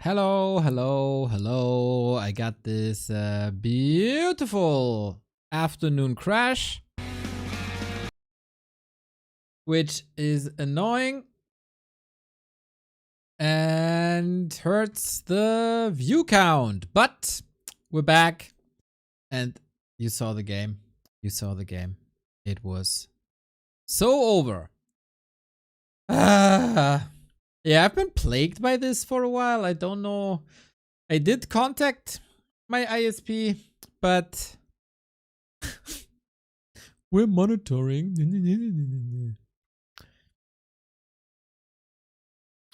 Hello, hello, hello. I got this beautiful afternoon crash, which is annoying and hurts the view count. But we're back and you saw the game. You saw the game. It was so over. Yeah, I've been plagued by this for a while. I don't know. I did contact my ISP, but we're monitoring.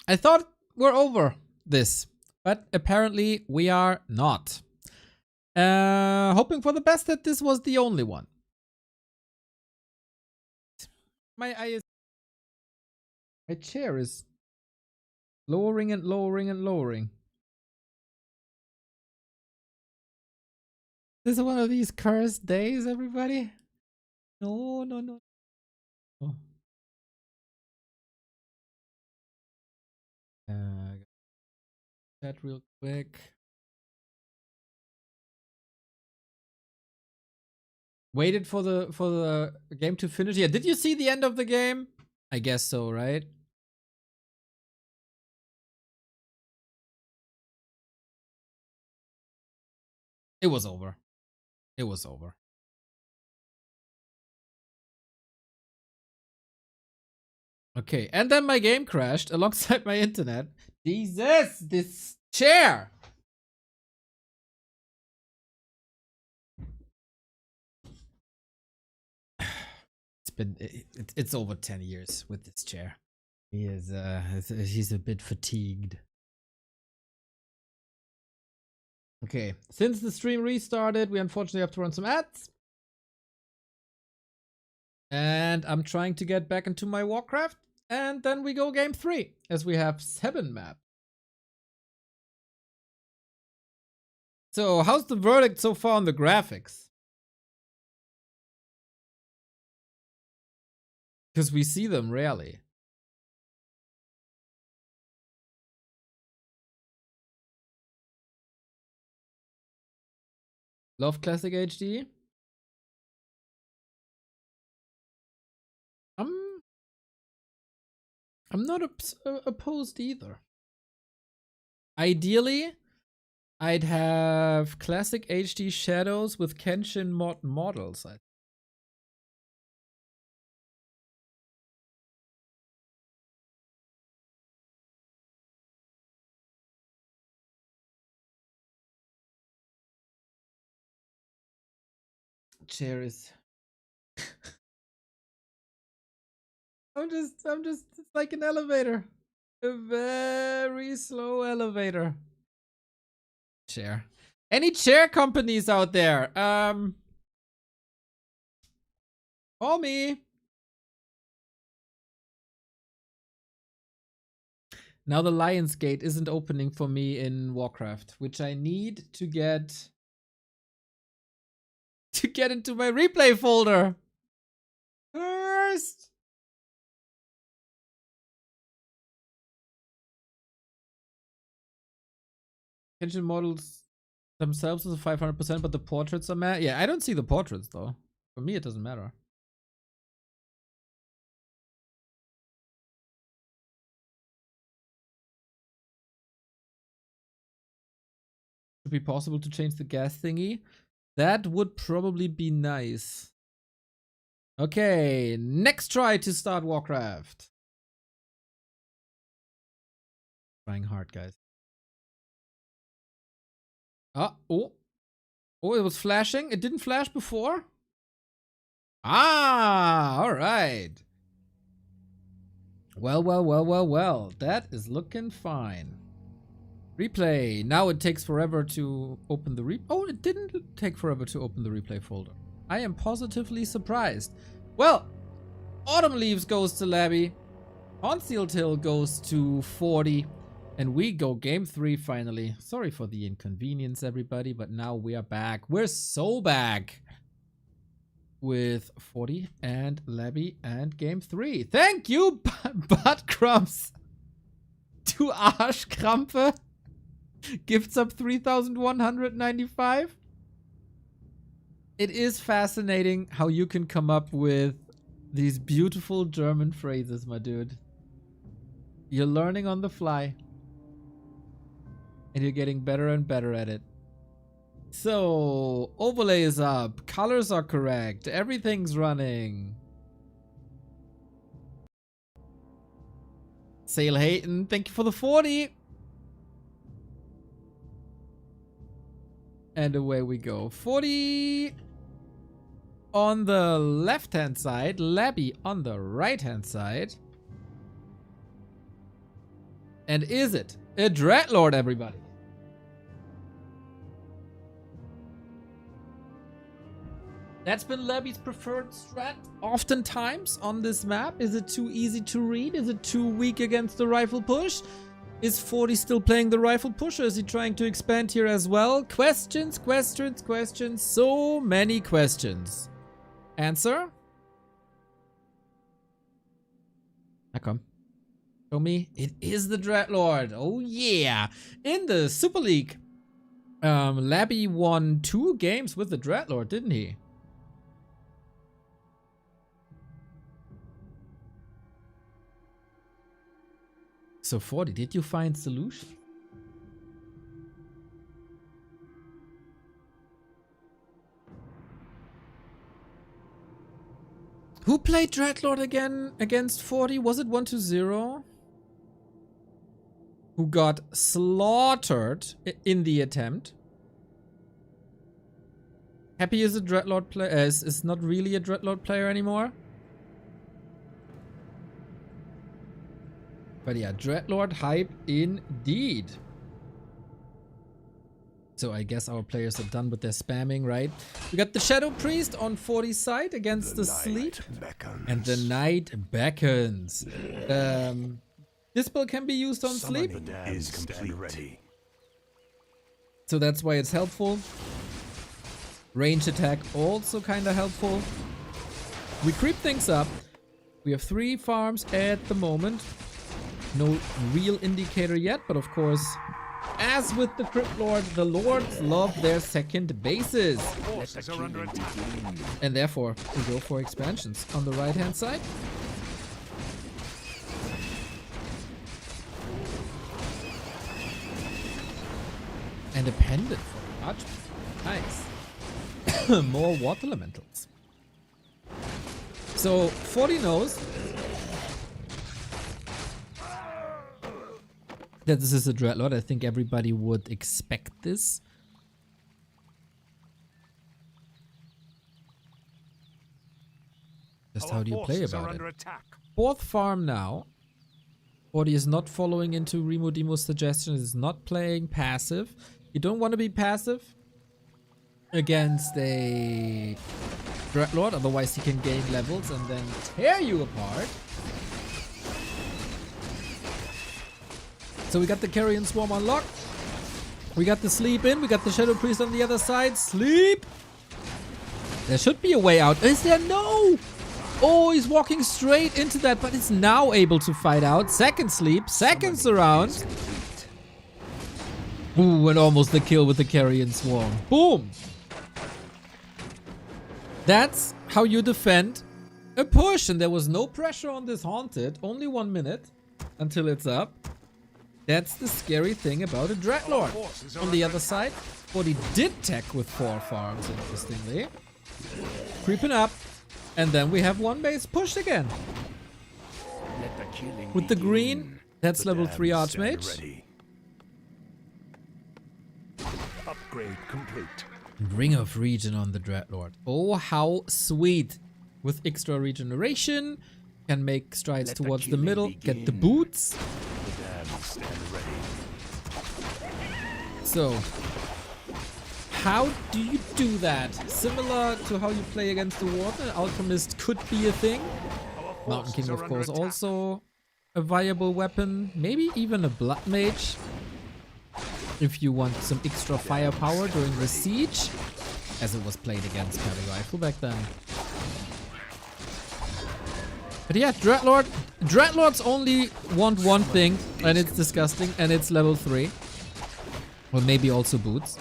I thought we're over this, but apparently we are not. Hoping for the best that this was the only one. My chair is lowering and lowering and lowering. This is one of these cursed days, everybody. No, no, no. Oh. Chat real quick. Waited for the game to finish. Yeah, did you see the end of the game? I guess so, right? It was over. It was over. Okay, and then my game crashed alongside my internet. Jesus, this chair! It's over 10 years with this chair. He is he's a bit fatigued. Okay, since the stream restarted, we unfortunately have to run some ads. And I'm trying to get back into my Warcraft. And then we go game 3, as we have 7 maps. So, how's the verdict so far on the graphics? Because we see them rarely. Love Classic HD? I'm not opposed either. Ideally, I'd have Classic HD shadows with Kenshin mod models. Chair is I'm just it's like an elevator. A very slow elevator. Chair. Any chair companies out there? Call me. Now the Lion's Gate isn't opening for me in Warcraft, which I need to get into my replay folder. First. Kenshin models themselves is 500%, but the portraits are mad. Yeah, I don't see the portraits though. For me, it doesn't matter. Should be possible to change the gas thingy. That would probably be nice. Okay, next try to start Warcraft. Trying hard, guys. Oh, it was flashing. It didn't flash before. All right. Well. That is looking fine. Replay. Now it takes forever to open the Oh, it didn't take forever to open the replay folder. I am positively surprised. Well, Autumn Leaves goes to Lebby. Concealed Hill goes to 40. And we go game 3 finally. Sorry for the inconvenience, everybody, but now we are back. We're so back. With 40 and Lebby and game 3. Thank you, Butt Crumbs. Du Arschkrampe. Gifts up 3,195. It is fascinating how you can come up with these beautiful German phrases, my dude. You're learning on the fly. And you're getting better and better at it. So, overlay is up. Colors are correct. Everything's running. Sale Hayton, thank you for the 40. And away we go. 40 on the left-hand side. Lebby on the right-hand side. And is it a Dreadlord, everybody? That's been Lebby's preferred strat oftentimes on this map. Is it too easy to read? Is it too weak against the rifle push? Is 40 still playing the rifle push, or is he trying to expand here as well? Questions, questions, questions. So many questions. Answer? Now come. Show me. It is the Dreadlord. Oh yeah. In the Super League, Lebby won 2 games with the Dreadlord, didn't he? So 40, did you find solution? Who played Dreadlord again against 40? Was it 1-0? Who got slaughtered in the attempt? Happy is a Dreadlord player, is not really a Dreadlord player anymore. But yeah, Dreadlord hype indeed. So I guess our players are done with their spamming, right? We got the Shadow Priest on 40's side against the Sleep. And the Night beckons. Dispel can be used on Sleep. Is complete. So that's why it's helpful. Range attack also kind of helpful. We creep things up. We have 3 farms at the moment. No real indicator yet, but of course, as with the Crypt Lord, the Lords love their second bases. And therefore, we go for expansions on the right-hand side. And a pendant for the Archbishop. Nice. More water elementals. So, 40 knows that this is a Dreadlord. I think everybody would expect this. Just how do you play about it? Fourth farm now. 40 is not following into Remo Demo's suggestion. Is not playing passive. You don't want to be passive against a Dreadlord, otherwise he can gain levels and then tear you apart. So we got the Carrion Swarm unlocked. We got the Sleep in. We got the Shadow Priest on the other side. Sleep! There should be a way out. Is there? No! Oh, he's walking straight into that, but is now able to fight out. Second Sleep. Second Surround. Ooh, and almost the kill with the Carrion Swarm. Boom! That's how you defend a push. And there was no pressure on this Haunted. Only 1 minute until it's up. That's the scary thing about a Dreadlord. On the other side, 40 did tech with 4 farms, interestingly. Creeping up. And then we have 1 base pushed again. With the green, that's level 3 Archmage. Upgrade complete. Ring of Regen on the Dreadlord. Oh, how sweet. With extra regeneration, can make strides towards the middle, get the boots. Stand ready. So, how do you do that? Similar to how you play against the Warden, Alchemist could be a thing. Mountain King, of course, also a viable weapon. Maybe even a Blood Mage. If you want some extra firepower during the siege, as it was played against Heavy Rifle back then. But yeah, Dreadlords only want one thing, and it's disgusting, and it's level 3. Or maybe also boots.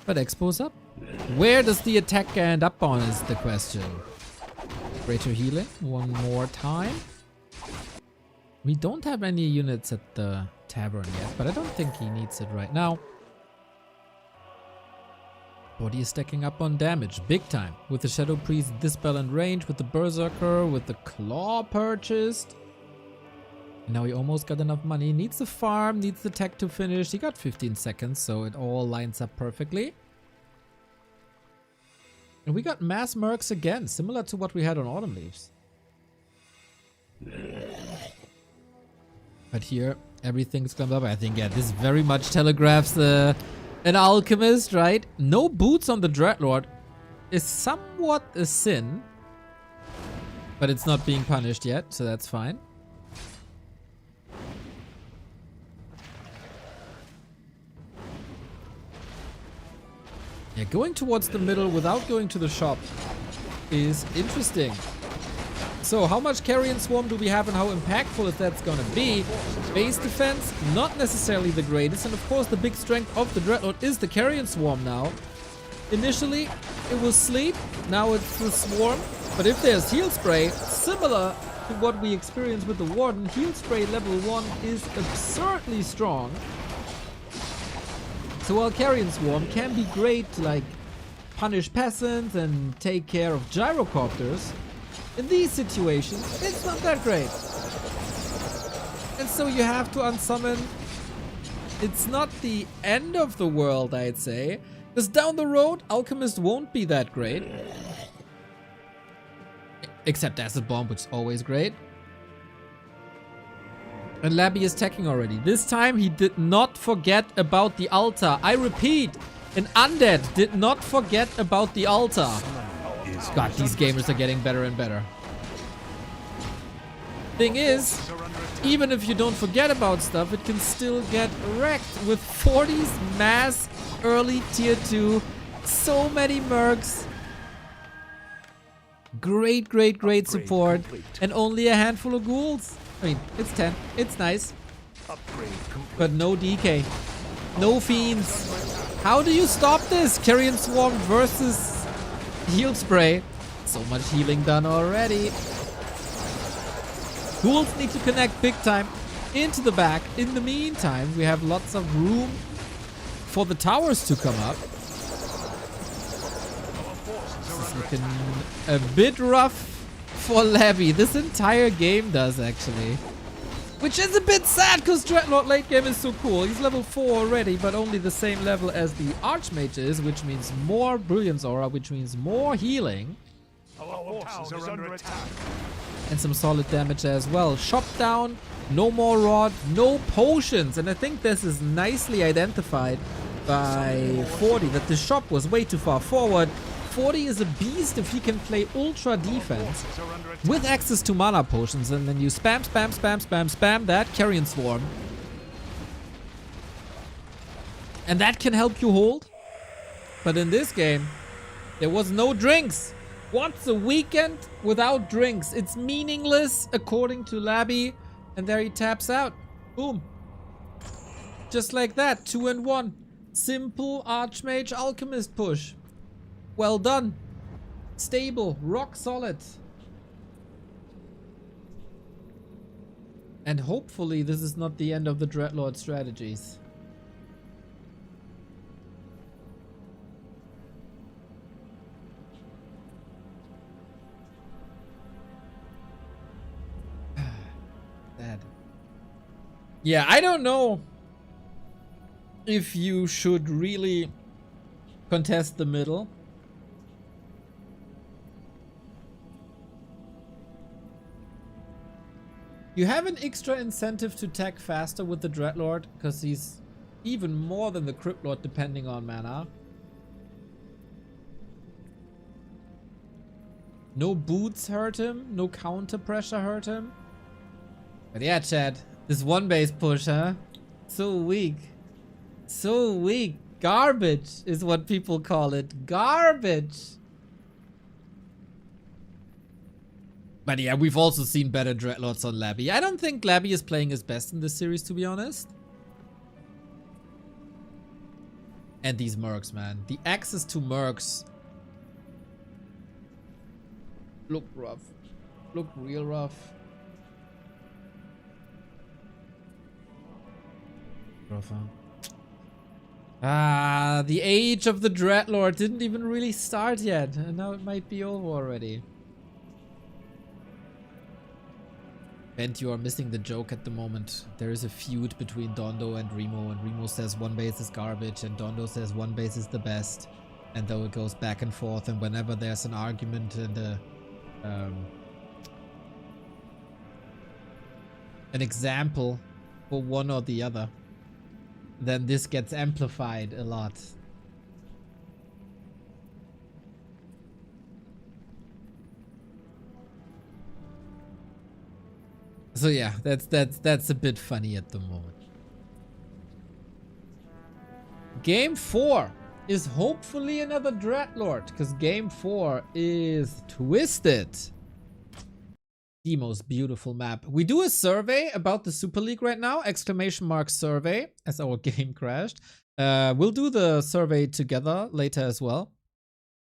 But Expo's up. Where does the attack end up on is the question. Greater healing. One more time. We don't have any units at the tavern yet, but I don't think he needs it right now. Body is stacking up on damage, big time. With the Shadow Priest, Dispel and range, with the Berserker, with the Claw purchased. And now he almost got enough money. Needs the farm, needs the tech to finish. He got 15 seconds, so it all lines up perfectly. And we got mass mercs again, similar to what we had on Autumn Leaves. But here, everything's come up. I think, yeah, this very much telegraphs an alchemist, right? No boots on the Dreadlord is somewhat a sin. But it's not being punished yet, so that's fine. Yeah, going towards the middle without going to the shop is interesting. So how much Carrion Swarm do we have and how impactful is that's gonna be? Base defense, not necessarily the greatest, and of course the big strength of the Dreadlord is the Carrion Swarm now. Initially it was Sleep, now it's the Swarm, but if there's Heal Spray, similar to what we experienced with the Warden, Heal Spray level 1 is absurdly strong. So while Carrion Swarm can be great to like punish peasants and take care of gyrocopters, in these situations, it's not that great. And so you have to unsummon. It's not the end of the world, I'd say. Because down the road, Alchemist won't be that great. Except Acid Bomb, which is always great. And Lebby is attacking already. This time, he did not forget about the altar. I repeat, an undead did not forget about the altar. God, these gamers are getting better and better. Thing is, even if you don't forget about stuff, it can still get wrecked with 40s mass early tier 2. So many mercs. Great, great, great support. And only a handful of ghouls. I mean, it's 10. It's nice. But no DK. No fiends. How do you stop this? Carrion Swarm versus Heal Spray. So much healing done already. Ghouls need to connect big time into the back. In the meantime, we have lots of room for the towers to come up. This is looking a bit rough for Lebby. This entire game does, actually. Which is a bit sad, because Dreadlord late game is so cool. He's level 4 already, but only the same level as the Archmage is, which means more Brilliance Aura, which means more healing. Our forces are under attack. And some solid damage as well. Shop down, no more rod, no potions. And I think this is nicely identified by 40, that the shop was way too far forward. 40 is a beast if he can play ultra defense with access to mana potions, and then you spam, spam, spam, spam, spam that Carrion Swarm. And that can help you hold. But in this game, there was no drinks. What's a weekend without drinks? It's meaningless, according to Lebby. And there he taps out. Boom. Just like that, 2 and 1. Simple Archmage Alchemist push. Well done. Stable, rock solid. And hopefully this is not the end of the Dreadlord strategies. Sad. Yeah, I don't know if you should really contest the middle. You have an extra incentive to attack faster with the Dreadlord, because he's even more than the Cryptlord depending on mana. No boots hurt him, no counter pressure hurt him. But yeah, Chad, this one base push, huh? So weak. So weak. Garbage is what people call it. Garbage. But yeah, we've also seen better Dreadlords on Lebby. I don't think Lebby is playing his best in this series, to be honest. And these mercs, man. The access to mercs look rough. Look real rough. Rough, huh? Ah, the age of the Dreadlord didn't even really start yet. And now it might be over already. And you are missing the joke at the moment. There is a feud between Dondo and Remo says one base is garbage, and Dondo says one base is the best. And though it goes back and forth, and whenever there's an argument and an example for one or the other, then this gets amplified a lot. So yeah, that's a bit funny at the moment. Game 4 is hopefully another Dreadlord, because Game 4 is Twisted. The most beautiful map. We do a survey about the Super League right now, ! Survey, as our game crashed. We'll do the survey together later as well.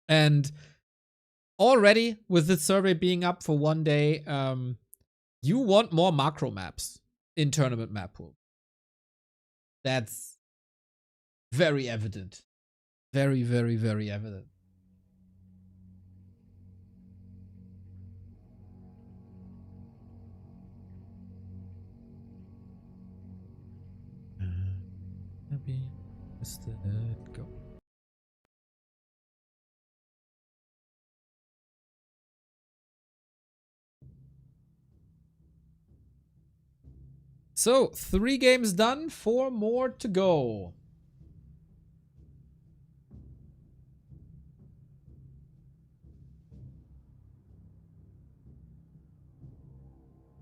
And already with the survey being up for one day, you want more macro maps in tournament map pool. That's very evident. Very, very, very evident. Go. So, 3 games done, 4 more to go.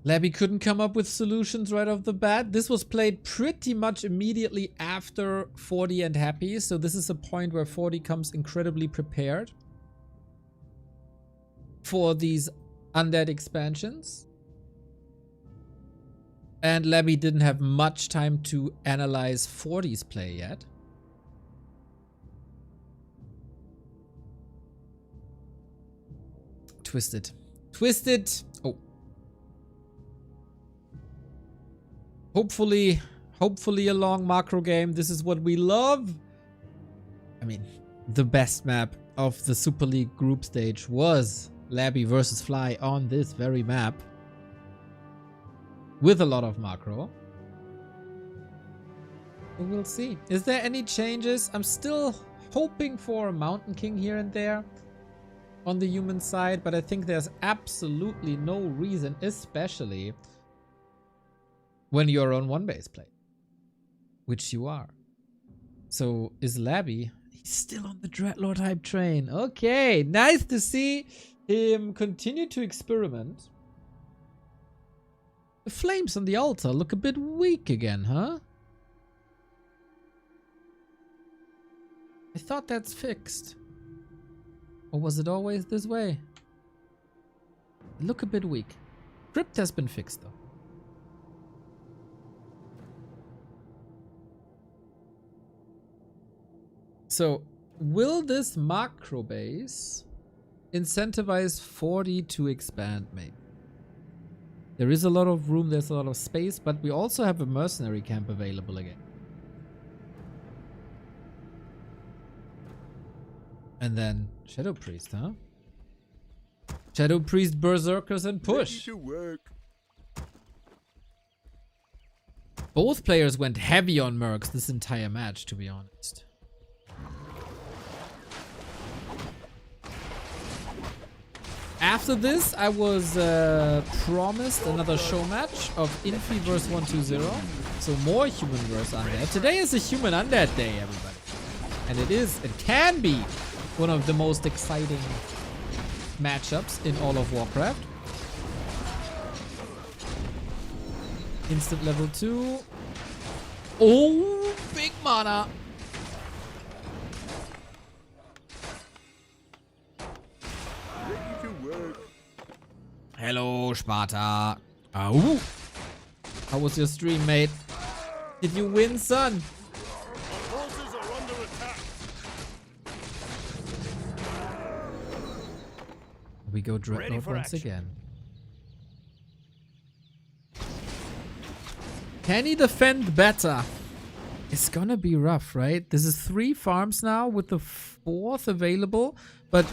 Lebby couldn't come up with solutions right off the bat. This was played pretty much immediately after 40 and Happy, so this is a point where 40 comes incredibly prepared for these undead expansions. And Lebby didn't have much time to analyze 40's play yet. Twisted. Twisted. Oh. Hopefully a long macro game. This is what we love. I mean, the best map of the Super League group stage was Lebby versus Fly on this very map. With a lot of macro. We'll see. Is there any changes? I'm still hoping for a Mountain King here and there on the human side, but I think there's absolutely no reason, especially when you're on one base play, which you are. So is Lebby? He's still on the Dreadlord hype train. Okay, nice to see him continue to experiment. The flames on the altar look a bit weak again, huh? I thought that's fixed. Or was it always this way? They look a bit weak. Crypt has been fixed though. So, will this macro base incentivize 40 to expand maybe? There is a lot of room, there's a lot of space, but we also have a mercenary camp available again. And then Shadow Priest, huh? Shadow Priest, Berserkers, and push. Both players went heavy on mercs this entire match, to be honest. After this, I was promised another show match of Infy vs 120. So more human versus undead. Today is a human undead day, everybody. And it can be one of the most exciting matchups in all of Warcraft. Instant level 2. Oh, big mana. Hello, Sparta. How was your stream, mate? Did you win, son? Our forces are under attack. We go Ready Dreadlord for once action. again. Can he defend better? It's gonna be rough, right? This is 3 farms now with the 4th available, but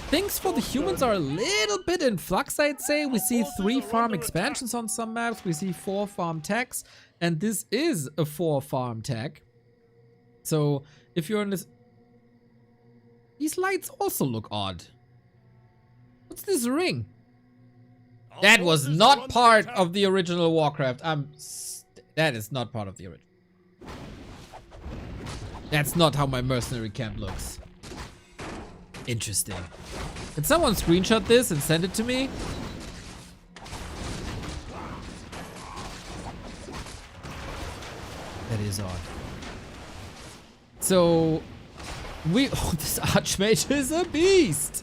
things for the humans are a little bit in flux, I'd say. We see 3 farm expansions on some maps, we see 4 farm techs, and this is a 4 farm tech. So if you're in this... These lights also look odd. What's this ring? That was not part of the original Warcraft. That is not part of the original. That's not how my mercenary camp looks. Interesting. Can someone screenshot this and send it to me? That is odd. So, oh, this Archmage is a beast!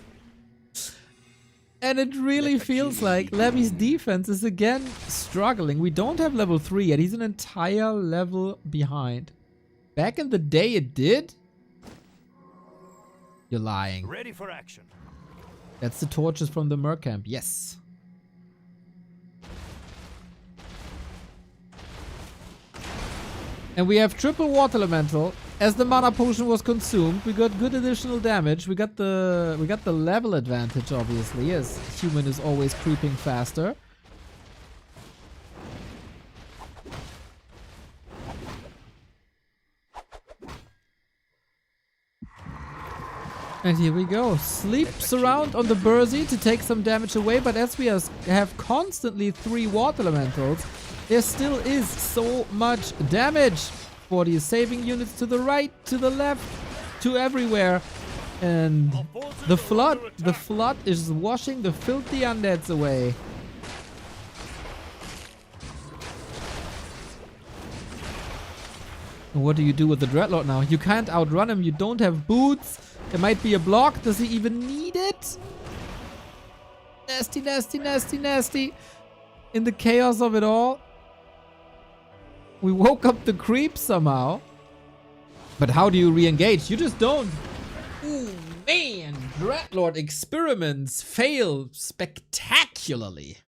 And it really feels like Lebby's defense is again struggling. We don't have level 3 yet. He's an entire level behind. Back in the day it did? You're lying. Ready for action. That's the torches from the Merc camp. Yes. And we have triple water elemental. As the mana potion was consumed, we got good additional damage. We got the level advantage, obviously, as human is always creeping faster. And here we go. Sleeps around on the Bursey to take some damage away, but as we have constantly 3 water elementals, there still is so much damage. 40 is saving units to the right, to the left, to everywhere. And the flood is washing the filthy undeads away. And what do you do with the Dreadlord now? You can't outrun him, you don't have boots. There might be a block. Does he even need it? Nasty, nasty, nasty, nasty. In the chaos of it all. We woke up the creep somehow. But how do you re-engage? You just don't. Ooh, man. Dreadlord experiments fail spectacularly.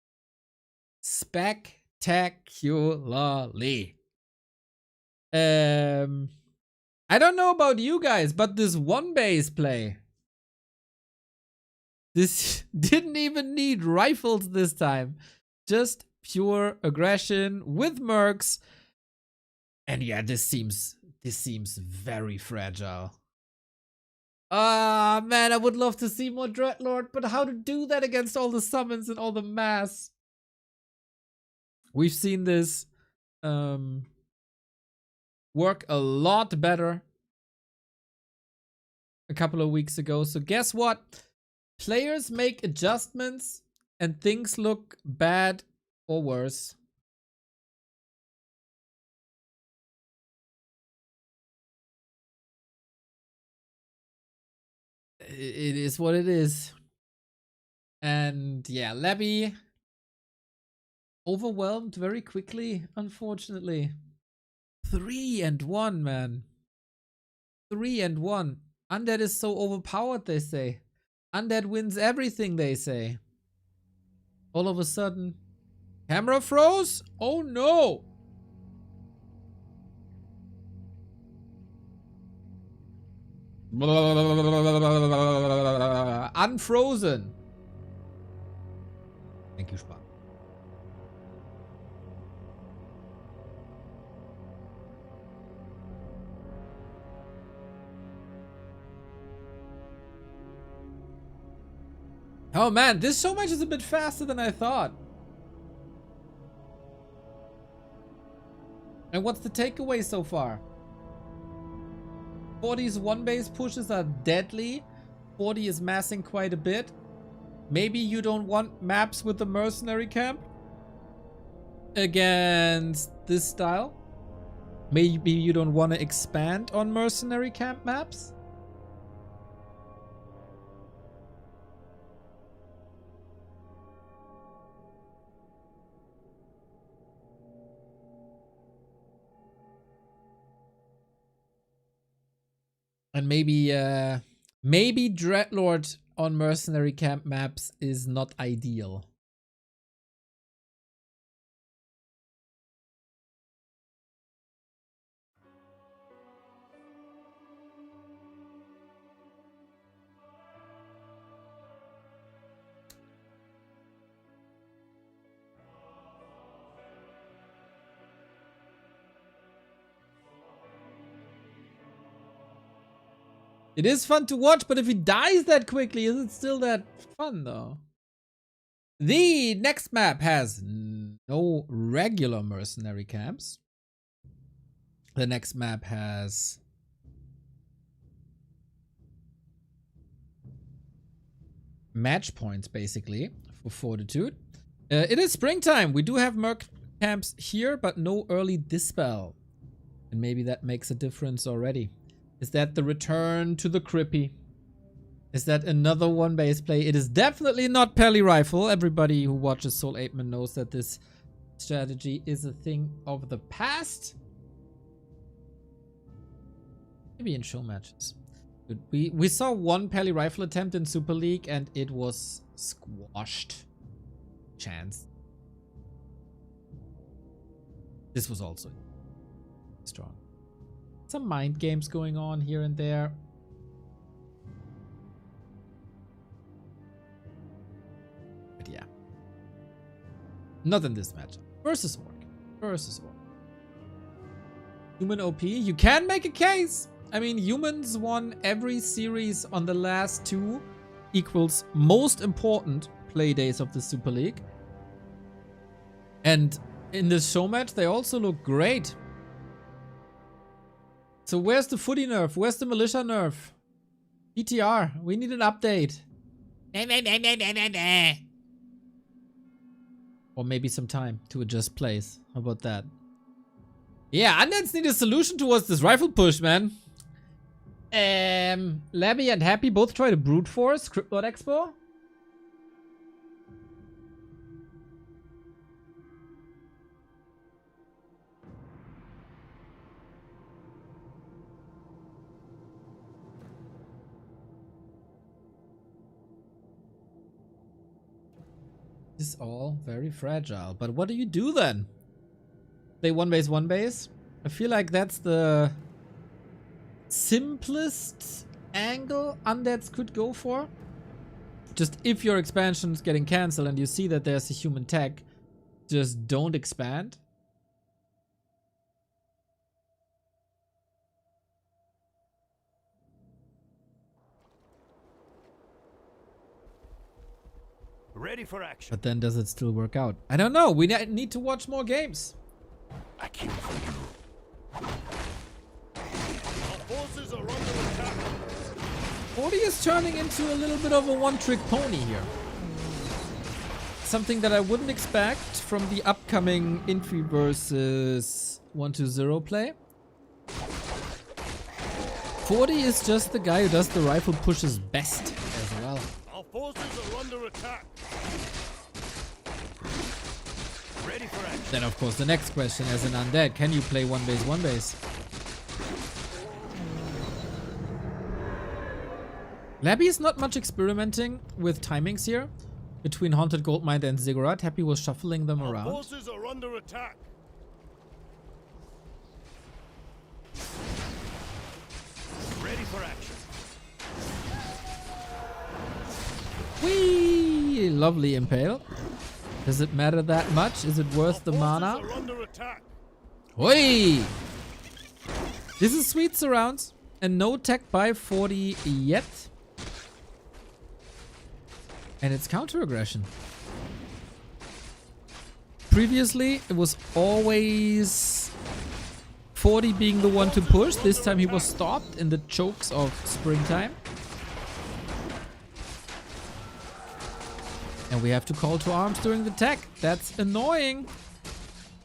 Spectacularly. I don't know about you guys, but this one base play. This didn't even need rifles this time. Just pure aggression with mercs. And yeah, this seems very fragile. Ah, man, I would love to see more Dreadlord, but how to do that against all the summons and all the mass? We've seen this work a lot better a couple of weeks ago. So guess what? Players make adjustments and things look bad or worse. It is what it is. And yeah, Lebby overwhelmed very quickly, unfortunately. 3-1, man. 3-1. Undead is so overpowered, they say. Undead wins everything, they say. All of a sudden, camera froze? Oh no! Unfrozen. Thank you, Spar. Oh man, this Showmatch is a bit faster than I thought. And what's the takeaway so far? 40's one base pushes are deadly. 40 is massing quite a bit. Maybe you don't want maps with the mercenary camp against this style. Maybe you don't want to expand on mercenary camp maps. And maybe Dreadlord on mercenary camp maps is not ideal. It is fun to watch, but if he dies that quickly, is it still that fun though? The next map has no regular mercenary camps. The next map has match points basically for Fortitude. It is springtime. We do have merc camps here, but no early dispel. And maybe that makes a difference already. Is that the return to the Crippy? Is that another one base play? It is definitely not Pally Rifle. Everybody who watches Soul 8man knows that this strategy is a thing of the past. Maybe in show matches. We saw one Pally Rifle attempt in Super League and it was squashed. Chance. This was also strong. Some mind games going on here and there. But yeah. Not in this match. Versus Orc. Versus Orc. Human OP. You can make a case. I mean, humans won every series on the last two. Equals most important play days of the Super League. And in this show match, they also look great. So where's the footy nerf? Where's the militia nerf? ETR, we need an update. Or maybe some time to adjust plays. How about that? Yeah, undeads need a solution towards this rifle push, man. Lebby and Happy both try to brute force Cryptlord Expo. Is all very fragile, but what do you do then? Play one base. I feel like that's the simplest angle undeads could go for. Just if your expansion's getting cancelled and you see that there's a human tech, just don't expand. Ready for action. But then does it still work out? I don't know. We need to watch more games. I came for you. Our forces are under attack. 40 is turning into a little bit of a one-trick pony here. Something that I wouldn't expect from the upcoming Infy versus 1-2-0 play. 40 is just the guy who does the rifle pushes best as well. Our forces are under attack. Ready for action. Then of course the next question, as an undead, can you play one base? Lebby is not much experimenting with timings here between Haunted Goldmine and Ziggurat. Happy was shuffling them around. Our forces are under attack. Ready for action. Whee! Lovely impale. Does it matter that much? Is it worth the mana? Are under attack. Hoi! This is sweet surrounds and no tech by 40 yet. And it's counter aggression. Previously, it was always 40 being the one to push. This time he was stopped in the chokes of springtime. And we have to call to arms during the tech. That's annoying.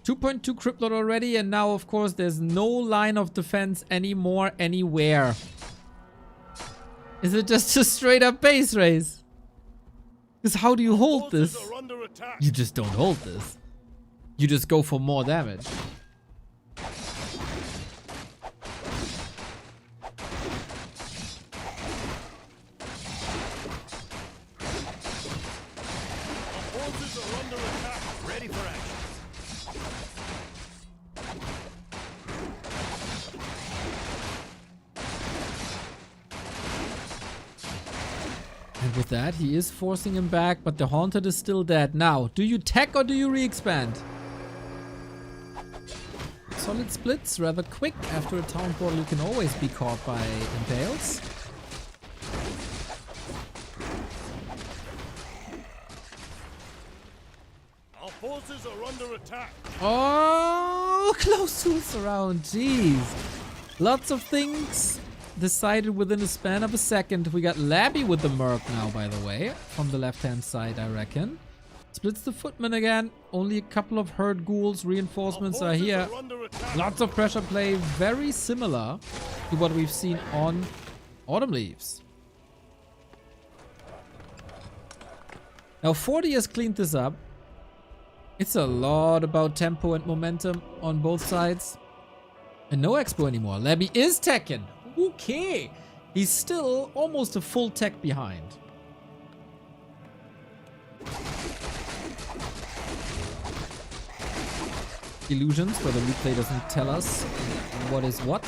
2.2 Cryptlord already, and now of course there's no line of defense anymore anywhere. Is it just a straight up base race? Because how do you hold this? You just don't hold this. You just go for more damage. Ready for action. And with that, he is forcing him back, but the Haunted is still dead. Now, do you tech or do you re-expand? Solid splits, rather quick. After a town portal, you can always be caught by impales. Our forces are under attack. Oh, close tools around. Jeez. Lots of things decided within a span of a second. We got Lebby with the Merc now, by the way. From the left-hand side, I reckon. Splits the Footman again. Only a couple of herd ghouls. Reinforcements are here. Lots of pressure play. Very similar to what we've seen on Autumn Leaves. Now 40 has cleaned this up. It's a lot about tempo and momentum on both sides. And no expo anymore. Lebby is teching. Okay. He's still almost a full tech behind. Illusions, where the replay doesn't tell us what is what.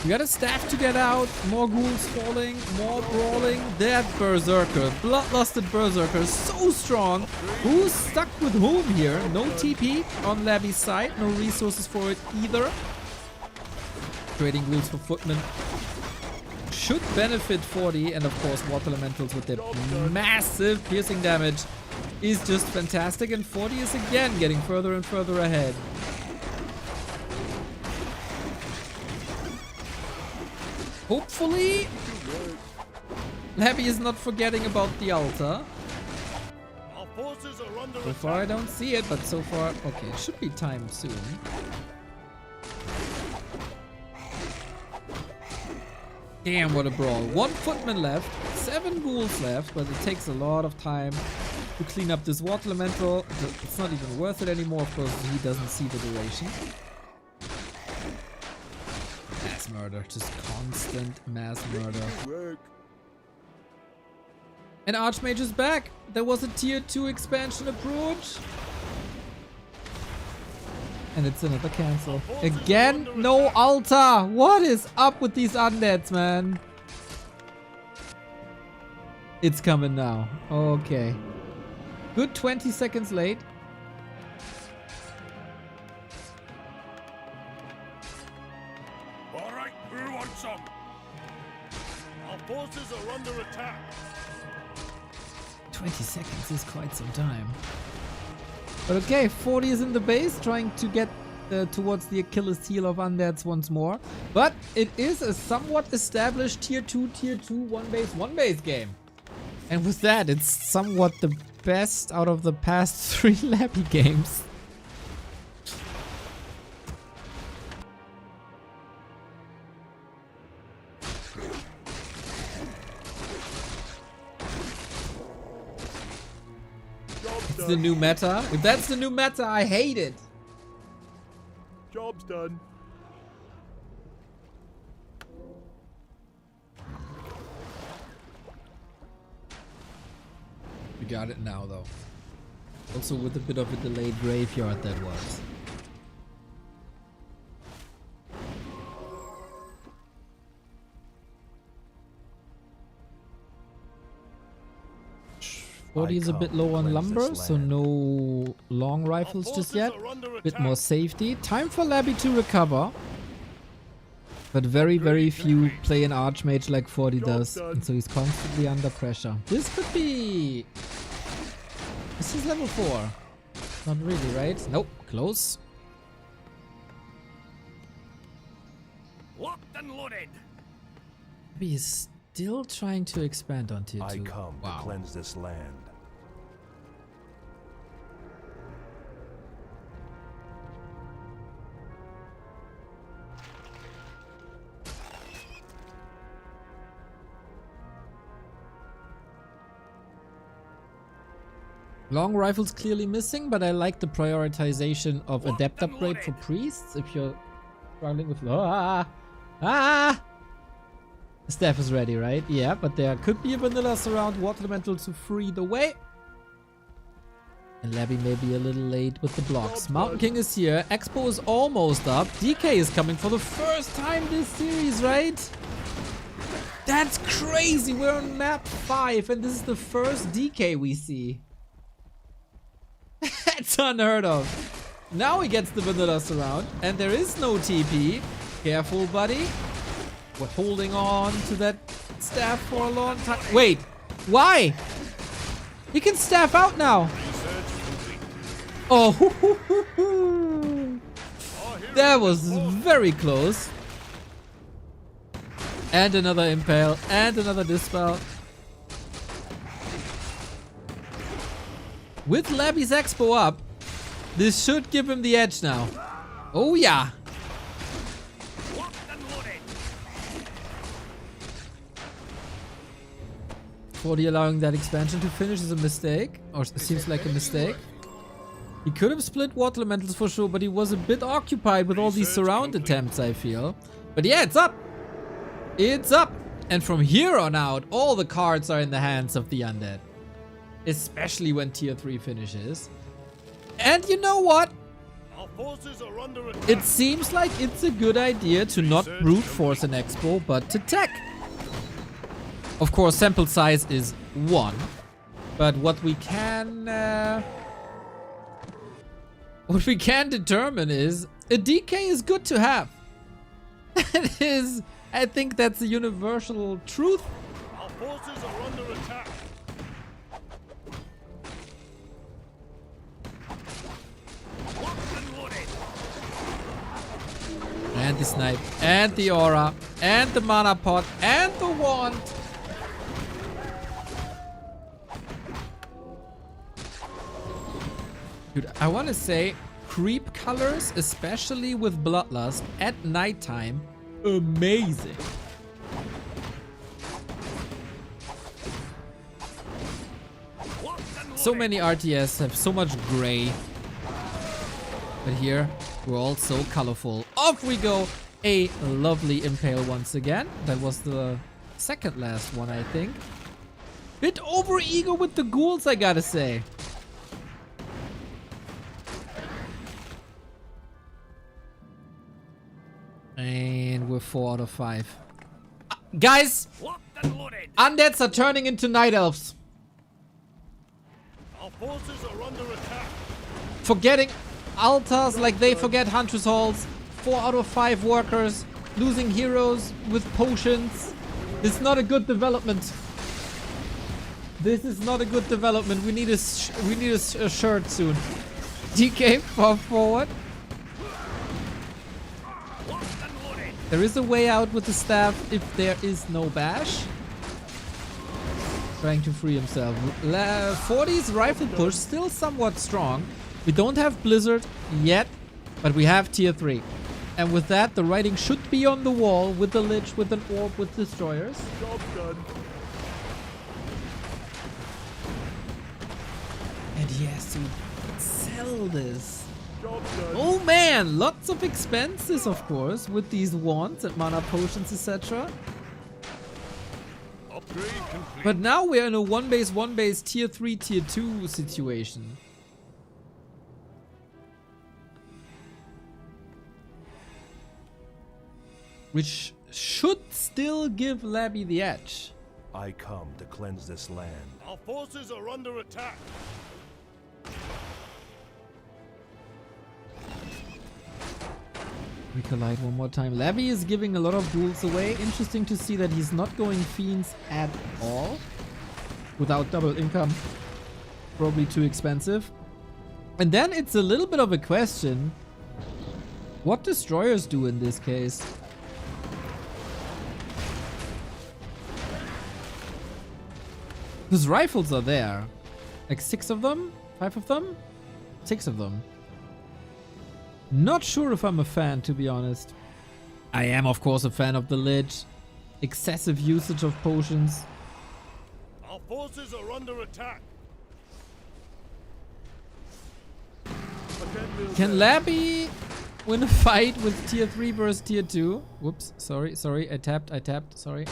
We got a staff to get out, more ghouls falling, more brawling. That Berserker, bloodlusted Berserker, so strong. Who's stuck with whom here? No TP on Lebby's side, no resources for it either. Trading ghouls for Footman should benefit 40, and of course Water Elementals with their massive piercing damage is just fantastic, and 40 is again getting further and further ahead. Hopefully, Lebby is not forgetting about the altar. Our forces are under So far I don't see it, but so far, okay, it should be time soon. Damn, what a brawl. 1 Footman left, 7 ghouls left, but it takes a lot of time to clean up this Water Elemental. It's not even worth it anymore, of course, he doesn't see the duration. Mass murder, just constant mass murder. And Archmage is back. There was a tier 2 expansion approach. And it's another cancel. Again, no altar. What is up with these undeads, man? It's coming now. Okay. Good 20 seconds late. All right, who wants some? Our forces are under attack. 20 seconds is quite some time. But okay, 40 is in the base, trying to get towards the Achilles heel of undeads once more. But it is a somewhat established tier 2, 1 base game. And with that, it's somewhat the best out of the past 3 Lebby games. It's the new meta. If that's the new meta, I hate it. Job's done. We got it now, though. Also with a bit of a delayed graveyard that was. Forty is a bit low on lumber, so no long rifles just yet. Bit more safety. Time for Lebby to recover. But very, very few play an Archmage like 40 does. And so he's constantly under pressure. This could be... This is level 4. Not really, right? Nope. Close. Locked and loaded. Lebby is still trying to expand on tier 2. I come to cleanse this land. Long rifles clearly missing, but I like the prioritization of adept upgrade for priests. If you're struggling with the staff is ready, right? Yeah, but there could be a vanilla surround water elemental to free the way. And Lebby may be a little late with the blocks. Mountain King is here. Expo is almost up. DK is coming for the first time this series, right? That's crazy. We're on map 5 and this is the first DK we see. That's unheard of. Now he gets the vanilla surround and there is no TP. Careful, buddy. We're holding on to that staff for a long time. Wait, why? He can staff out now. Oh, that was very close. And another impale and another dispel. With Lebby's expo up, this should give him the edge now. Oh yeah. 40 allowing that expansion to finish is a mistake, or it seems like a mistake. He could have split water elementals for sure, but he was a bit occupied with all these surround attempts, I feel. But yeah, it's up. It's up. And from here on out, all the cards are in the hands of the undead. Especially when tier 3 finishes. And you know what? Our forces are under attack. It seems like it's a good idea to not brute force an expo, but to tech. Of course, sample size is 1. But what we can determine is a DK is good to have. That is, I think that's a universal truth. Our forces are under attack. And the snipe, and the aura, and the mana pot, and the wand. Dude, I want to say creep colors, especially with Bloodlust at nighttime, amazing. So many RTS have so much gray. But here, we're all so colorful. Off we go. A lovely impale once again. That was the second last one, I think. Bit over eager with the ghouls, I gotta say. And we're 4 out of 5. Guys! Undeads are turning into night elves. Our forces are under attack. Forgetting altars like they forget Huntress Halls. 4 out of 5 workers. Losing heroes with potions. This is not a good development. This is not a good development. We need a shirt soon. DK far forward. There is a way out with the staff if there is no bash. Trying to free himself. 40's rifle push still somewhat strong. We don't have Blizzard yet, but we have tier 3. And with that, the writing should be on the wall with the Lich, with an orb, with destroyers. Job done. And he has to sell this. Job done. Oh man, lots of expenses, of course, with these wands and mana potions, etc. Upgrade complete. But now we're in a 1-base tier 3, tier 2 situation. Which should still give Lebby the edge. I come to cleanse this land. Our forces are under attack. We collide one more time. Lebby is giving a lot of ghouls away. Interesting to see that he's not going fiends at all. Without double income. Probably too expensive. And then it's a little bit of a question. What destroyers do in this case? Because rifles are there. Like 6 of them? 5 of them? 6 of them. Not sure if I'm a fan, to be honest. I am, of course, a fan of the Lich. Excessive usage of potions. Our forces are under attack. Can Lebby win a fight with tier 3 versus tier 2? Whoops, sorry, I tapped, sorry.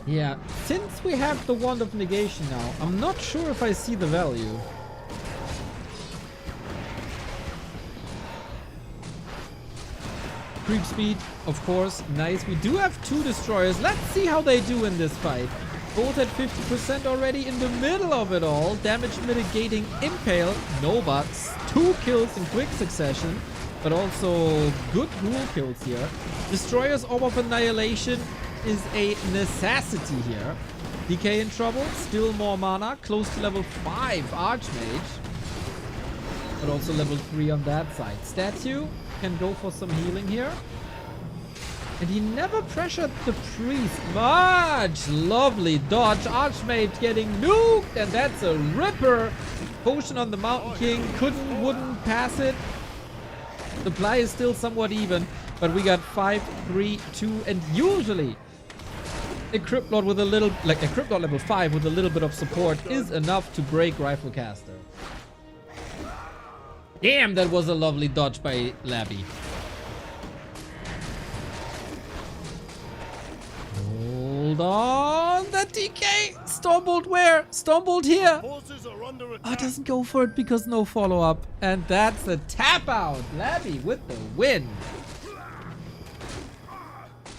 Yeah, since we have the Wand of Negation now, I'm not sure if I see the value. Creep speed, of course, nice. We do have 2 destroyers. Let's see how they do in this fight. Both at 50% already in the middle of it all. Damage mitigating Impale, no buts. 2 kills in quick succession, but also good Ghoul kills here. Destroyer's Orb of Annihilation is a necessity here. DK in trouble, still more mana, close to level 5 Archmage, but also level 3 on that side. Statue can go for some healing here. And he never pressured the priest much. Lovely dodge. Archmage getting nuked, and that's a ripper. Potion on the Mountain King. Wouldn't pass it. Supply is still somewhat even, but we got 5, 3, 2, and usually a Crypt Lord with a little, like a Crypt Lord level 5 with a little bit of support is enough to break Riflecaster. Damn, that was a lovely dodge by Lebby. Hold on. That DK. Stormbolt where? Stormbolt here. Forces are under Oh, attack. doesn't go for it because no follow-up. And that's the tap out. Lebby with the win.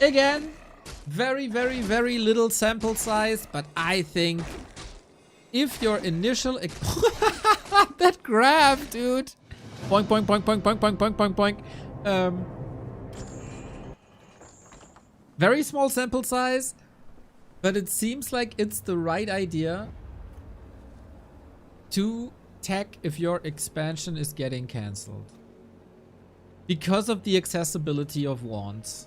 Again, very, very, very little sample size, but I think if your initial... that grab, dude. Boink, boink, boink, boink, boink, boink, boink, boink, boink. Very small sample size, but it seems like it's the right idea to tech if your expansion is getting cancelled. Because of the accessibility of wands.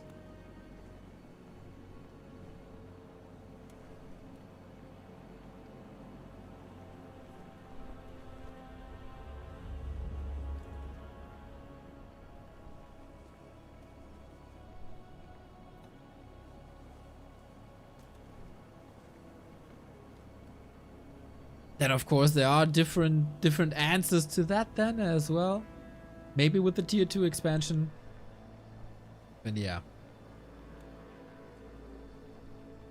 Then of course there are different answers to that then as well. Maybe with the tier 2 expansion. And yeah.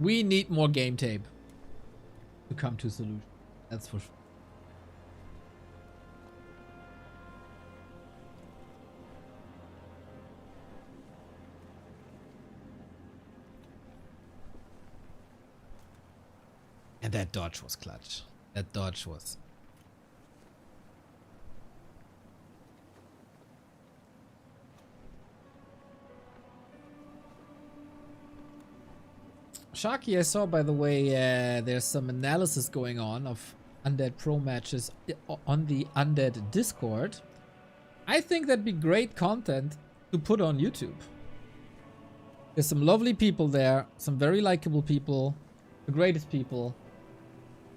We need more game tape to come to a solution. That's for sure. And that dodge was clutch. That dodge was. Sharky, I saw, by the way, there's some analysis going on of Undead Pro matches on the Undead Discord. I think that'd be great content to put on YouTube. There's some lovely people there, some very likable people, the greatest people.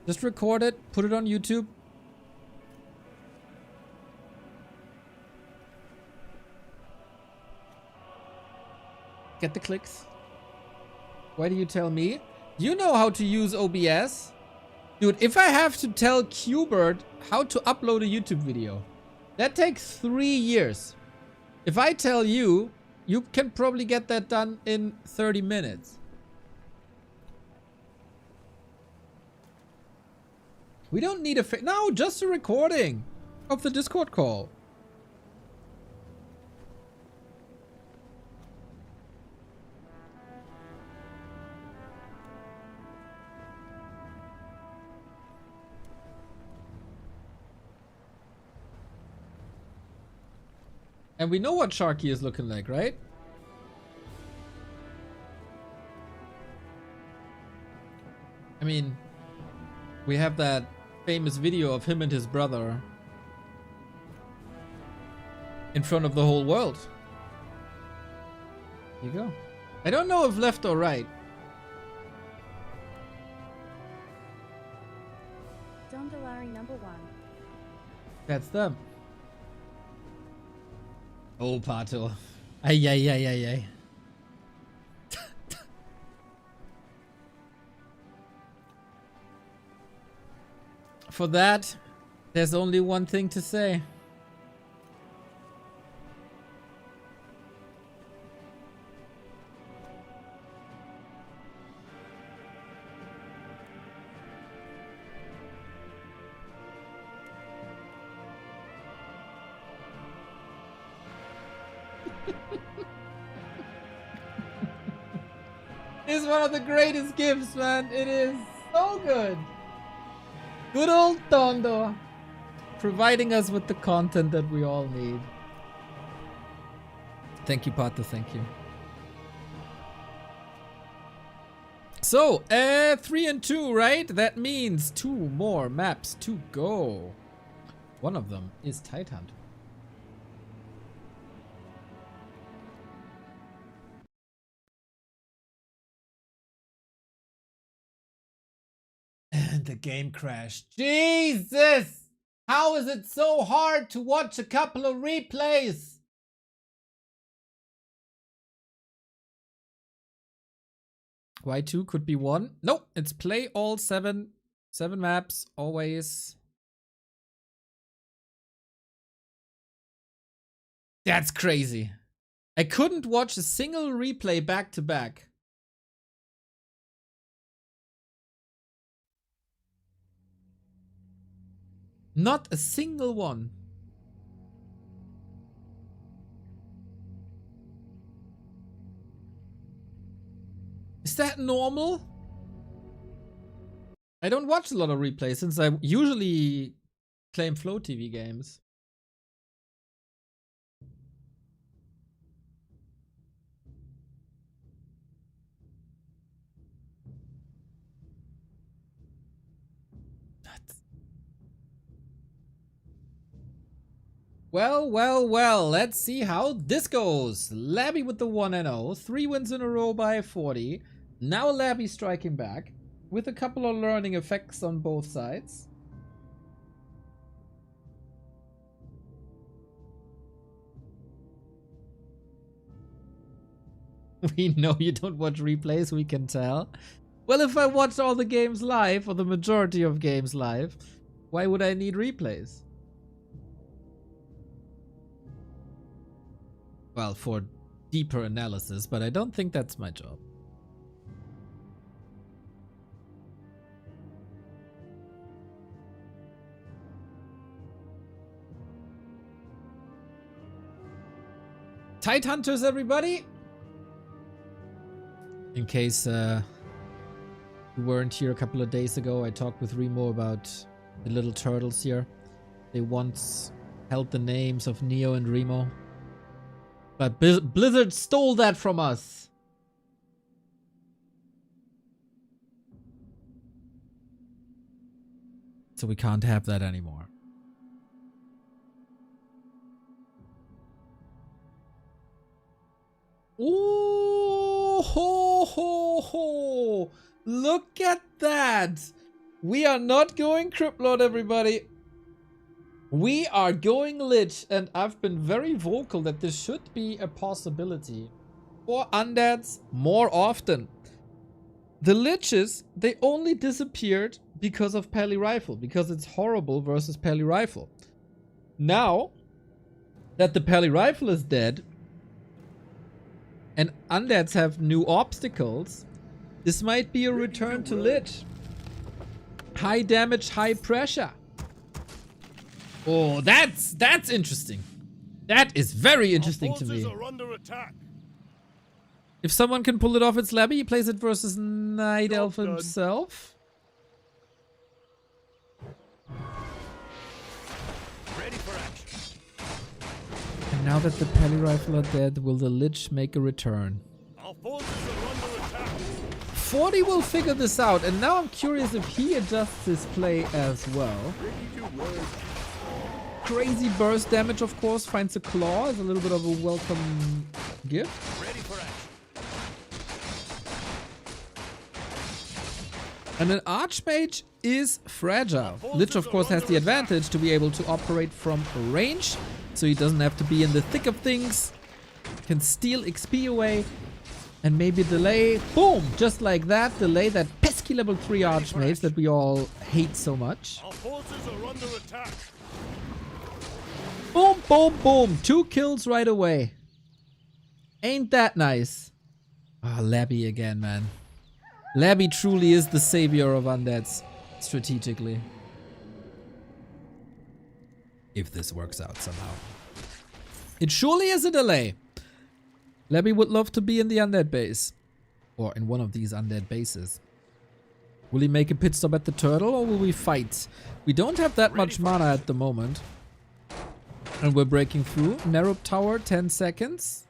Just record it, put it on YouTube. Get the clicks. Why do you tell me? You know how to use OBS. Dude, if I have to tell Qbert how to upload a YouTube video, that takes 3 years. If I tell you, you can probably get that done in 30 minutes. We don't need a no, just a recording of the Discord call. And we know what Sharky is looking like, right? I mean, we have that famous video of him and his brother in front of the whole world. Here you go. I don't know if left or right. Dondalari #1. That's them. Oh, Pato. Ay, ay, ay, ay, ay. For that, there's only one thing to say. It's one of the greatest gifts, man. It is so good. Good old Tondo. Providing us with the content that we all need. Thank you, Pato. Thank you. So, 3 and 2, right? That means 2 more maps to go. One of them is Tidehunter. And the game crashed. Jesus! How is it so hard to watch a couple of replays? Y2 could be 1. Nope, it's play all 7 maps, always. That's crazy. I couldn't watch a single replay back to back. Not a single one. Is that normal? I don't watch a lot of replays since I usually claim Flow TV games. Well, well, well, let's see how this goes. Lebby with the 1-0, 3 wins in a row by 40. Now Lebby striking back with a couple of learning effects on both sides. We know you don't watch replays, we can tell. Well, if I watch all the games live, or the majority of games live, why would I need replays? Well, for deeper analysis, but I don't think that's my job. Tidehunters, everybody! In case you weren't here a couple of days ago, I talked with Remo about the little turtles here. They once held the names of Neo and Remo. But Blizzard stole that from us. So we can't have that anymore. Ooh, ho, ho, ho. Look at that. We are not going Cryptlord, everybody. We are going Lich, and I've been very vocal that this should be a possibility for undeads more often. The Liches, they only disappeared because of Pally Rifle, because it's horrible versus Pally Rifle. Now that the Pally Rifle is dead and undeads have new obstacles, this might be a return to Lich. High damage, high pressure. Oh, that's interesting. That is very interesting to me. If someone can pull it off, it's Lebby. He plays it versus Night Elf himself. Ready for action. And now that the Pally Rifle are dead, will the Lich make a return? Our forces are under attack. 40 will figure this out, and now I'm curious if he adjusts his play as well. Crazy burst damage, of course, finds a claw as a little bit of a welcome gift. Ready for action. And an Archmage is fragile. Lich, of course, has the advantage to be able to operate from range, so he doesn't have to be in the thick of things. Can steal XP away and maybe delay. Boom! Just like that, delay that pesky level 3 Archmage that we all hate so much. Our forces are under attack. Boom, boom, boom. 2 kills right away. Ain't that nice? Ah, Lebby again, man. Lebby truly is the savior of undeads, strategically. If this works out somehow. It surely is a delay. Lebby would love to be in the undead base. Or in one of these undead bases. Will he make a pit stop at the turtle or will we fight? We don't have that much mana at the moment. And we're breaking through. Narrow tower, 10 seconds.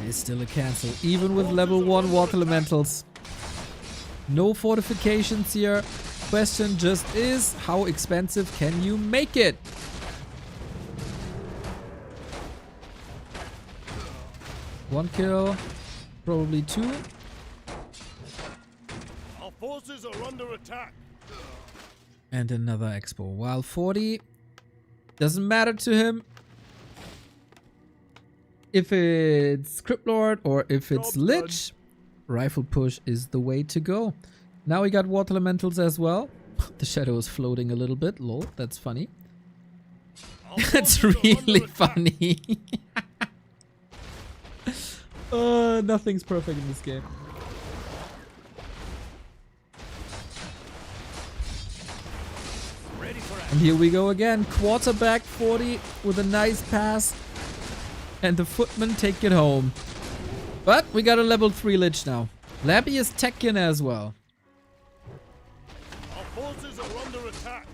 It is still a cancel, even with level 1 water elementals. No fortifications here. Question just is, how expensive can you make it? One kill, probably 2. Our forces are under attack. And another expo. While 40 doesn't matter to him if it's Crypt Lord or if it's Lich. Rifle push is the way to go. Now we got water elementals as well. The shadow is floating a little bit. Lol, that's funny. That's really funny. Nothing's perfect in this game. And here we go again. Quarterback 40 with a nice pass. And the footmen take it home. But we got a level 3 Lich now. Lebby is teching as well. Our forces are under attack.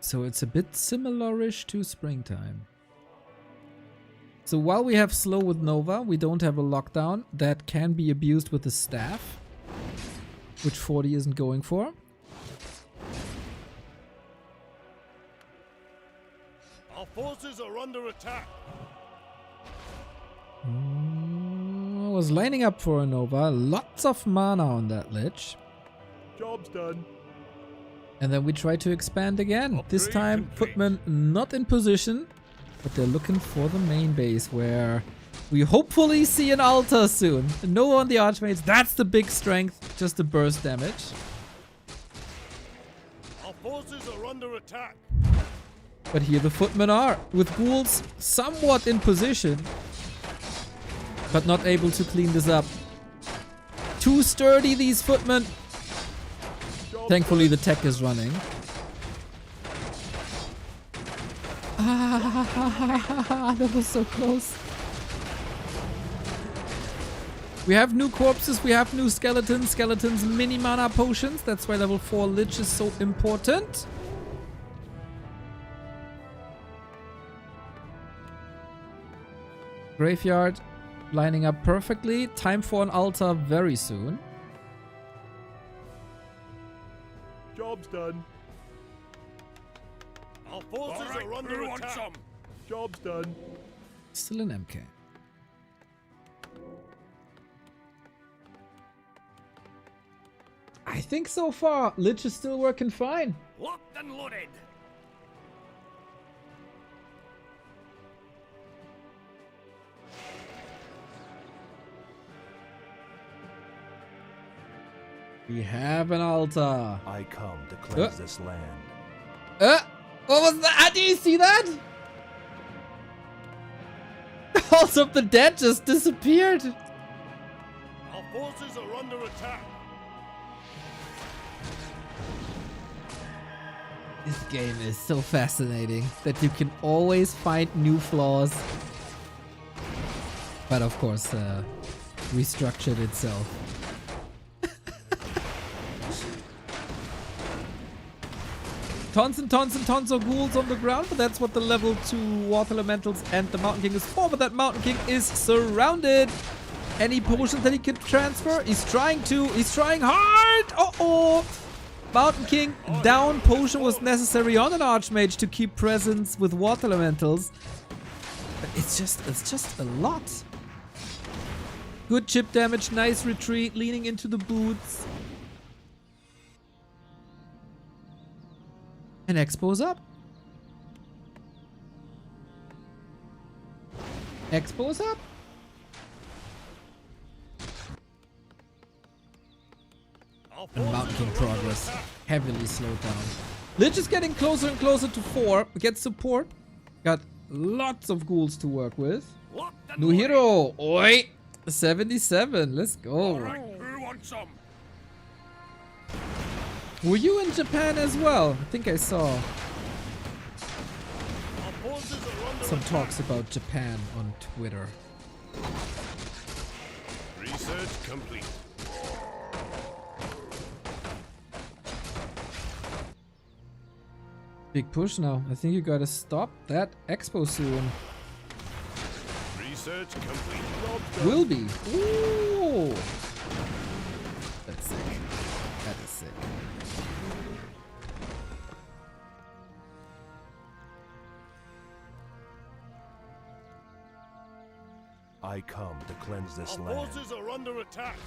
So it's a bit similar-ish to springtime. So while we have slow with Nova, we don't have a lockdown that can be abused with the staff, which 40 isn't going for. Our forces are under attack. I was lining up for a Nova. Lots of mana on that Lich. Job's done. And then we try to expand again. This time, footmen not in position, but they're looking for the main base where we hopefully see an altar soon. No on the Archmages. That's the big strength. Just the burst damage. Our forces are under attack. But here the footmen are, with ghouls somewhat in position, but not able to clean this up. Too sturdy, these footmen. Thankfully the tech is running. That was so close. We have new corpses, we have new skeletons. Skeletons mini mana potions. That's why level 4 Lich is so important. Graveyard lining up perfectly. Time for an altar very soon. Job's done. Our forces are under attack. Job's done. Still an MK. I think so far Lich is still working fine. Locked and loaded. We have an altar. I come to cleanse this land. What was that? Do you see that? The Halls of the Dead just disappeared. Our forces are under attack. This game is so fascinating that you can always find new flaws. But of course, restructured itself. Tons and tons and tons of ghouls on the ground, but that's what the level 2 water elementals and the Mountain King is for. But that Mountain King is surrounded. Any potions that he can transfer? He's trying to. He's trying hard. Uh-oh. Mountain King down. Potion was necessary on an Archmage to keep presence with water elementals. But it's just a lot. Good chip damage. Nice retreat. Leaning into the boots. And Expo's up. Expo's up. And Mountain King progress heavily slowed down. Lich is getting closer and closer to 4. Get support. Got lots of ghouls to work with. New hero. Oi. 77. Let's go. want some? Were you in Japan as well? I think I saw Our forces are under some attack. talks about Japan on Twitter. Research complete. Big push now. I think you gotta stop that expo soon. Research complete. Job done. Will be. Ooh. That's sick. That is sick. I come to cleanse this Our land. forces are under attack.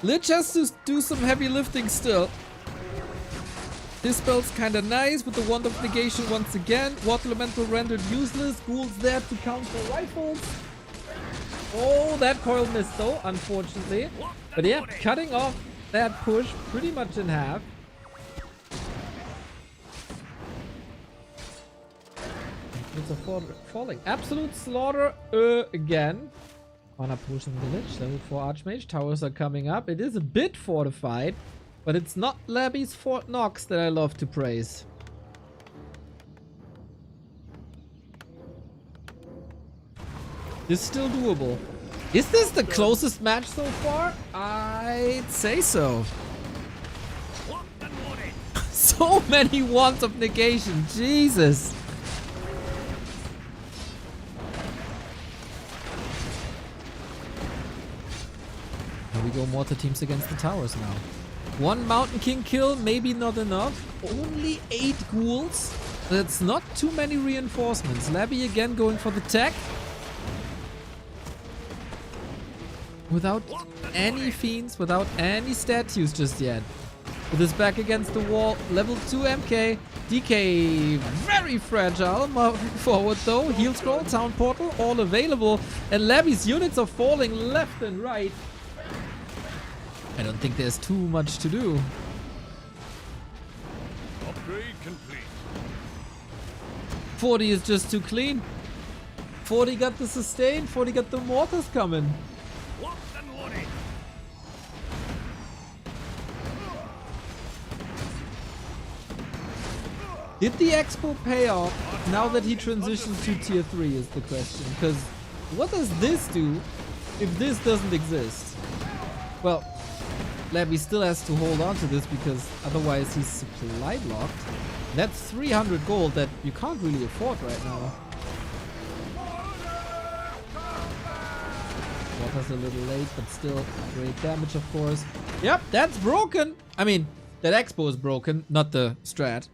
Lich has to do some heavy lifting still. This spell's kinda nice with the Wand of Negation once again. Water Elemental rendered useless. Ghouls there to counter rifles. Oh, that coil missed though, unfortunately. But yeah, cutting off that push pretty much in half. It's a falling. Absolute slaughter again. Mana Potion the Lich, level 4 Archmage. Towers are coming up. It is a bit fortified, but it's not Lebby's Fort Knox that I love to praise. It's still doable. Is this the closest match so far? I'd say so. So many wands of negation. Jesus. Here we go, mortar teams against the towers now. One Mountain King kill, maybe not enough. Only 8 ghouls. That's not too many reinforcements. Lebby again going for the tech. Without any fiends, without any statues just yet. With his back against the wall, level 2 MK. DK very fragile. Moving forward though. Heal scroll, town portal, all available. And Lebby's units are falling left and right. I don't think there's too much to do. Upgrade complete. 40 is just too clean. 40 got the sustain, 40 got the mortars coming. Locked and loaded. Did the expo pay off now that he transitioned to tier 3 is the question. Because what does this do if this doesn't exist? Well, Lebby still has to hold on to this because otherwise he's supply blocked. That's 300 gold that you can't really afford right now. Water's a little late, but still great damage, of course. Yep, that's broken. I mean, that expo is broken, not the strat.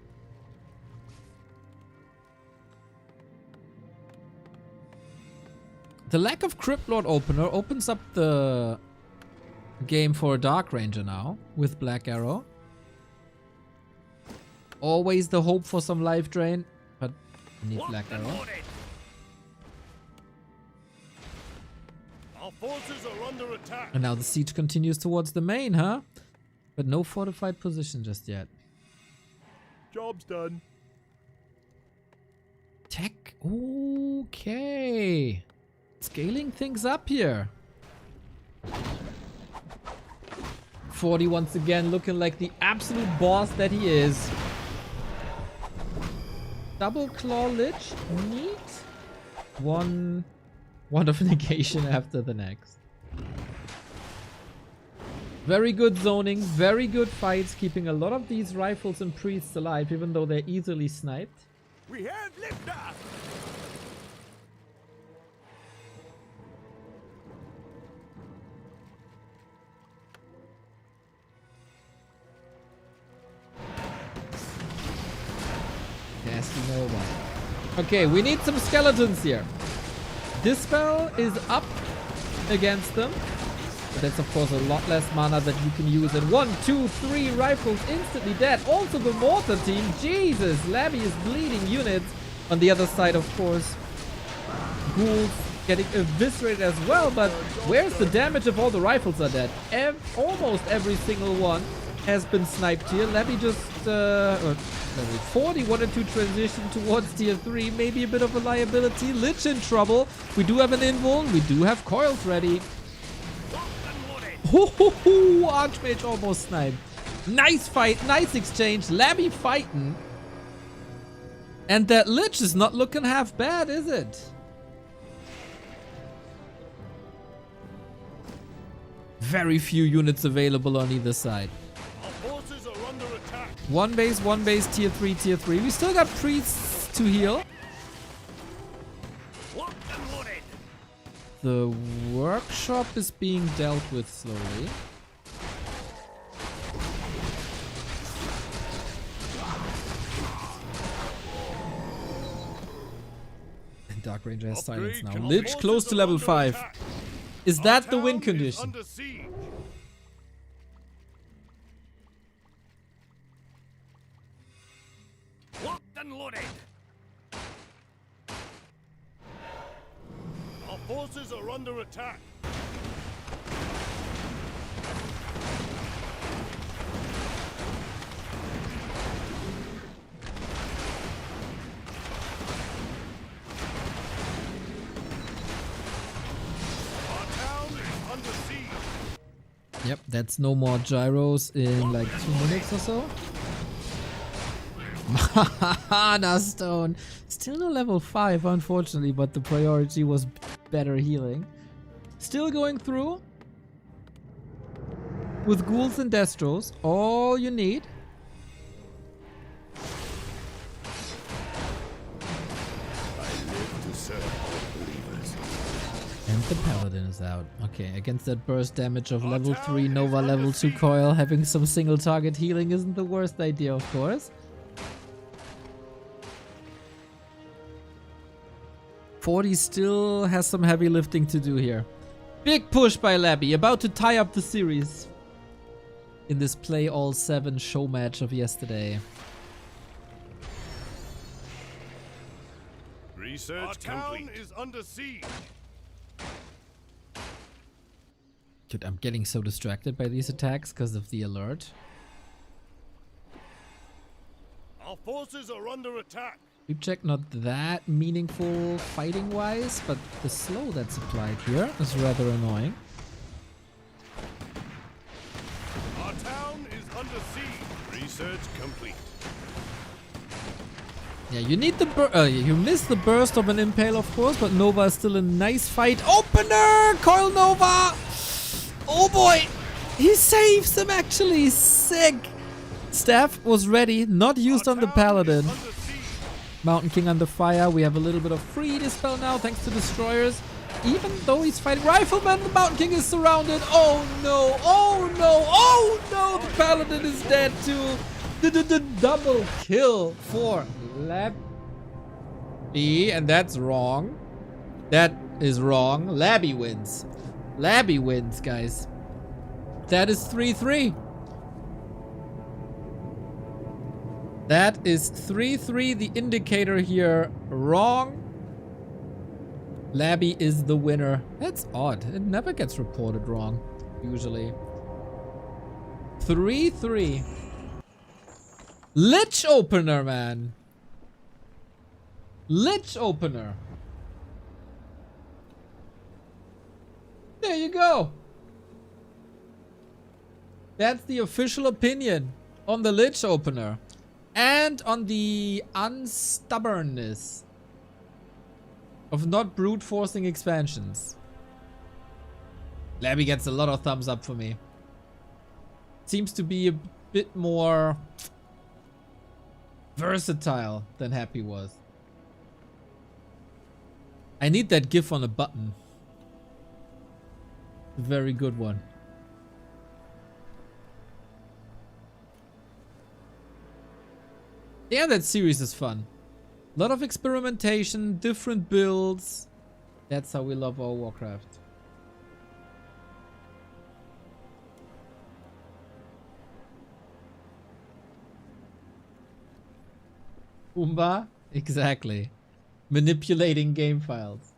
The lack of Crypt Lord opener opens up the game for a Dark Ranger now with Black Arrow. Always the hope for some life drain, but I need Black Arrow. Our forces are under attack. And now the siege continues towards the main, huh? But no fortified position just yet. Job's done. Tech. Okay. Scaling things up here. 40 once again looking like the absolute boss that he is. Double claw lich. Neat. One of negation after the next. Very good zoning. Very good fights. Keeping a lot of these rifles and priests alive even though they're easily sniped. We have liftoff. Casting over. Okay, we need some skeletons here. This spell is up against them. But that's of course a lot less mana that you can use. And 1, 2, 3 rifles instantly dead. Also the mortar team. Jesus, Lebby is bleeding units. On the other side, of course, Ghouls getting eviscerated as well. But where's the damage if all the rifles are dead? Almost every single one. has been sniped here. Lebby just, level 40 wanted to transition towards tier 3. Maybe a bit of a liability. Lich in trouble. We do have an invuln. We do have coils ready. Ho ho ho! Archmage almost sniped. Nice fight. Nice exchange. Lebby fighting. And that Lich is not looking half bad, is it? Very few units available on either side. Our forces are under attack. One base, tier 3, tier 3. We still got priests to heal. Locked and loaded. The workshop is being dealt with slowly. And Dark Ranger has silence now. Upgrade. Lich close to level 5. Is that the win condition? Under siege. Locked and loaded. Our forces are under attack. Our town is under siege. Yep, that's no more gyros in like 2 minutes or so. Mana Stone. Still no level 5, unfortunately, but the priority was better healing. Still going through. With ghouls and destros. All you need. And the paladin is out. Okay, against that burst damage of level 3 Nova level 2 coil, having some single target healing isn't the worst idea, of course. 40 still has some heavy lifting to do here. Big push by Lebby, about to tie up the series in this play all 7 show match of yesterday. Research Our town is under siege. Dude, I'm getting so distracted by these attacks because of the alert. Our forces are under attack. Creep check not that meaningful fighting wise, but the slow that's applied here is rather annoying. Our town is under siege. Research complete. Yeah, you need the you missed the burst of an impale, of course, but Nova is still a nice fight. Opener! Coil Nova! Oh boy! He saves him actually! Sick! Staff was ready, not used on the Paladin. Mountain King under fire. We have a little bit of free dispel now thanks to destroyers. Even though he's fighting Rifleman, the Mountain King is surrounded. Oh no! Oh no! Oh no! The Paladin is dead too! The double kill for Lebby. And that's wrong. That is wrong. Lebby wins. Lebby wins, guys. That is 3-3. That is 3-3. The indicator here wrong. Lebby is the winner. That's odd. It never gets reported wrong, usually. 3-3. Lich opener, man. Lich opener. There you go. That's the official opinion on the Lich opener. And on the unstubbornness of not brute forcing expansions. Lebby gets a lot of thumbs up for me. Seems to be a bit more versatile than Happy was. I need that GIF on a button. A very good one. Yeah, that series is fun. A lot of experimentation, different builds. That's how we love our Warcraft. Umba? Exactly. Manipulating game files.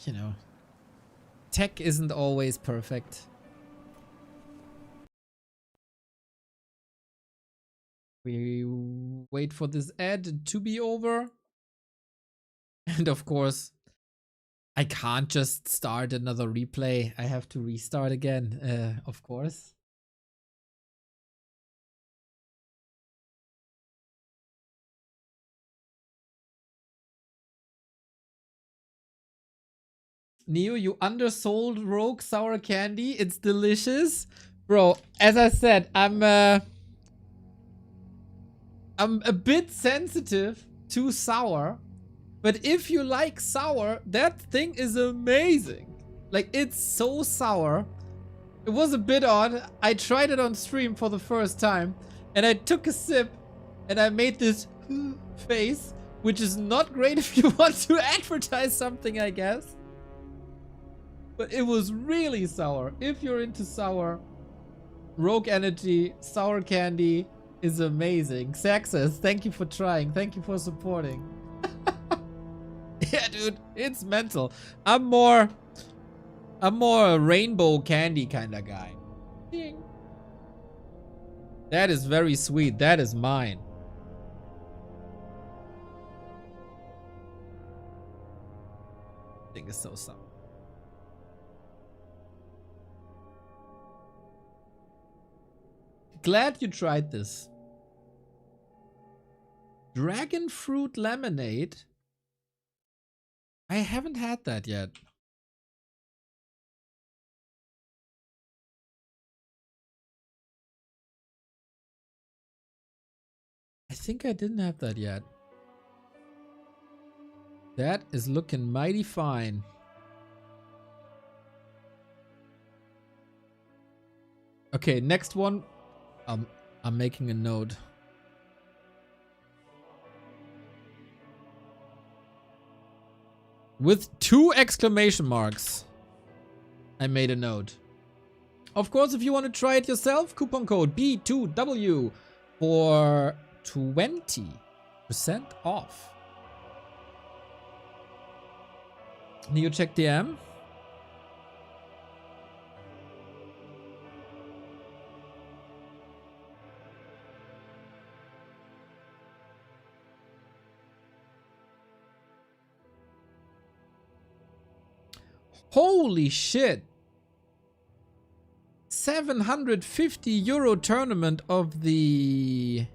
You know. Tech isn't always perfect. We wait for this ad to be over. And of course, I can't just start another replay. I have to restart again, of course. Neo, you undersold Rogue Sour Candy. It's delicious. Bro, as I said, I'm a bit sensitive to sour. But if you like sour, that thing is amazing. Like, it's so sour. It was a bit odd. I tried it on stream for the first time. And I took a sip. And I made this face. Which is not great if you want to advertise something, I guess. But it was really sour. If you're into sour, Rogue Energy, Sour Candy is amazing. Saxes, thank you for trying. Thank you for supporting. Yeah, dude, it's mental. I'm more a rainbow candy kind of guy. Ding. That is very sweet. That is mine. Thing is so sour. Glad you tried this. Dragon fruit lemonade. I haven't had that yet. I think I didn't have that yet. That is looking mighty fine. Okay, next one. I'm making a note. With 2 exclamation marks. I made a note. Of course, if you want to try it yourself, coupon code B2W for 20% off. Neo, check DM. Holy shit! 750 euro tournament of the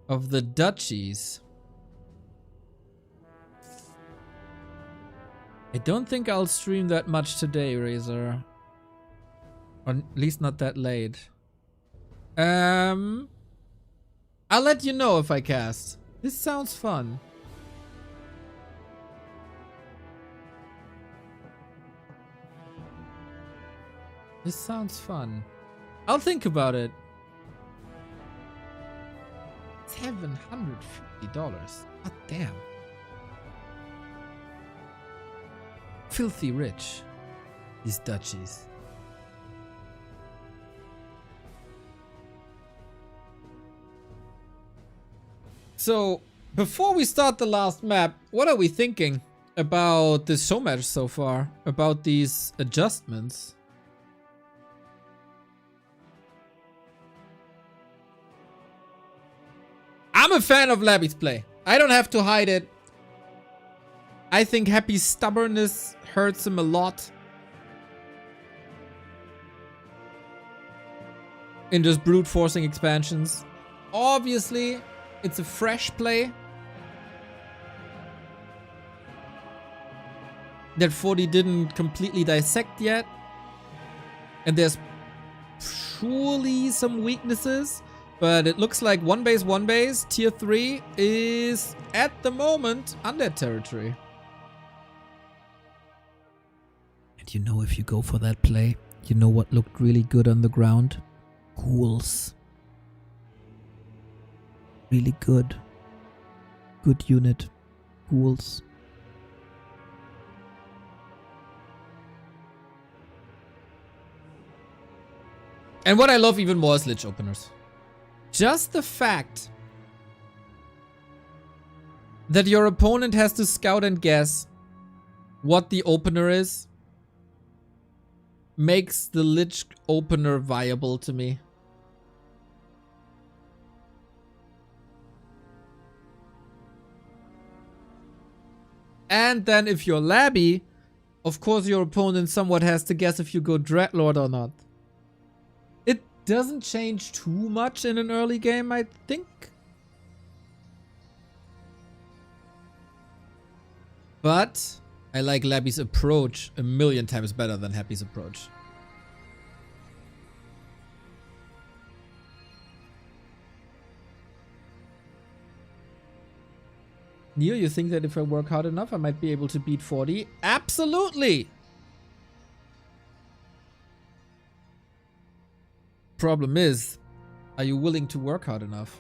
duchies. I don't think I'll stream that much today, Razor. Or at least not that late. I'll let you know if I cast. This sounds fun. This sounds fun. I'll think about it. $750. God damn. Filthy rich. These duchies. So, before we start the last map, what are we thinking about this Showmatch so far? About these adjustments? I'm a fan of Lebby's play. I don't have to hide it. I think Happy's stubbornness hurts him a lot. In just brute forcing expansions. Obviously, it's a fresh play. That 40 didn't completely dissect yet. And there's surely some weaknesses. But it looks like one base, tier 3 is at the moment undead territory. And you know, if you go for that play, you know what looked really good on the ground? Ghouls. Really good. Good unit. Ghouls. And what I love even more is Lich openers. Just the fact that your opponent has to scout and guess what the opener is makes the Lich opener viable to me. And then if you're Lebby, of course your opponent somewhat has to guess if you go Dreadlord or not. It doesn't change too much in an early game, I think. But I like Lebby's approach a million times better than Happy's approach. Neo, you think that if I work hard enough, I might be able to beat 40? Absolutely! Problem is, are you willing to work hard enough?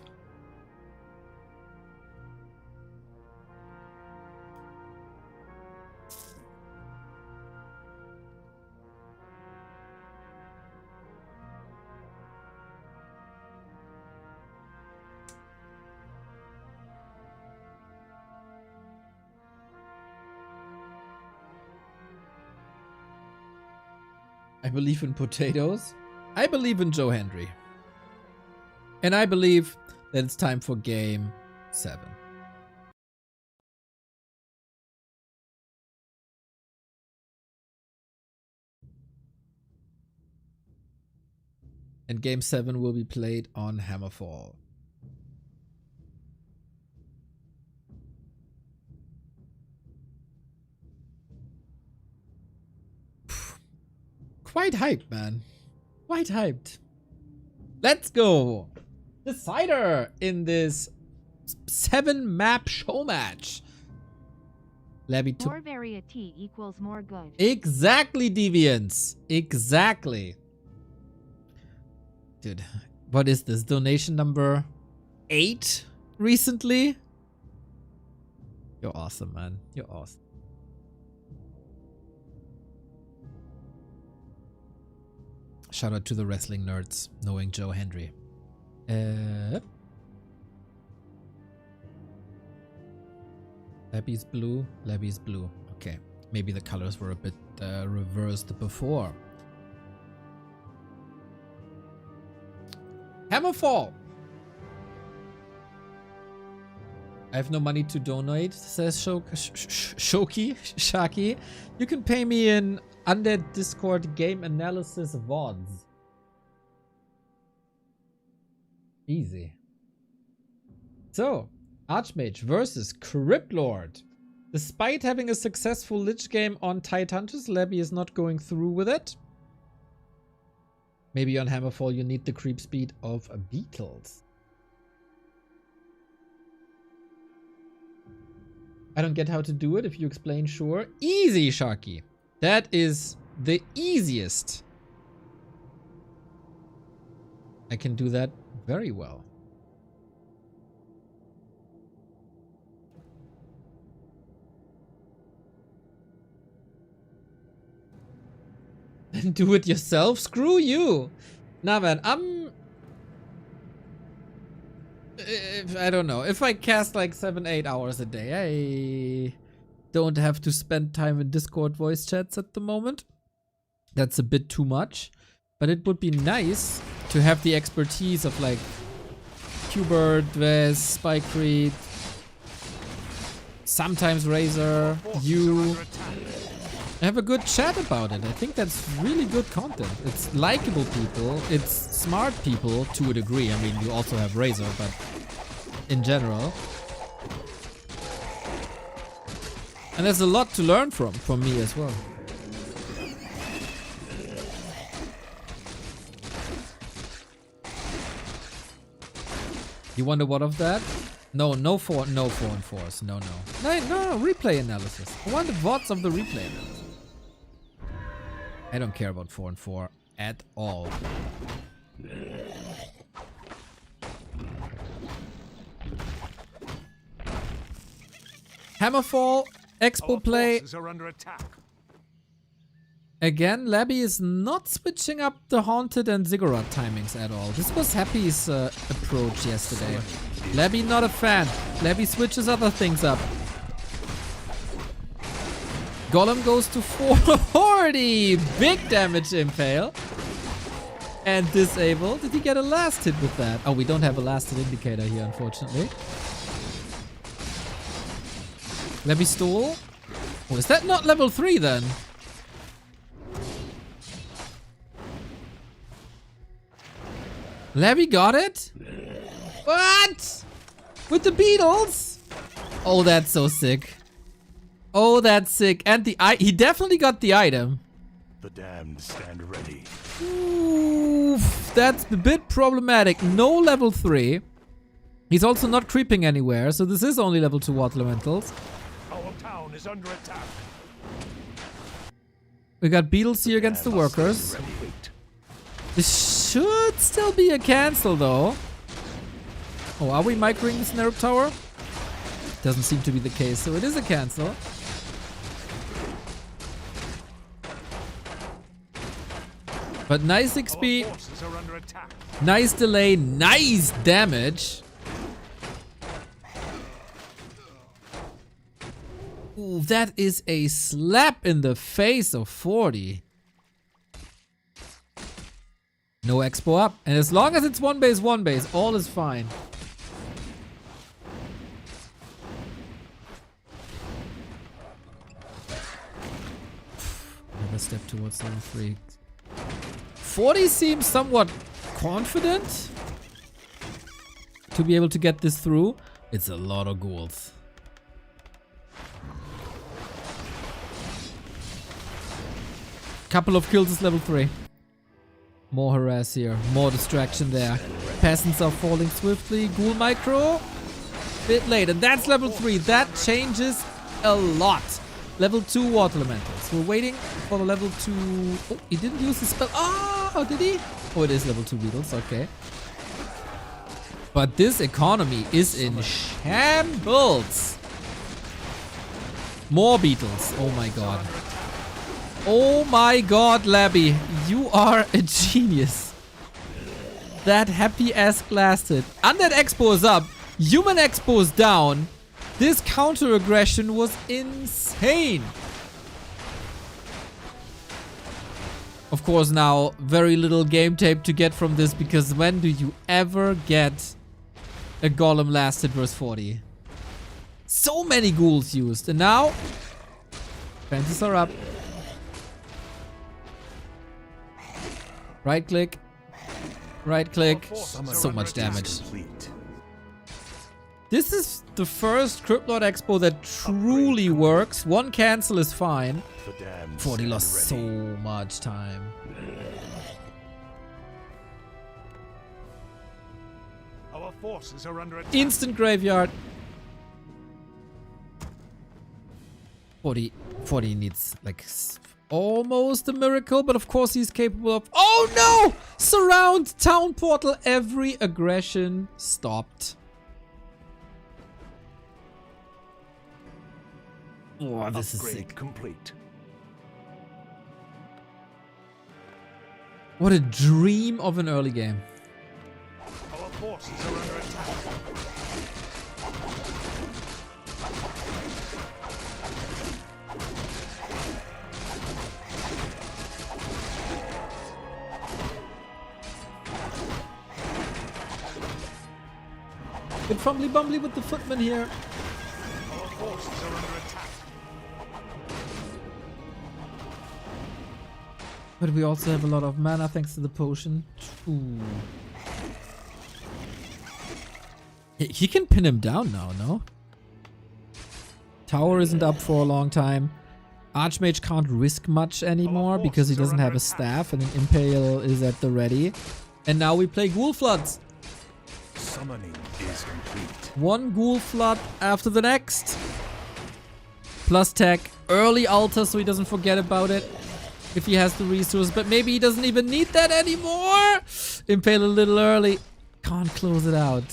I believe in potatoes. I believe in Joe Hendry. And I believe that it's time for game 7. And game 7 will be played on Hammerfall. Quite hyped, man. Quite hyped. Let's go. Decider in this 7-map show match. Lebby took. More variety equals more good. Exactly, Deviants. Exactly. Dude, what is this? Donation number 8 recently? You're awesome, man. You're awesome. Shout out to the wrestling nerds, knowing Joe Hendry. Lebby's blue, Lebby's blue. Okay, maybe the colors were a bit reversed before. Hammerfall! I have no money to donate, says Shaki. You can pay me in Undead Discord game analysis VODs. Easy. So, Archmage versus Cryptlord. Despite having a successful Lich game on Tidehunter's, Lebby is not going through with it. Maybe on Hammerfall you need the creep speed of beetles. I don't get how to do it. If you explain, sure. Easy, Sharky. That is the easiest. I can do that very well. Then do it yourself? Screw you. Nah, man, I don't know. If I cast like 7-8 hours a day, I don't have to spend time in Discord voice chats at the moment. That's a bit too much. But it would be nice to have the expertise of like Qbert, Vez, Spycreed, sometimes Razor, you. Have a good chat about it. I think that's really good content. It's likable people, it's smart people to a degree. I mean, you also have Razor, but in general. And there's a lot to learn from me as well. You wonder what of that? No 4 and 4s. No, replay analysis. I want the VODs of the replay analysis. I don't care about 4 and 4 at all. Hammerfall, Expo play. Are under attack. Again, Lebby is not switching up the Haunted and Ziggurat timings at all. This was Happy's approach yesterday. Lebby not a fan. Lebby switches other things up. Golem goes to 40. Big damage impale. And disable. Did he get a last hit with that? Oh, we don't have a last hit indicator here, unfortunately. Lebby stole. Oh, is that not level 3 then? Lebby got it? What? With the beetles? Oh, that's so sick. Oh, that's sick. And he definitely got the item. The damned stand ready. Oof, that's a bit problematic. No level 3. He's also not creeping anywhere, so this is only level 2 water elementals. Our town is under attack. We got beetles here against the workers. This should still be a cancel though. Oh, are we microing this Nerub tower? Doesn't seem to be the case, so it is a cancel. But nice XP, nice delay, nice damage. Ooh, that is a slap in the face of 40. No expo up. And as long as it's one base, all is fine. Another step towards level 3. 40 seems somewhat confident to be able to get this through. It's a lot of ghouls. Couple of kills is level 3. More harass here, more distraction there. Peasants are falling swiftly. Ghoul micro. Bit late, and that's level 3. That changes a lot. Level 2 water elementals. We're waiting for the level 2. Oh, he didn't use his spell. Oh, did he? Oh, it is level 2 beetles. Okay. But this economy is in shambles. More beetles. Oh my god. Oh my god, Lebby. You are a genius. That happy ass lasted. Undead Expo is up. Human Expo is down. This counter aggression was insane. Of course, now very little game tape to get from this, because when do you ever get a golem lasted versus 40? So many ghouls used, and now fences are up. Right click. Right click. So much damage. This is the first Cryptlord Expo that truly works. One cancel is fine. 40 lost so much time. Our forces are under attack. Instant graveyard. 40 needs like almost a miracle, but of course he's capable of... Oh no! Surround town portal. Every aggression stopped. Oh, this is sick. Complete. What a dream of an early game. Our forces are under attack. Bit fumbly bumbly with the footman here. Our forces are under attack. But we also have a lot of mana thanks to the potion. Ooh. He can pin him down now, no? Tower isn't up for a long time. Archmage can't risk much anymore because he doesn't have a staff, and an Impale is at the ready. And now we play Ghoul Floods. Summoning is complete. One Ghoul Flood after the next. Plus tech. Early altar so he doesn't forget about it. If he has the resource, but maybe he doesn't even need that anymore. Impale a little early. Can't close it out.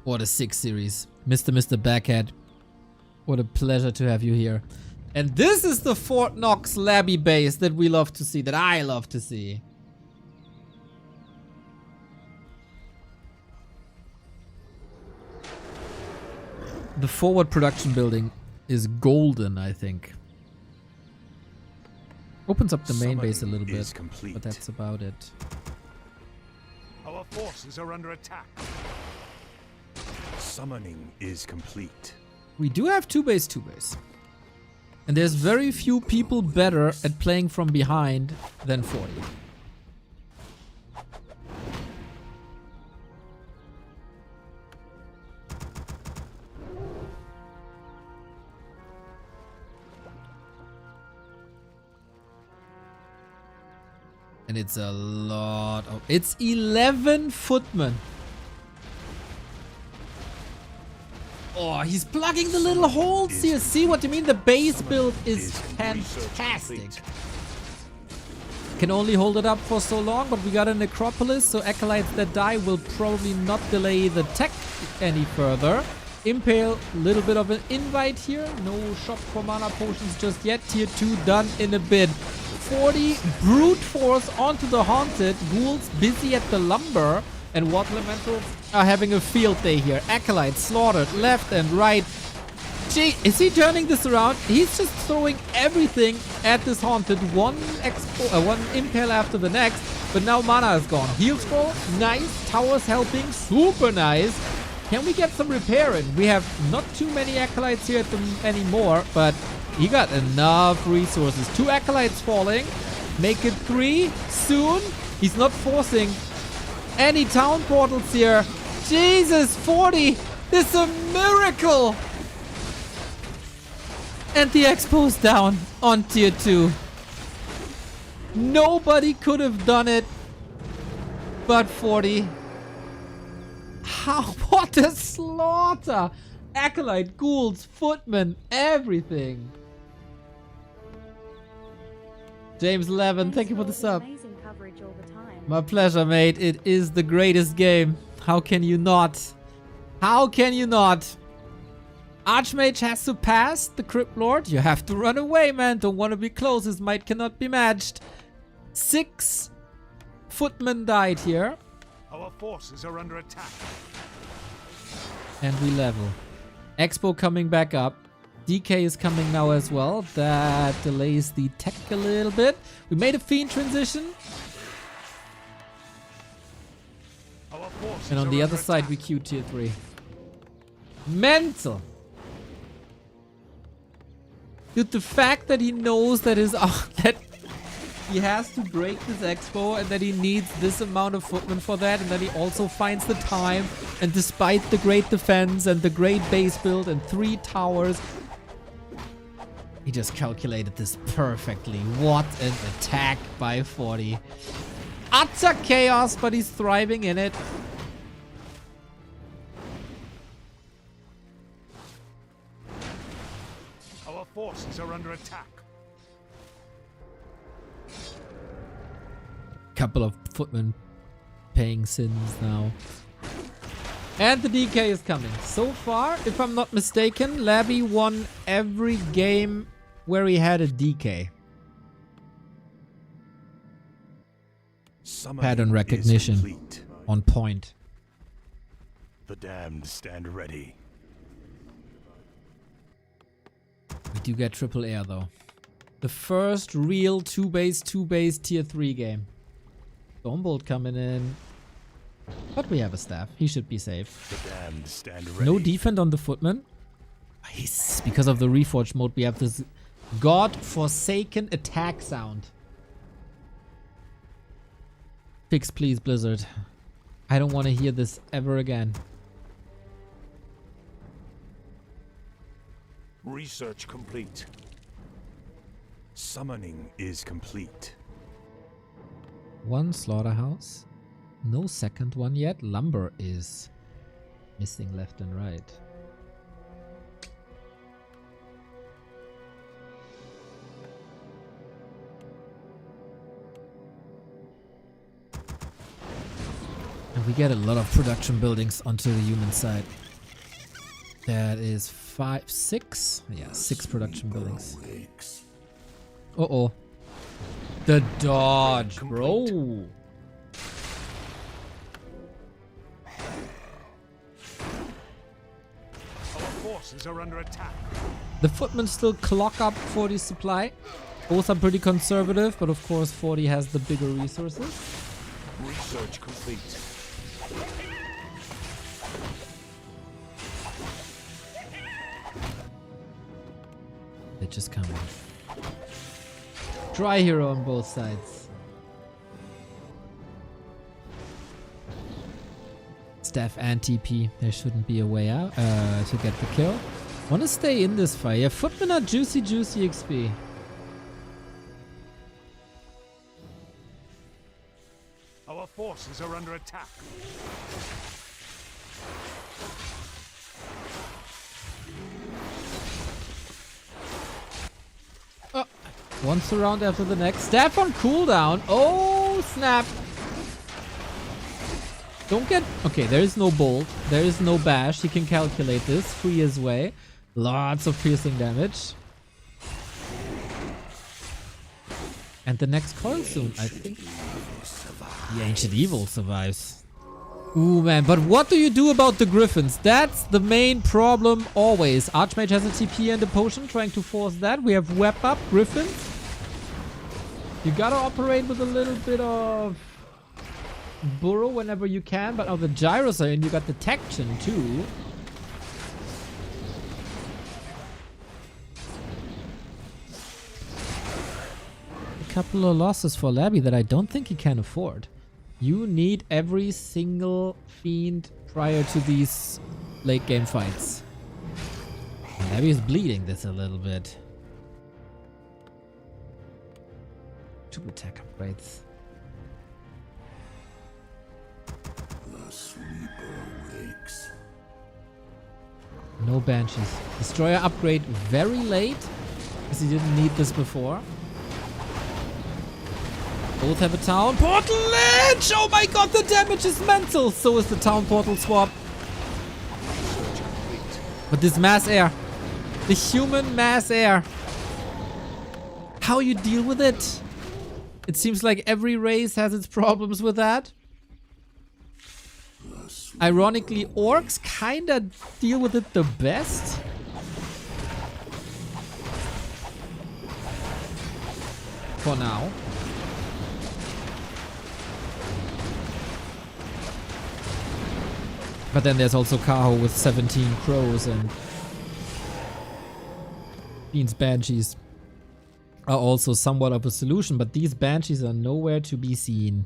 What a sick series. Mr. Backhead. What a pleasure to have you here. And this is the Fort Knox Lebby base that we love to see, that I love to see. The forward production building is golden, I think. Opens up the main base a little bit, but that's about it. Our forces are under attack. Summoning is complete. We do have 2-base, 2-base. And there's very few people better at playing from behind than 40. And it's a lot of... It's 11 footmen. Oh, he's plugging the little holes here. See what you mean? The base build is fantastic. Can only hold it up for so long, but we got a necropolis, so acolytes that die will probably not delay the tech any further. Impale, little bit of an invite here. No shop for mana potions just yet. Tier 2 done in a bit. 40 brute force onto the haunted. Ghouls busy at the lumber. And Water Elementals are having a field day here. Acolytes slaughtered left and right. Gee, is he turning this around? He's just throwing everything at this haunted. One impale after the next. But now mana is gone. Heal scroll, nice. Towers helping, super nice. Can we get some repair in? We have not too many acolytes here anymore, but he got enough resources. 2 acolytes falling. Make it 3 soon. He's not forcing any town portals here. Jesus, 40. This is a miracle. And the expo's down on tier 2. Nobody could have done it but 40. How? What a slaughter! Acolyte, ghouls, footmen, everything. James 11, thank you for the sub. Amazing coverage all the time. My pleasure, mate. It is the greatest game. How can you not? How can you not? Archmage has to pass the Crypt Lord. You have to run away, man. Don't want to be close. His might cannot be matched. 6 footmen died here. Our forces are under attack. And we level. Expo coming back up. DK is coming now as well. That delays the tech a little bit. We made a Fiend transition. Our forces And on are the under other side, attack. we queue tier 3. Mental. Dude, the fact that he knows that that he has to break this expo and that he needs this amount of footmen for that, and that he also finds the time, and despite the great defense and the great base build and 3 towers, he just calculated this perfectly. What an attack by 40. Utter chaos, but he's thriving in it. Our forces are under attack. Couple of footmen paying sins now. And the DK is coming. So far, if I'm not mistaken, Lebby won every game where he had a DK. Summoning Pattern is recognition complete. on point. The damned stand ready. We do get triple air though. The first real 2-base tier 3 game. Stormbolt coming in. But we have a staff. He should be safe. The damned stand ready. No defend on the footman. Yes, because of the reforged mode, we have this god-forsaken attack sound. Fix, please, Blizzard. I don't want to hear this ever again. Research complete. Summoning is complete. 1 slaughterhouse. No second one yet. Lumber is missing left and right. And we get a lot of production buildings onto the human side. That is 5, 6? Yeah, 6 production buildings. Uh-oh. The dodge, bro. Our forces are under attack. The footmen still clock up 40 supply. Both are pretty conservative, but of course 40 has the bigger resources. Research complete. They're just coming. Dry hero on both sides. Staff and TP. There shouldn't be a way out to get the kill. Want to stay in this fight. Yeah, footmen are juicy XP. Our forces are under attack. One surround after the next. Staff on cooldown. Oh, snap. Don't get... Okay, there is no bolt. There is no bash. He can calculate this. Free his way. Lots of piercing damage. And the next coil soon, I think. The Ancient Evil survives. Ooh, man. But what do you do about the Griffins? That's the main problem always. Archmage has a TP and a potion, trying to force that. We have Web up, Griffins. You gotta operate with a little bit of burrow whenever you can, but now the gyros are in, you got detection too. A couple of losses for Lebby that I don't think he can afford. You need every single fiend prior to these late game fights. Lebby is bleeding this a little bit. 2 attack upgrades. The sleeper wakes. No banshees. Destroyer upgrade very late, because he didn't need this before. Both have a town portal lich! Oh my god, the damage is mental! So is the town portal swap. But this mass air. The human mass air. How you deal with it? It seems like every race has its problems with that. Ironically, orcs kinda deal with it the best. For now. But then there's also Kaho with 17 crows and Fiend's Banshees are also somewhat of a solution, but these Banshees are nowhere to be seen.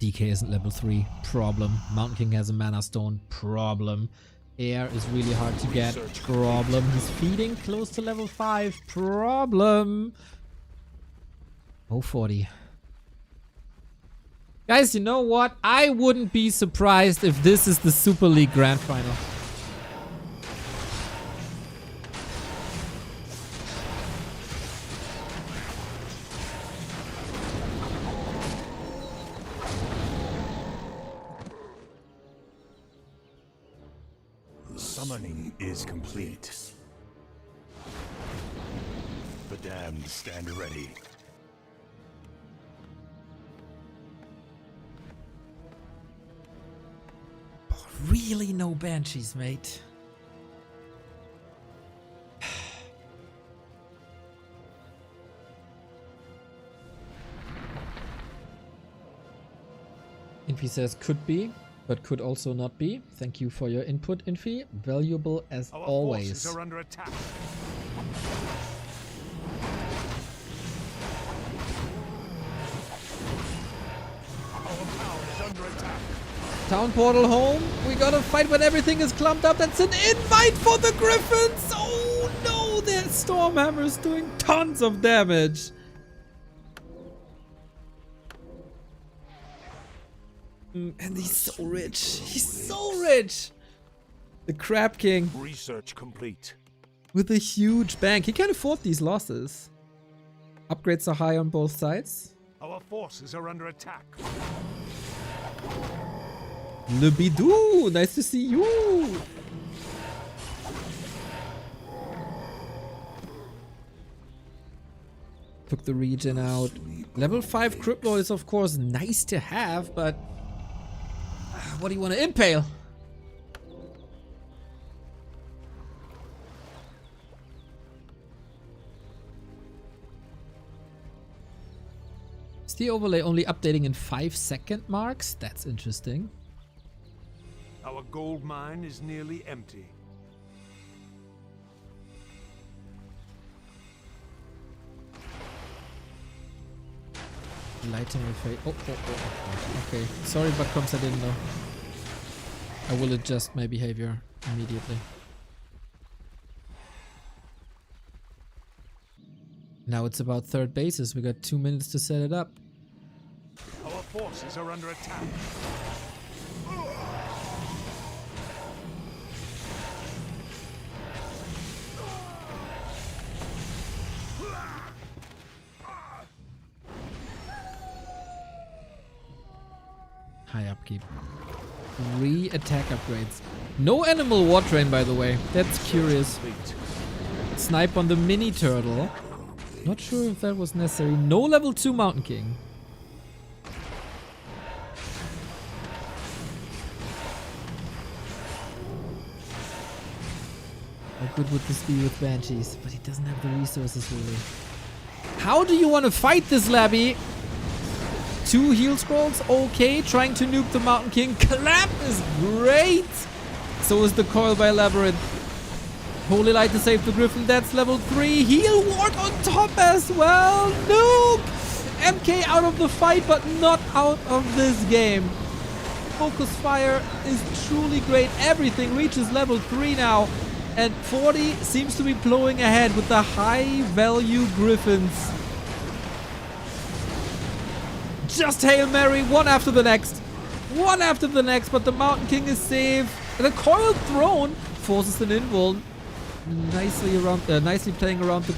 DK isn't level 3, problem. Mountain King has a mana stone, problem. Air is really hard to get, problem. He's feeding close to level 5, problem. Oh, 40. Guys, you know what? I wouldn't be surprised if this is the Super League Grand Final. Summoning is complete. The damned stand ready. Really no banshees, mate. Infy says could be, but could also not be. Thank you for your input, Infy. Valuable as Our always. forces are under attack. Our power is under attack. Town portal home. We gotta fight when everything is clumped up. That's an invite for the Griffins. Oh no, their Stormhammer's doing tons of damage. And he's so rich. He's so rich. The Crab King Research complete. with a huge bank. He can afford these losses. Upgrades are high on both sides. Our forces are under attack. Lebby, nice to see you. Took the region out. Level 5 Criplo is of course nice to have, but What do you want to impale? Is the overlay only updating in 5-second marks? That's interesting. Our gold mine is nearly empty. Lighting effect. Oh. Okay. Sorry, Buttcrumbs, I didn't know. I will adjust my behavior immediately. Now it's about third bases. We got 2 minutes to set it up. Our forces are under attack. High upkeep. 3 attack upgrades. No animal war train, by the way. That's curious. Snipe on the mini turtle. Not sure if that was necessary. No level 2 Mountain King. How good would this be with Banshees? But he doesn't have the resources, really. How do you want to fight this, Lebby? 2 heal scrolls, okay. Trying to nuke the Mountain King. Clap is great. So is the coil by LabyRinth. Holy Light to save the Griffin. That's level 3. Heal ward on top as well. Nuke. MK out of the fight, but not out of this game. Focus Fire is truly great. Everything reaches level 3 now. And 40 seems to be blowing ahead with the high value Griffins. Just Hail Mary, one after the next. One after the next, but the Mountain King is safe. The Coiled Throne forces an invuln. Nicely playing around the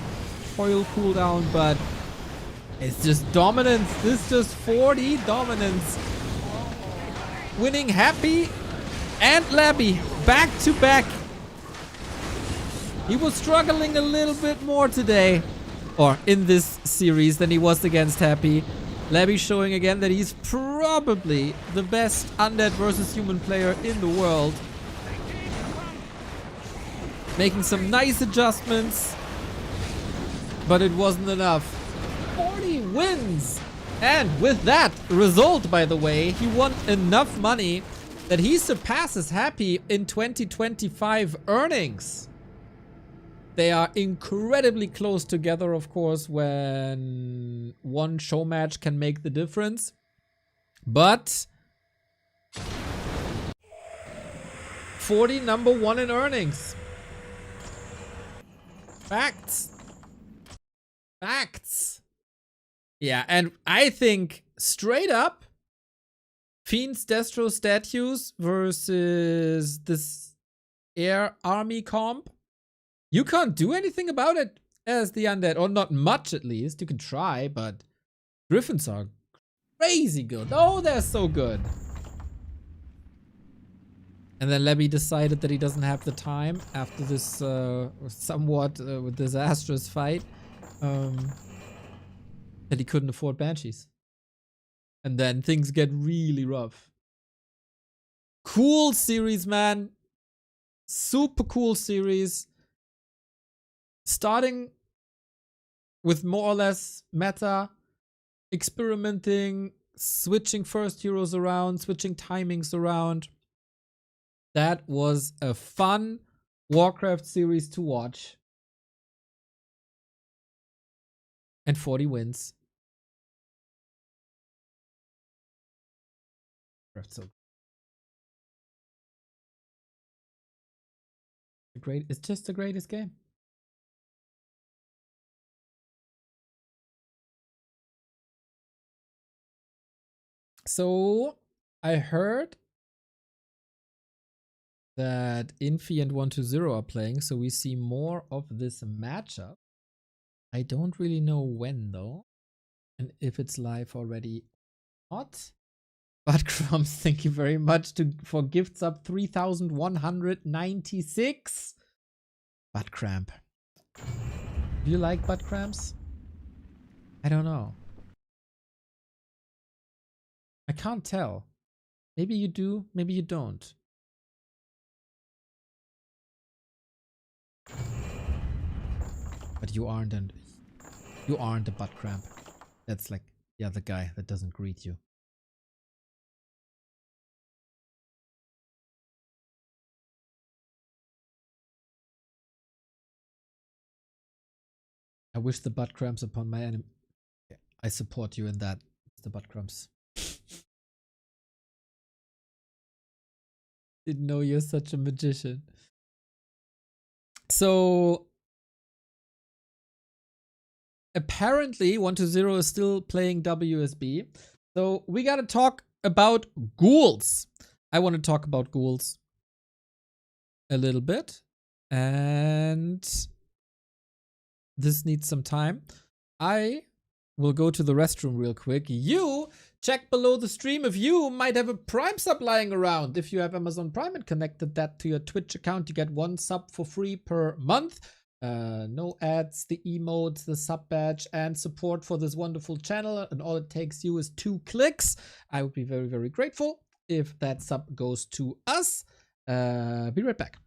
coil cooldown, but it's just dominance. This is just 40 dominance. Winning Happy and Lebby back to back. He was struggling a little bit more today, or in this series, than he was against Happy. Lebby showing again that he's probably the best undead versus human player in the world. Making some nice adjustments, but it wasn't enough. 40 wins! And with that result, by the way, he won enough money that he surpasses Happy in 2025 earnings. They are incredibly close together, of course, when one show match can make the difference. But 40 #1 in earnings. Facts. Facts. Yeah, and I think straight up, Fiend's Destro statues versus this Air Army comp. You can't do anything about it as the undead, or not much at least. You can try, but Griffins are crazy good. Oh, they're so good. And then Lebby decided that he doesn't have the time after this somewhat disastrous fight, that he couldn't afford Banshees. And then things get really rough. Cool series, man. Super cool series. Starting with more or less meta, experimenting, switching first heroes around, switching timings around. That was a fun Warcraft series to watch. And 40 wins. So great. It's just the greatest game. So I heard that Infy and 120 are playing, so we see more of this matchup. I don't really know when though, and if it's live already or not. But Crumbs, thank you very much for gifts up 3,196. Butt cramp. Do you like butt cramps? I don't know. I can't tell. Maybe you do, maybe you don't. But you aren't a butt cramp. That's like the other guy that doesn't greet you. I wish the butt cramps upon my enemy. I support you in that, the butt cramps. Didn't know you're such a magician. So apparently 120 is still playing WSB. So we gotta talk about ghouls. I want to talk about ghouls a little bit. And this needs some time. I will go to the restroom real quick. You check below the stream if you might have a Prime sub lying around. If you have Amazon Prime and connected that to your Twitch account, you get 1 sub for free per month. No ads, the emotes, the sub badge, and support for this wonderful channel. And all it takes you is 2 clicks. I would be very, very grateful if that sub goes to us. Be right back.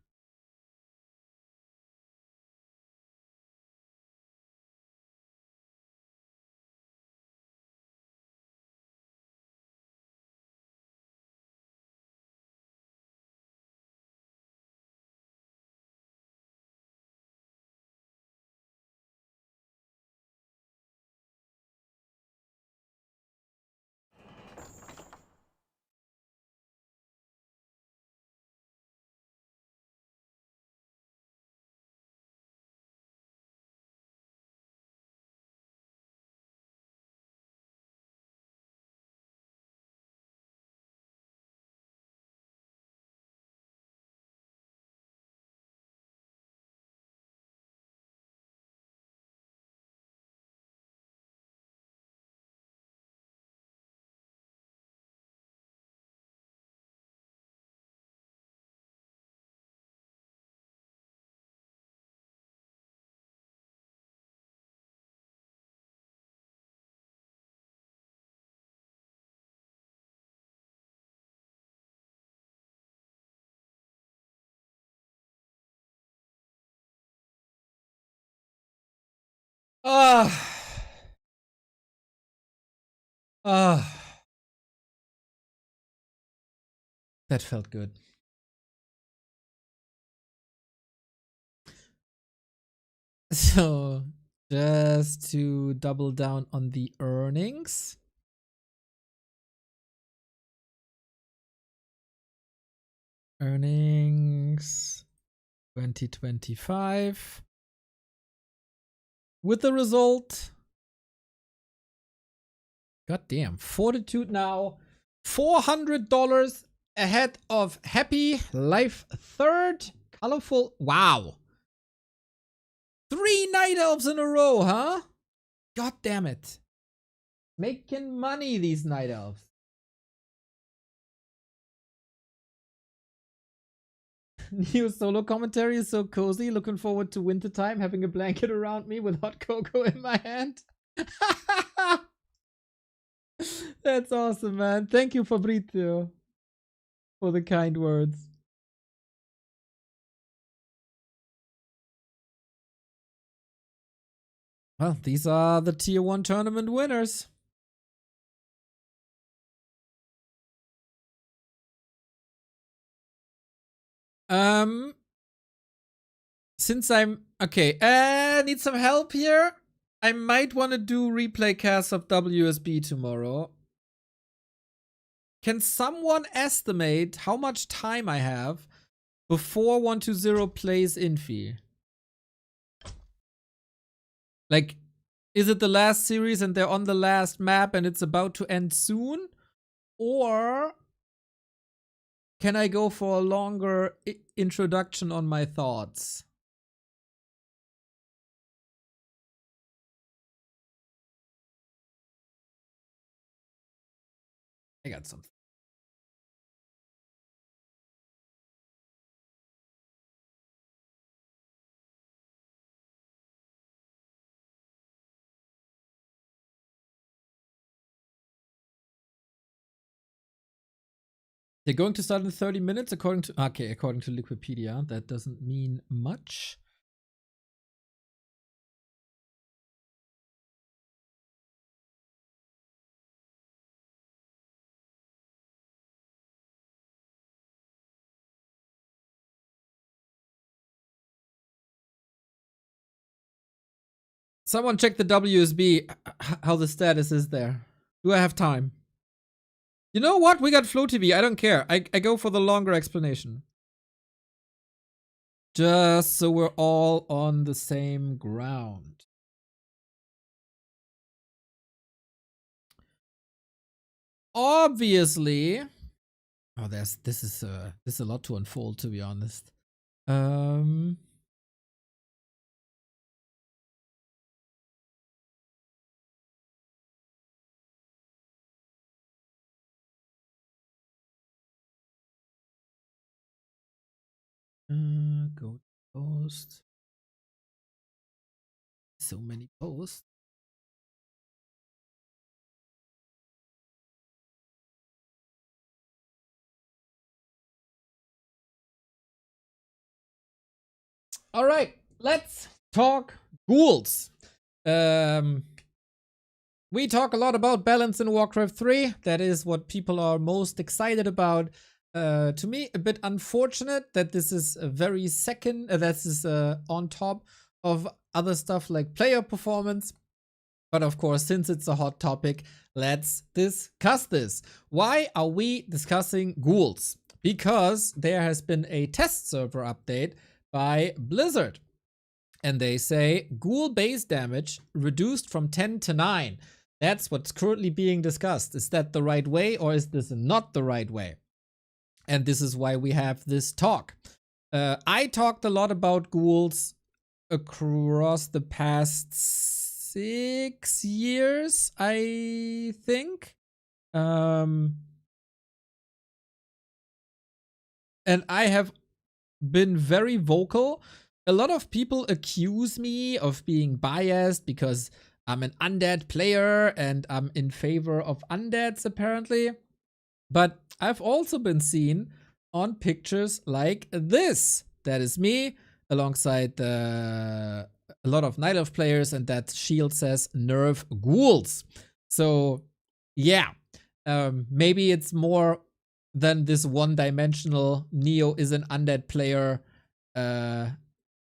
That felt good. So, just to double down on the earnings. Earnings 2025. With the result, goddamn, Fortitude now $400 ahead of Happy, Life third, Colorful. Wow. 3 Night Elves in a row, huh? God damn it. Making money, these Night Elves. New solo commentary is so cozy. Looking forward to wintertime, having a blanket around me with hot cocoa in my hand. That's awesome, man. Thank you, Fabrizio, for the kind words. Well, these are the tier 1 tournament winners. Since I'm okay, need some help here. I might want to do replay casts of WSB tomorrow. Can someone estimate how much time I have before 120 plays Infy? Like, is it the last series and they're on the last map and it's about to end soon? Or can I go for a longer introduction on my thoughts? I got something. They're going to start in 30 minutes according to Wikipedia. That doesn't mean much. Someone check the WSB, how the status is there. Do I have time? You know what? We got Flow TV. I don't care. I go for the longer explanation. Just so we're all on the same ground. Obviously. Oh, this is a lot to unfold, to be honest. Go to post. So many posts. All right, let's talk ghouls. We talk a lot about balance in Warcraft 3. That is what people are most excited about. To me, a bit unfortunate that this is a very this is on top of other stuff like player performance. But of course, since it's a hot topic, let's discuss this. Why are we discussing ghouls? Because there has been a test server update by Blizzard. And they say ghoul base damage reduced from 10 to 9. That's what's currently being discussed. Is that the right way or is this not the right way? And this is why we have this talk. I talked a lot about ghouls across the past 6 years, I think. And I have been very vocal. A lot of people accuse me of being biased because I'm an undead player and I'm in favor of undeads apparently. But I've also been seen on pictures like this. That is me alongside a lot of Night Elf players, and that shield says nerf ghouls. So yeah, maybe it's more than this one-dimensional Neo is an undead player.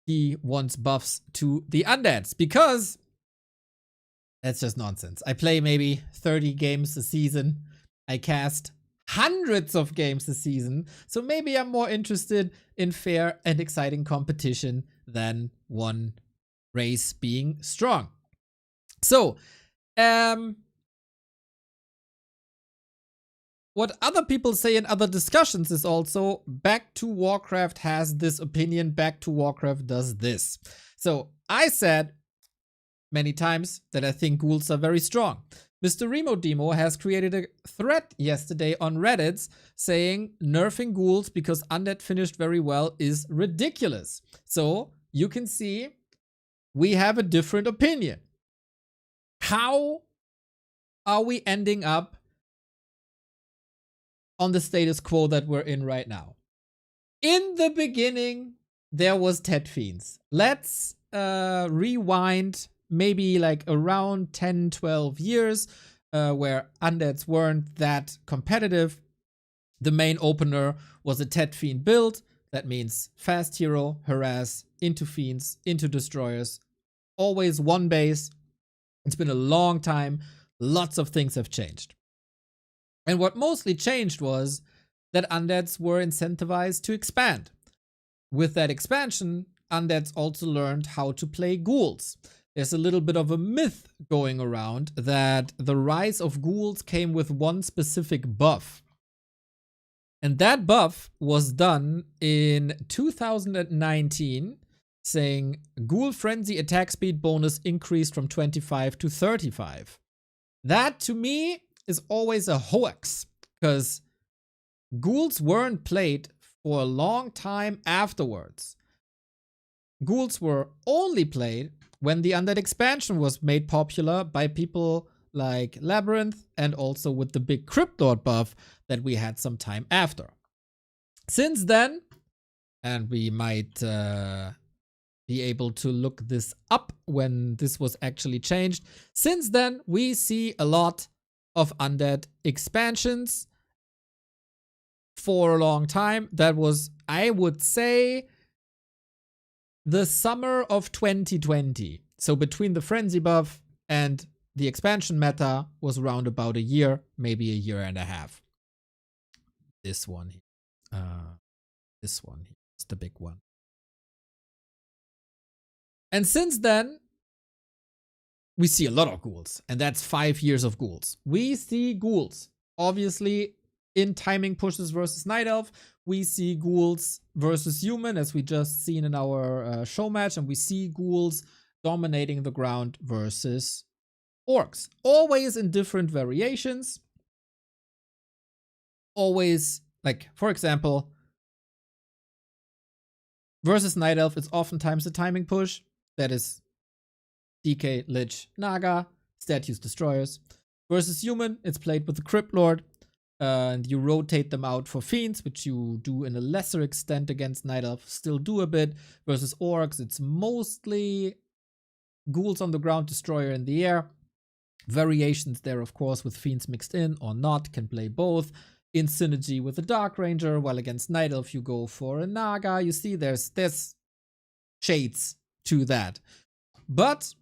He wants buffs to the undeads, because that's just nonsense. I play maybe 30 games a season. I cast hundreds of games a season. So maybe I'm more interested in fair and exciting competition than one race being strong. So, what other people say in other discussions is also Back to Warcraft has this opinion, Back to Warcraft does this. So I said many times that I think ghouls are very strong. Mr. Remo Demo has created a thread yesterday on Reddit saying nerfing ghouls because undead finished very well is ridiculous. So you can see we have a different opinion. How are we ending up on the status quo that we're in right now? In the beginning, there was Tet Fiends. Let's rewind maybe like around 10, 12 years where undeads weren't that competitive. The main opener was a Tet Fiend build. That means fast hero, harass, into fiends, into destroyers. Always one base. It's been a long time. Lots of things have changed. And what mostly changed was that undeads were incentivized to expand. With that expansion, undeads also learned how to play ghouls. There's a little bit of a myth going around that the rise of ghouls came with one specific buff. And that buff was done in 2019, saying Ghoul Frenzy attack speed bonus increased from 25 to 35. That to me is always a hoax, because ghouls weren't played for a long time afterwards. Ghouls were only played when the Undead expansion was made popular by people like LabyRinth, and also with the big Crypt Lord buff that we had some time after. Since then, and we might be able to look this up when this was actually changed. Since then, we see a lot of undead expansions for a long time. That was, I would say, the summer of 2020. So between the frenzy buff and the expansion meta was around about a year, maybe a year and a half. This one here. This one here is the big one. And since then, we see a lot of ghouls, and that's 5 years of ghouls. We see ghouls, obviously, in timing pushes versus Night Elf. We see ghouls versus human, as we just seen in our show match, and we see ghouls dominating the ground versus orcs. Always in different variations. Always, like, for example, versus Night Elf, it's oftentimes a timing push. That is DK, Lich, Naga, Statues, Destroyers. Versus human, it's played with the Crypt Lord. And you rotate them out for fiends, which you do in a lesser extent against Night Elf. Still do a bit. Versus orcs, it's mostly ghouls on the ground, destroyer in the air. Variations there, of course, with fiends mixed in or not. Can play both. In synergy with the Dark Ranger, while against Night Elf you go for a Naga. You see, there's shades to that. But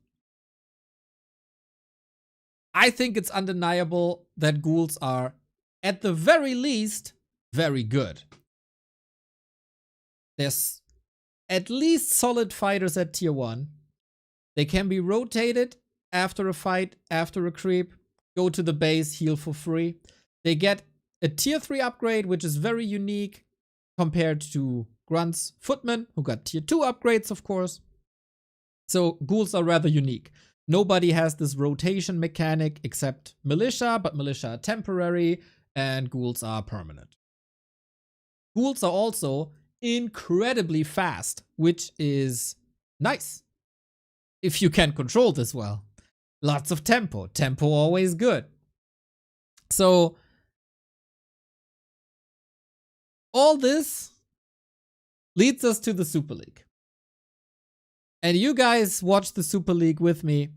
I think it's undeniable that ghouls are, at the very least, very good. There's at least solid fighters at tier 1. They can be rotated after a fight, after a creep, go to the base, heal for free. They get a tier 3 upgrade, which is very unique compared to Grunt's Footman, who got tier 2 upgrades, of course. So ghouls are rather unique. Nobody has this rotation mechanic except Militia, but Militia are temporary and ghouls are permanent. Ghouls are also incredibly fast, which is nice if you can control this well. Lots of tempo. Tempo always good. So all this leads us to the Super League. And you guys watch the Super League with me.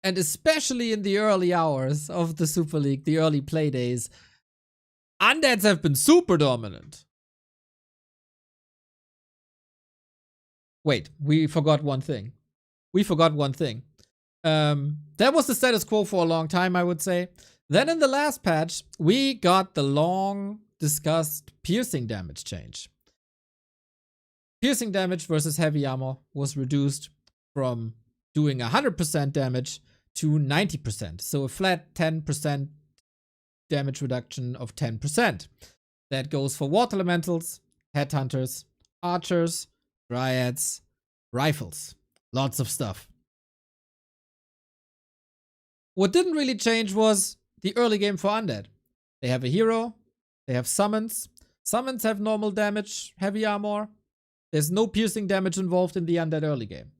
And especially in the early hours of the Super League, the early play days, undeads have been super dominant. Wait, we forgot one thing. That was the status quo for a long time, I would say. Then in the last patch, we got the long discussed piercing damage change. Piercing damage versus heavy armor was reduced from doing 100% damage to 90%. So a flat 10% damage reduction of 10%. That goes for water elementals, headhunters, archers, dryads, rifles. Lots of stuff. What didn't really change was the early game for undead. They have a hero, they have summons. Summons have normal damage, heavy armor. There's no piercing damage involved in the undead early game.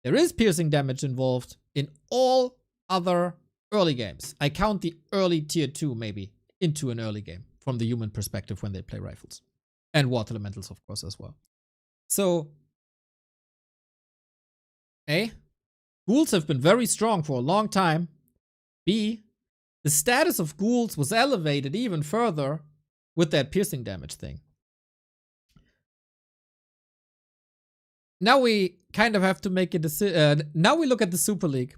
There is piercing damage involved in all other early games. I count the early tier 2 maybe into an early game from the human perspective when they play rifles. And water elementals, of course, as well. So, A, ghouls have been very strong for a long time. B, the status of ghouls was elevated even further with that piercing damage thing. Now we kind of have to make a decision. Now we look at the Super League.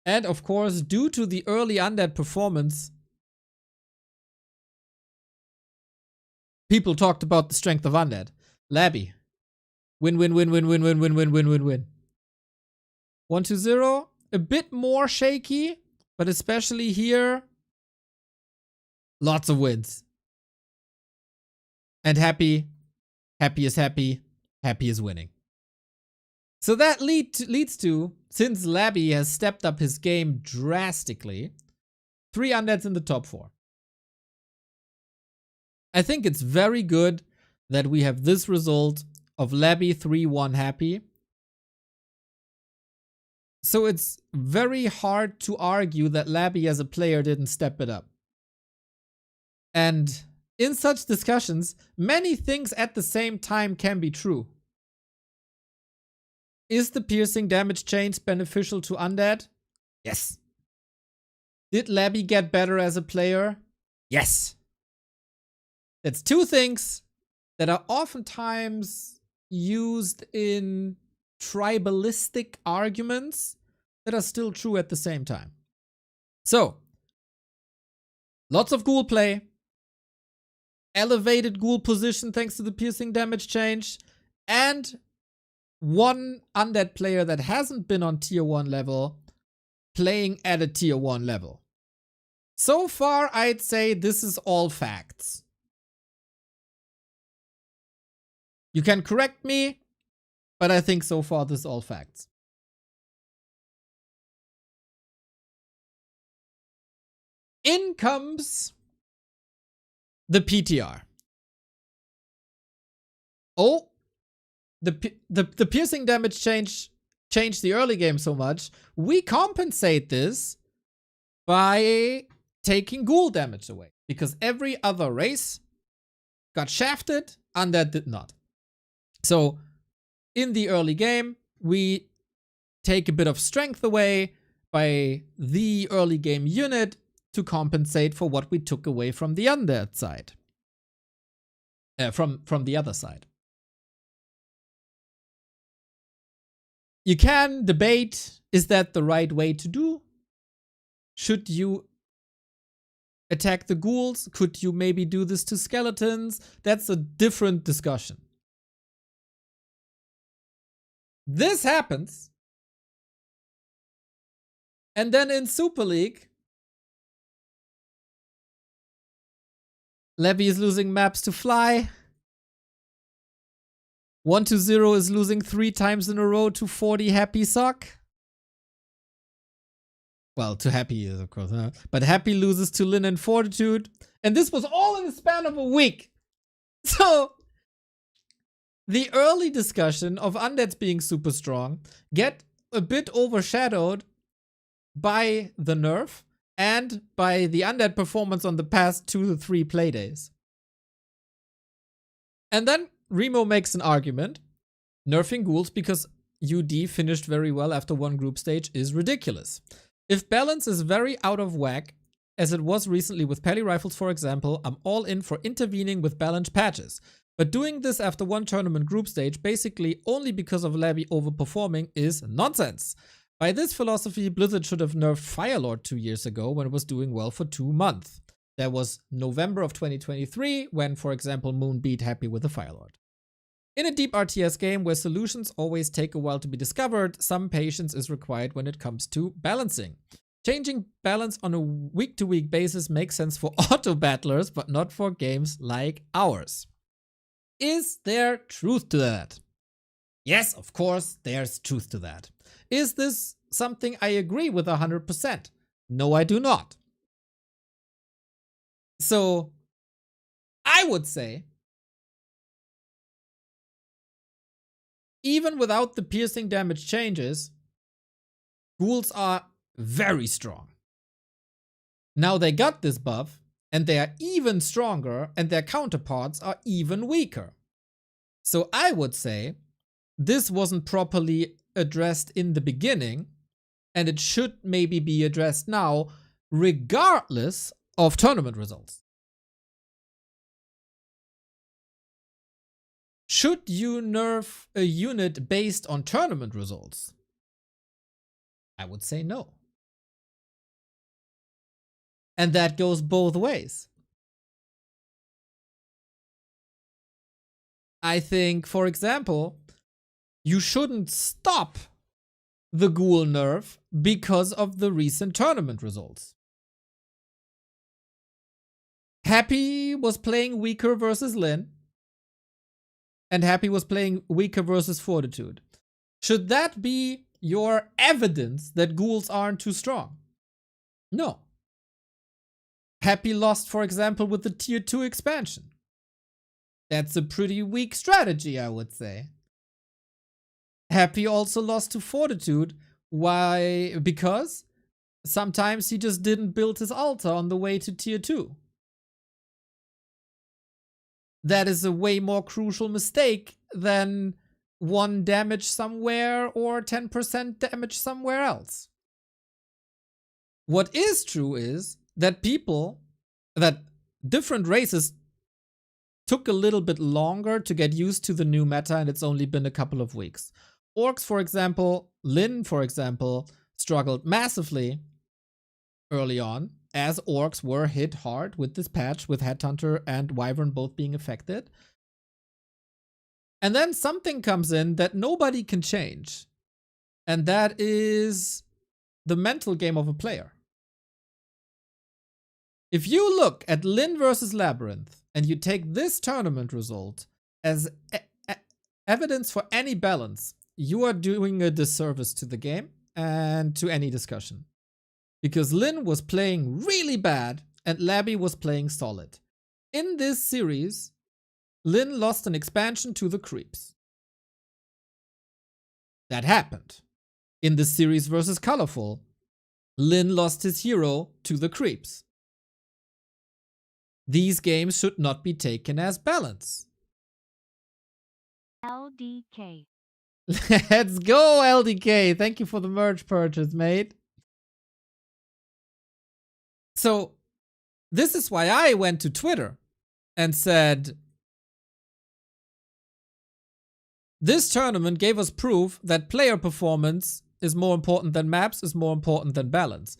And of course, due to the early undead performance, people talked about the strength of undead. Lebby. Win, win, win, win, win, win, win, win, win, win, win. 1-2-0. A bit more shaky, but especially here, lots of wins. And happy is happy. Happy is winning. So that leads to, since Lebby has stepped up his game drastically, 3 undeads in the top 4. I think it's very good that we have this result of Lebby 3-1 happy. So it's very hard to argue that Lebby as a player didn't step it up. And in such discussions, many things at the same time can be true. Is the piercing damage change beneficial to undead? Yes. Did Lebby get better as a player? Yes. That's two things that are oftentimes used in tribalistic arguments that are still true at the same time. So, lots of ghoul play, elevated ghoul position thanks to the piercing damage change, and one undead player that hasn't been on tier 1 level playing at a tier 1 level. So far, I'd say this is all facts. You can correct me, but I think so far this is all facts. In comes the PTR. Oh, the piercing damage changed the early game so much. We compensate this by taking ghoul damage away, because every other race got shafted, undead did not. So in the early game, we take a bit of strength away by the early game unit to compensate for what we took away from the undead side. From the other side. You can debate, is that the right way to do? Should you attack the ghouls? Could you maybe do this to skeletons? That's a different discussion. This happens. And then in Super League, Lebby is losing maps to fly. 1-0 is losing 3 times in a row to 40 Happy Sock. Well, to Happy, of course. Huh? But Happy loses to Lin and Fortitude. And this was all in the span of a week. So, the early discussion of undeads being super strong get a bit overshadowed by the nerf and by the undead performance on the past 2 to 3 playdays. And then Remo makes an argument. Nerfing ghouls because UD finished very well after one group stage is ridiculous. If balance is very out of whack, as it was recently with Pally Rifles for example, I'm all in for intervening with balanced patches. But doing this after one tournament group stage basically only because of Lebby overperforming is nonsense. By this philosophy, Blizzard should have nerfed Firelord 2 years ago when it was doing well for 2 months. That was November of 2023 when, for example, Moon beat Happy with the Firelord. In a deep RTS game where solutions always take a while to be discovered, some patience is required when it comes to balancing. Changing balance on a week-to-week basis makes sense for auto-battlers, but not for games like ours. Is there truth to that? Yes, of course, there's truth to that. Is this something I agree with 100%? No, I do not. So, I would say, even without the piercing damage changes, ghouls are very strong. Now they got this buff, and they are even stronger, and their counterparts are even weaker. So I would say, this wasn't properly addressed in the beginning, and it should maybe be addressed now, regardless of tournament results. Should you nerf a unit based on tournament results? I would say no. And that goes both ways. I think, for example, you shouldn't stop the Ghoul nerf because of the recent tournament results. Happy was playing weaker versus Lin, and Happy was playing weaker versus Fortitude. Should that be your evidence that ghouls aren't too strong? No. Happy lost, for example, with the tier 2 expansion. That's a pretty weak strategy, I would say. Happy also lost to Fortitude. Why? Because sometimes he just didn't build his altar on the way to tier 2. that is a way more crucial mistake than 1 damage somewhere or 10% damage somewhere else. What is true is that different races took a little bit longer to get used to the new meta, and it's only been a couple of weeks. Orcs, for example, Lyn, for example, struggled massively early on, as orcs were hit hard with this patch, with Headhunter and Wyvern both being affected. And then something comes in that nobody can change, and that is the mental game of a player. If you look at Lyn versus LabyRinth, and you take this tournament result as evidence for any balance, you are doing a disservice to the game and to any discussion. Because Lyn was playing really bad and Lebby was playing solid. In this series, Lyn lost an expansion to the creeps. That happened. In the series versus Colorful, Lyn lost his hero to the creeps. These games should not be taken as balance. LDK. Let's go, LDK. Thank you for the merch purchase, mate. So, this is why I went to Twitter and said, this tournament gave us proof that player performance is more important than maps, is more important than balance.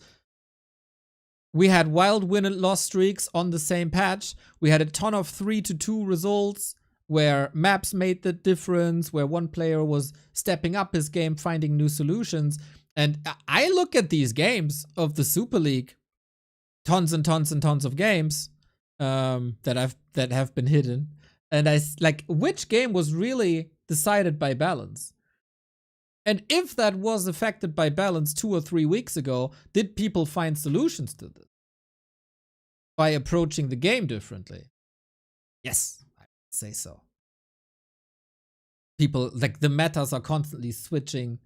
We had wild win and loss streaks on the same patch. We had a ton of 3-2 results where maps made the difference, where one player was stepping up his game, finding new solutions. And I look at these games of the Super League, tons and tons and tons of games that have been hidden, and I like, which game was really decided by balance? And if that was affected by balance 2 or 3 weeks ago, did people find solutions to this by approaching the game differently? Yes, I would say so. People, like, the metas are constantly switching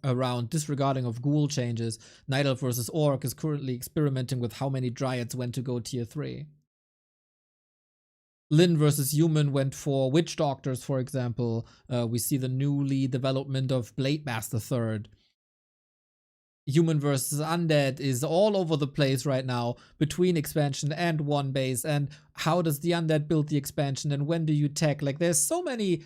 around, disregarding of Ghoul changes. Night Elf versus Orc is currently experimenting with how many Dryads went to go tier 3. Lyn versus Human went for Witch Doctors, for example. We see the newly development of Blade Master 3rd. Human versus Undead is all over the place right now between expansion and one base. And how does the Undead build the expansion, and when do you tech? Like, there's so many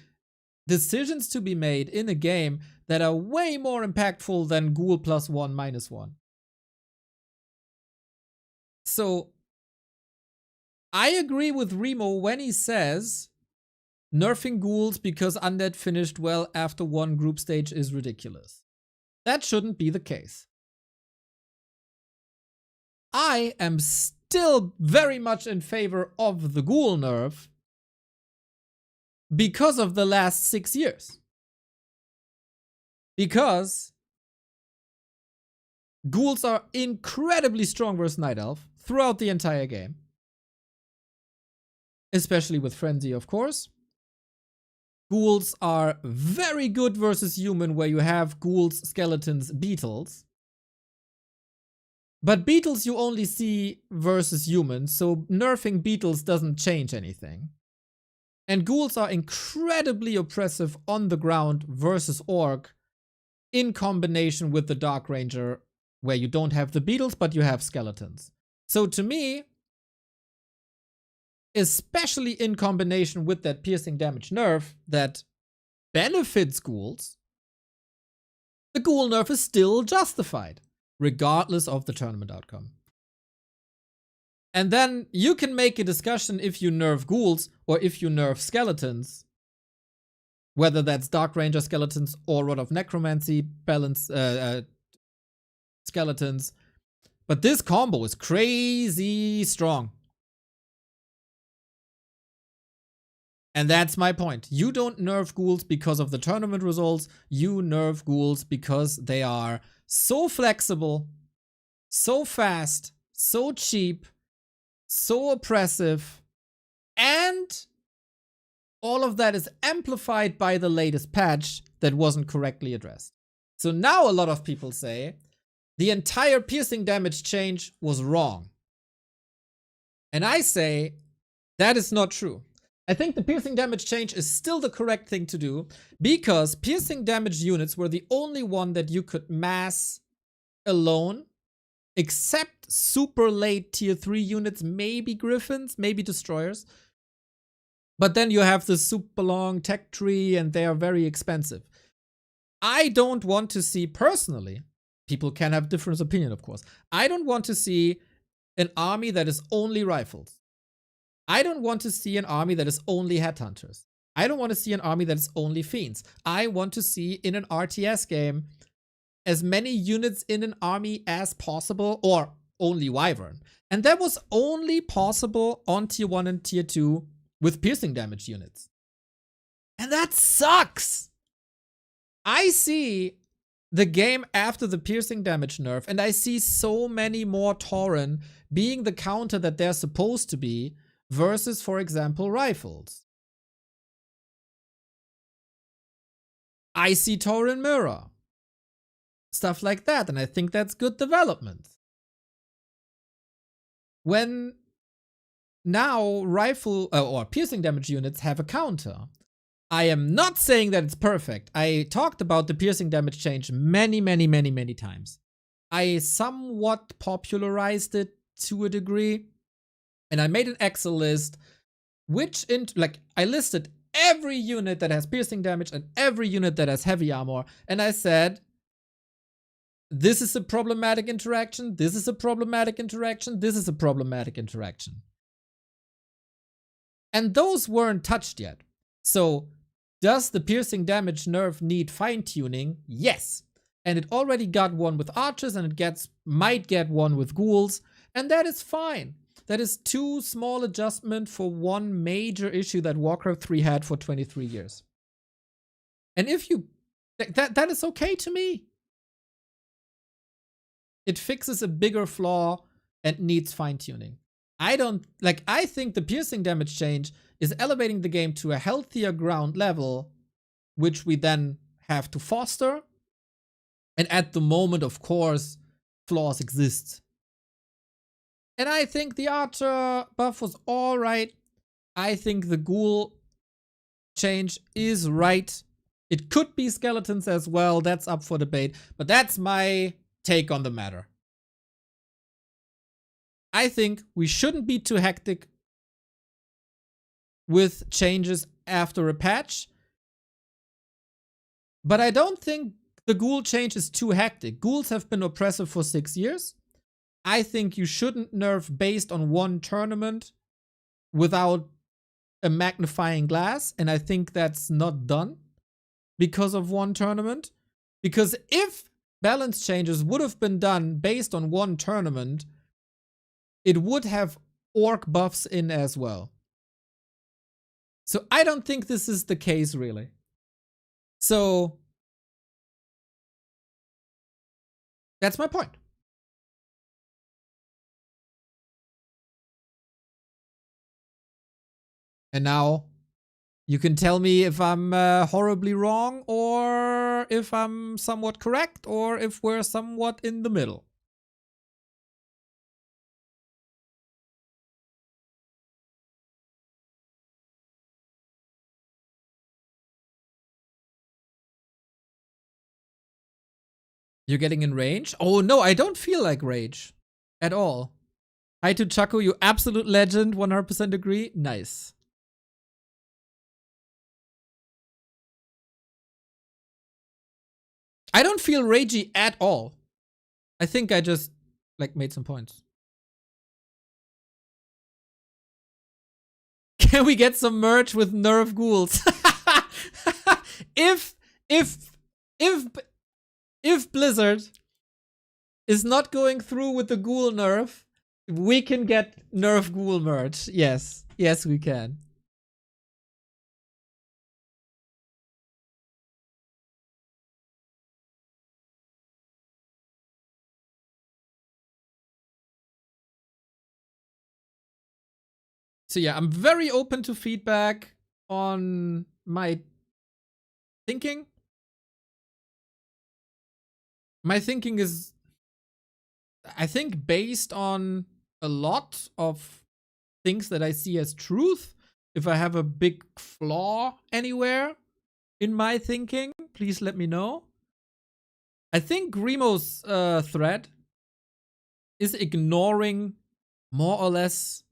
decisions to be made in a game that are way more impactful than Ghoul +1, -1. So I agree with Remo when he says nerfing ghouls because Undead finished well after one group stage is ridiculous. That shouldn't be the case. I am still very much in favor of the Ghoul nerf because of the last 6 years. Because ghouls are incredibly strong versus Night Elf throughout the entire game. Especially with Frenzy, of course. Ghouls are very good versus Human, where you have ghouls, skeletons, beetles. But beetles you only see versus Humans, so nerfing beetles doesn't change anything. And ghouls are incredibly oppressive on the ground versus Orc, in combination with the Dark Ranger, where you don't have the beetles, but you have skeletons. So to me, especially in combination with that piercing damage nerf that benefits ghouls, the Ghoul nerf is still justified, regardless of the tournament outcome. And then you can make a discussion if you nerf ghouls or if you nerf skeletons, whether that's Dark Ranger skeletons or Rod of Necromancy balance skeletons. But this combo is crazy strong. And that's my point. You don't nerf ghouls because of the tournament results. You nerf ghouls because they are so flexible, so fast, so cheap, so oppressive, and all of that is amplified by the latest patch that wasn't correctly addressed. So now a lot of people say the entire piercing damage change was wrong. And I say that is not true. I think the piercing damage change is still the correct thing to do, because piercing damage units were the only one that you could mass alone, except super late tier 3 units, maybe griffins, maybe destroyers. But then you have the super long tech tree and they are very expensive. I don't want to see, personally, people can have different opinion, of course. I don't want to see an army that is only rifles. I don't want to see an army that is only headhunters. I don't want to see an army that is only fiends. I want to see in an RTS game as many units in an army as possible, or only wyvern. And that was only possible on tier 1 and tier 2 with piercing damage units. And that sucks! I see the game after the piercing damage nerf, and I see so many more Tauren being the counter that they're supposed to be, versus, for example, rifles. I see Tauren Mirror. Stuff like that, and I think that's good development. When now rifle or piercing damage units have a counter, I am not saying that it's perfect. I talked about the piercing damage change many times. I somewhat popularized it to a degree, and I made an Excel list, I listed every unit that has piercing damage and every unit that has heavy armor, and I said, this is a problematic interaction, this is a problematic interaction, this is a problematic interaction. And those weren't touched yet. So, does the piercing damage nerf need fine-tuning? Yes. And it already got one with archers, and it might get one with ghouls, and that is fine. That is 2 small adjustments for one major issue that Warcraft 3 had for 23 years. And if you... That is okay to me. It fixes a bigger flaw and needs fine-tuning. I think the piercing damage change is elevating the game to a healthier ground level, which we then have to foster. And at the moment, of course, flaws exist. And I think the archer buff was alright. I think the ghoul change is right. It could be skeletons as well. That's up for debate. But that's my take on the matter. I think we shouldn't be too hectic with changes after a patch. But I don't think the ghoul change is too hectic. Ghouls have been oppressive for 6 years. I think you shouldn't nerf based on one tournament without a magnifying glass. And I think that's not done because of one tournament. Because if balance changes would have been done based on one tournament, it would have orc buffs in as well. So I don't think this is the case, really. So that's my point. And now you can tell me if I'm horribly wrong, or if I'm somewhat correct, or if we're somewhat in the middle. You're getting in rage? Oh no, I don't feel like rage at all. Hi to Chaco, you absolute legend, 100% agree. Nice. I don't feel ragey at all. I think I just made some points. Can we get some merch with nerf ghouls? If Blizzard is not going through with the ghoul nerf, we can get nerf ghoul merch. Yes. Yes, we can. So yeah, I'm very open to feedback on my thinking. My thinking is, I think, based on a lot of things that I see as truth. If I have a big flaw anywhere in my thinking, please let me know. I think Grimo's thread is ignoring more or less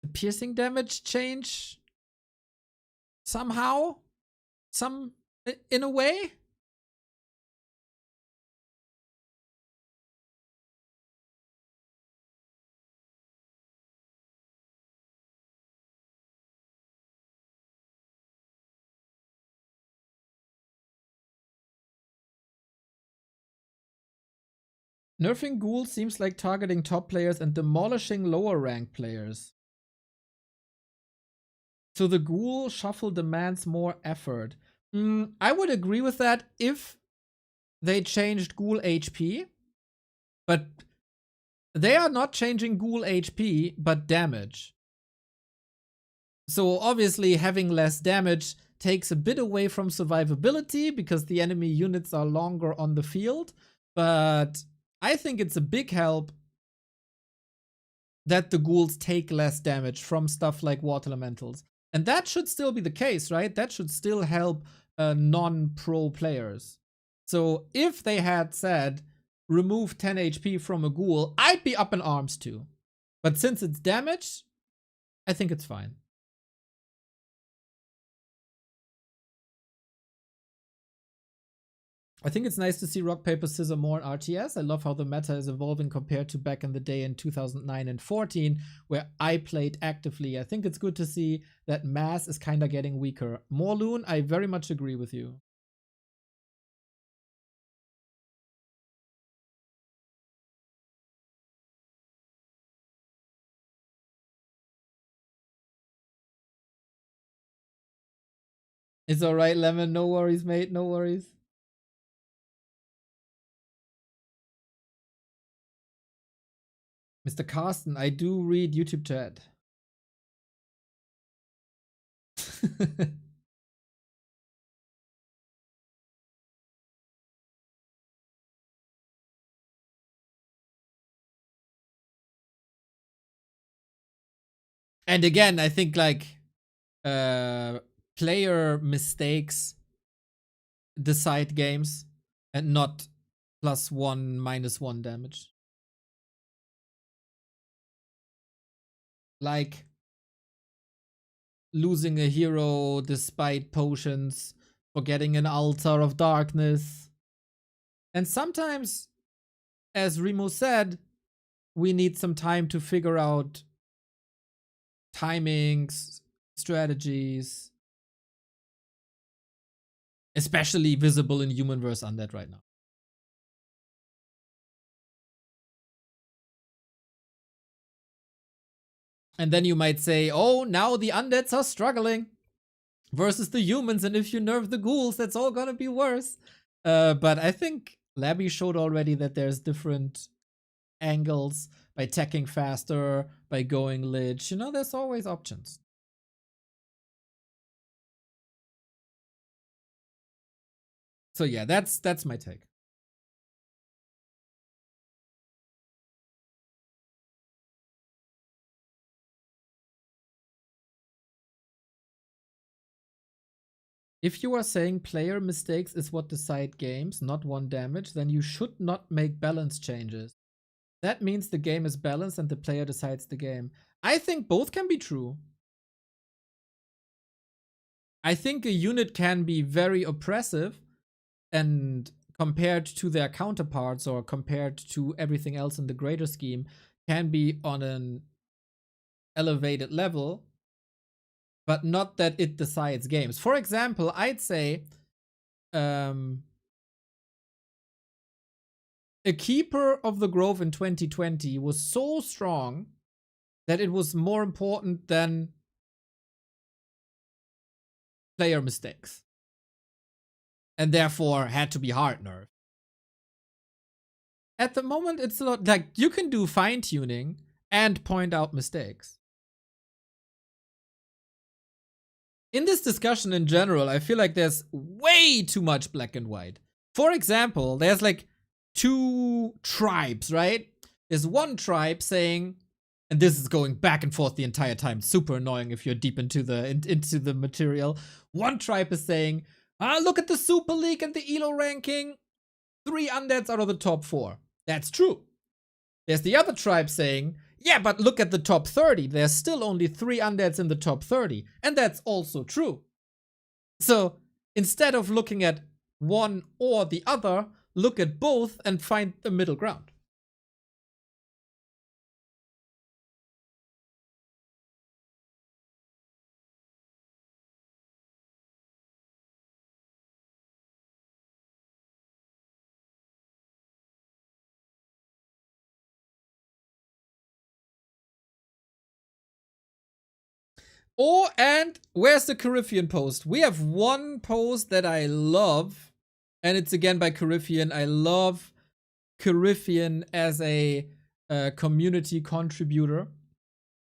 the piercing damage change somehow, in a way. Nerfing Ghoul seems like targeting top players and demolishing lower ranked players. So the Ghoul shuffle demands more effort. I would agree with that if they changed Ghoul HP. But they are not changing Ghoul HP, but damage. So obviously having less damage takes a bit away from survivability because the enemy units are longer on the field. But I think it's a big help that the ghouls take less damage from stuff like water elementals. And that should still be the case, right? That should still help non-pro players. So if they had said, remove 10 HP from a ghoul, I'd be up in arms too. But since it's damage, I think it's fine. I think it's nice to see rock, paper, scissors more in RTS. I love how the meta is evolving compared to back in the day in 2009 and 14, where I played actively. I think it's good to see that mass is kind of getting weaker. Morloon, I very much agree with you. It's alright, Lemon. No worries, mate. No worries. Mr. Carsten, I do read YouTube chat. And again, I think like player mistakes decide games and not +1, -1 damage. Like losing a hero despite potions, forgetting an altar of darkness. And sometimes, as Remo said, we need some time to figure out timings, strategies, especially visible in Human vs. Undead right now. And then you might say, oh, now the undeads are struggling versus the humans, and if you nerf the ghouls, that's all gonna be worse. But I think Lebby showed already that there's different angles by attacking faster, by going Lich. You know, there's always options. So yeah, that's my take. If you are saying player mistakes is what decide games, not one damage, then you should not make balance changes. That means the game is balanced and the player decides the game. I think both can be true. I think a unit can be very oppressive and compared to their counterparts or compared to everything else in the greater scheme can be on an elevated level, but not that it decides games. For example, I'd say a Keeper of the Grove in 2020 was so strong that it was more important than player mistakes. And therefore had to be hard nerfed. At the moment, it's a lot like you can do fine tuning and point out mistakes. In this discussion in general, I feel like there's way too much black and white. For example, there's like two tribes, right? There's one tribe saying And this is going back and forth the entire time. Super annoying if you're deep into the material. One tribe is saying, look at the Super League and the ELO ranking. 3 undeads out of the top 4. That's true. There's the other tribe saying, yeah, but look at the top 30. There's still only 3 undeads in the top 30. And that's also true. So instead of looking at one or the other, look at both and find the middle ground. Oh, and where's the Caribbean post? We have one post that I love, and it's again by Caribbean. I love Caribbean as a community contributor.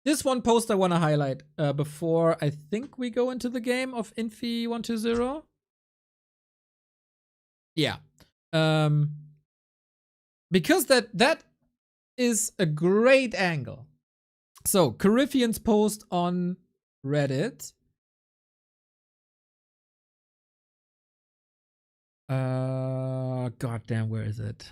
This one post I want to highlight before I think we go into the game of Infy 120. Yeah. Because that is a great angle. So, Caribbean's post on Reddit. Goddamn, where is it?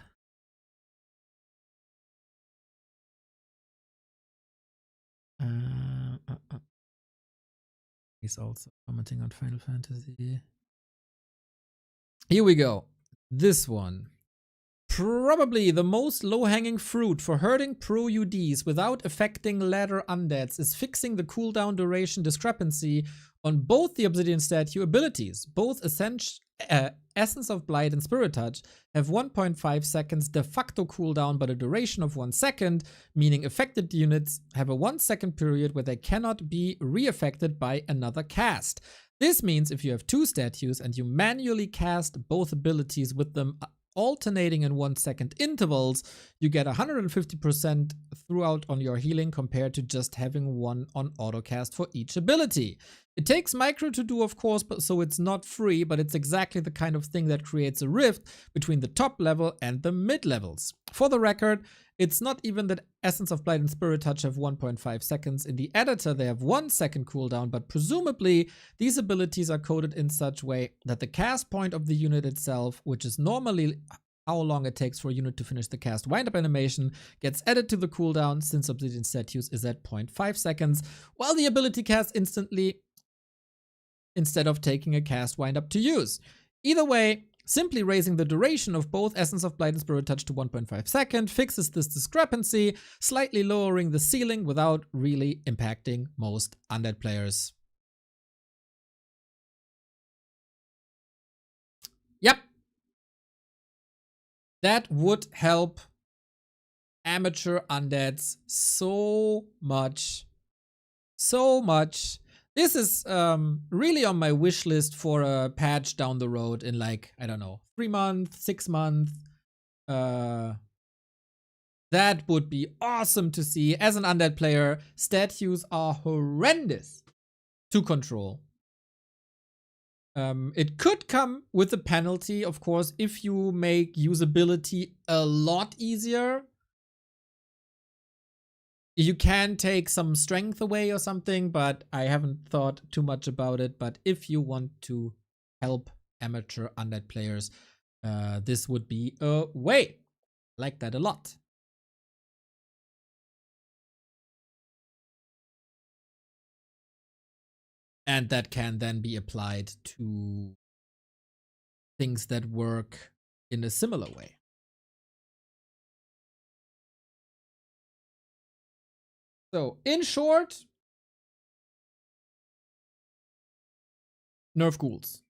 He's also commenting on Final Fantasy. Here we go. This one. Probably the most low-hanging fruit for hurting pro UDs without affecting ladder undeads is fixing the cooldown duration discrepancy on both the Obsidian statue abilities. Both Essence of Blight and Spirit Touch have 1.5 seconds de facto cooldown but a duration of 1 second, meaning affected units have a 1 second period where they cannot be re-affected by another cast. This means if you have 2 statues and you manually cast both abilities with them alternating in 1 second intervals, you get 150% throughout on your healing compared to just having one on autocast for each ability. It takes micro to do, of course, so it's not free, but it's exactly the kind of thing that creates a rift between the top level and the mid levels. For the record, it's not even that Essence of Blight and Spirit Touch have 1.5 seconds. In the editor, they have 1 second cooldown, but presumably these abilities are coded in such way that the cast point of the unit itself, which is normally how long it takes for a unit to finish the cast wind-up animation, gets added to the cooldown since Obsidian Statues is at 0.5 seconds, while the ability casts instantly instead of taking a cast wind-up to use. Either way, simply raising the duration of both Essence of Blight and Spirit Touch to 1.5 seconds fixes this discrepancy, slightly lowering the ceiling without really impacting most undead players. Yep. That would help amateur undeads so much. So much. This is really on my wish list for a patch down the road in like, I don't know, 3 months, 6 months. That would be awesome to see. As an undead player, statues are horrendous to control. It could come with a penalty, of course, if you make usability a lot easier. You can take some strength away or something, but I haven't thought too much about it. But if you want to help amateur undead players, this would be a way. I like that a lot. And that can then be applied to things that work in a similar way. So, in short, nerf ghouls.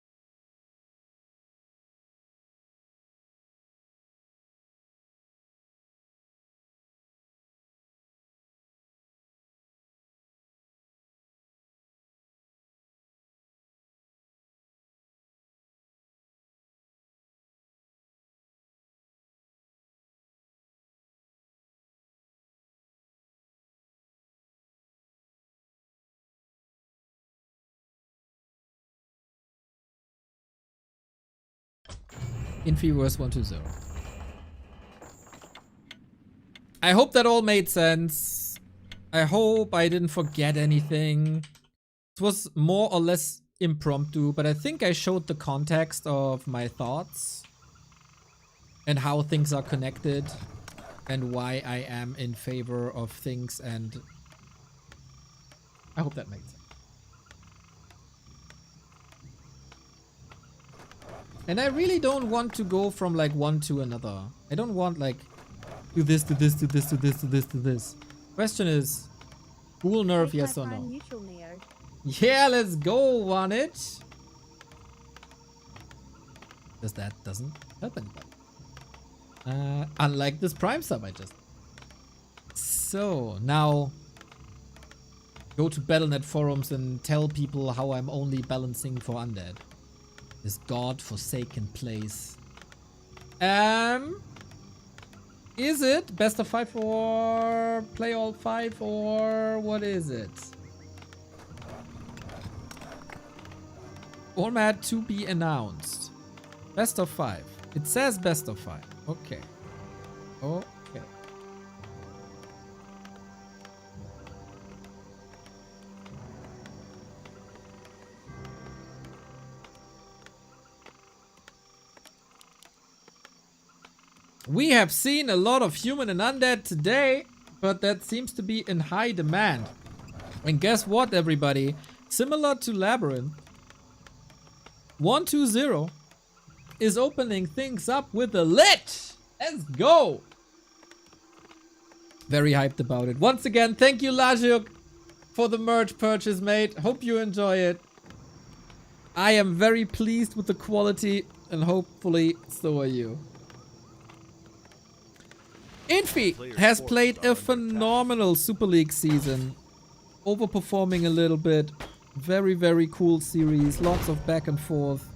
Infy verse 120. I hope that all made sense. I hope I didn't forget anything. It was more or less impromptu, but I think I showed the context of my thoughts and how things are connected and why I am in favor of things, and I hope that makes sense. And I really don't want to go from like one to another. I don't want like do this, do this, do this, do this, do this, do this. Question is, Ghoul nerf, Take yes my or prime no? neutral, Neo. Yeah, let's go on it. Because that doesn't help anybody. Unlike this prime sub I just. So now go to Battle.net forums and tell people how I'm only balancing for undead. This god-forsaken place. Is it best of 5 or play all 5 or what is it? Format to be announced. Best of 5. It says best of 5. Okay. Okay. We have seen a lot of human and undead today, but that seems to be in high demand. And guess what, everybody? Similar to LabyRinth, 120 is opening things up with a Lich. Let's go! Very hyped about it. Once again, thank you, Lajuk, for the merch purchase, mate. Hope you enjoy it. I am very pleased with the quality, and hopefully so are you. Infy has played a phenomenal Super League season. Overperforming a little bit. Very, very cool series. Lots of back and forth.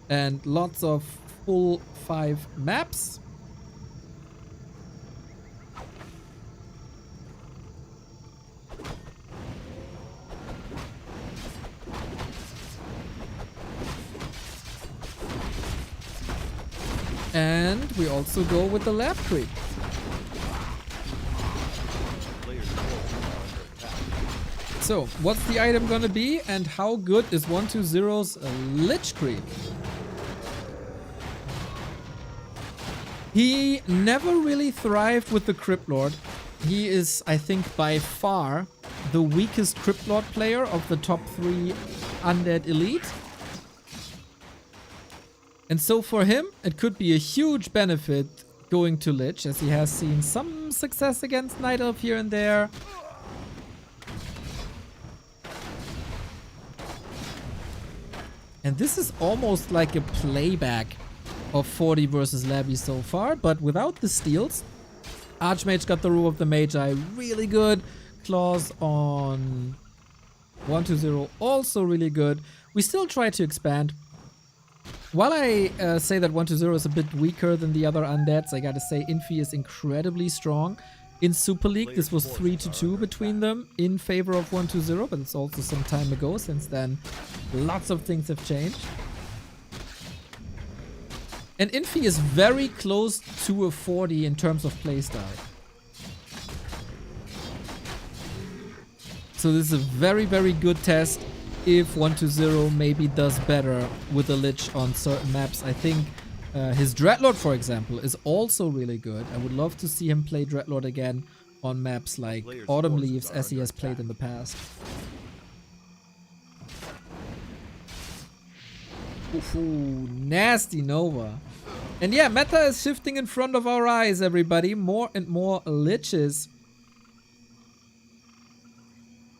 And lots of full 5 maps. And we also go with the lab creep. So, what's the item gonna be, and how good is 120's Lich creep? He never really thrived with the Crypt Lord. He is, I think, by far the weakest Crypt Lord player of the top 3 Undead Elite. And so for him, it could be a huge benefit going to Lich, as he has seen some success against Night Elf here and there. And this is almost like a playback of 40 versus Lebby so far, but without the steals. Archmage got the Rule of the Magi, really good. Claws on 120, also really good. We still try to expand. While I say that 120 is a bit weaker than the other undeads, I gotta say Infy is incredibly strong. In Super League, this was 3-2 between them in favor of 120, but it's also some time ago. Since then, lots of things have changed. And Infy is very close to a 40 in terms of playstyle. So this is a very, very good test if 120 maybe does better with the Lich on certain maps. I think his Dreadlord, for example, is also really good. I would love to see him play Dreadlord again on maps like Autumn Leaves, as he has played in the past. Ooh, nasty Nova. And yeah, meta is shifting in front of our eyes, everybody. More and more Liches.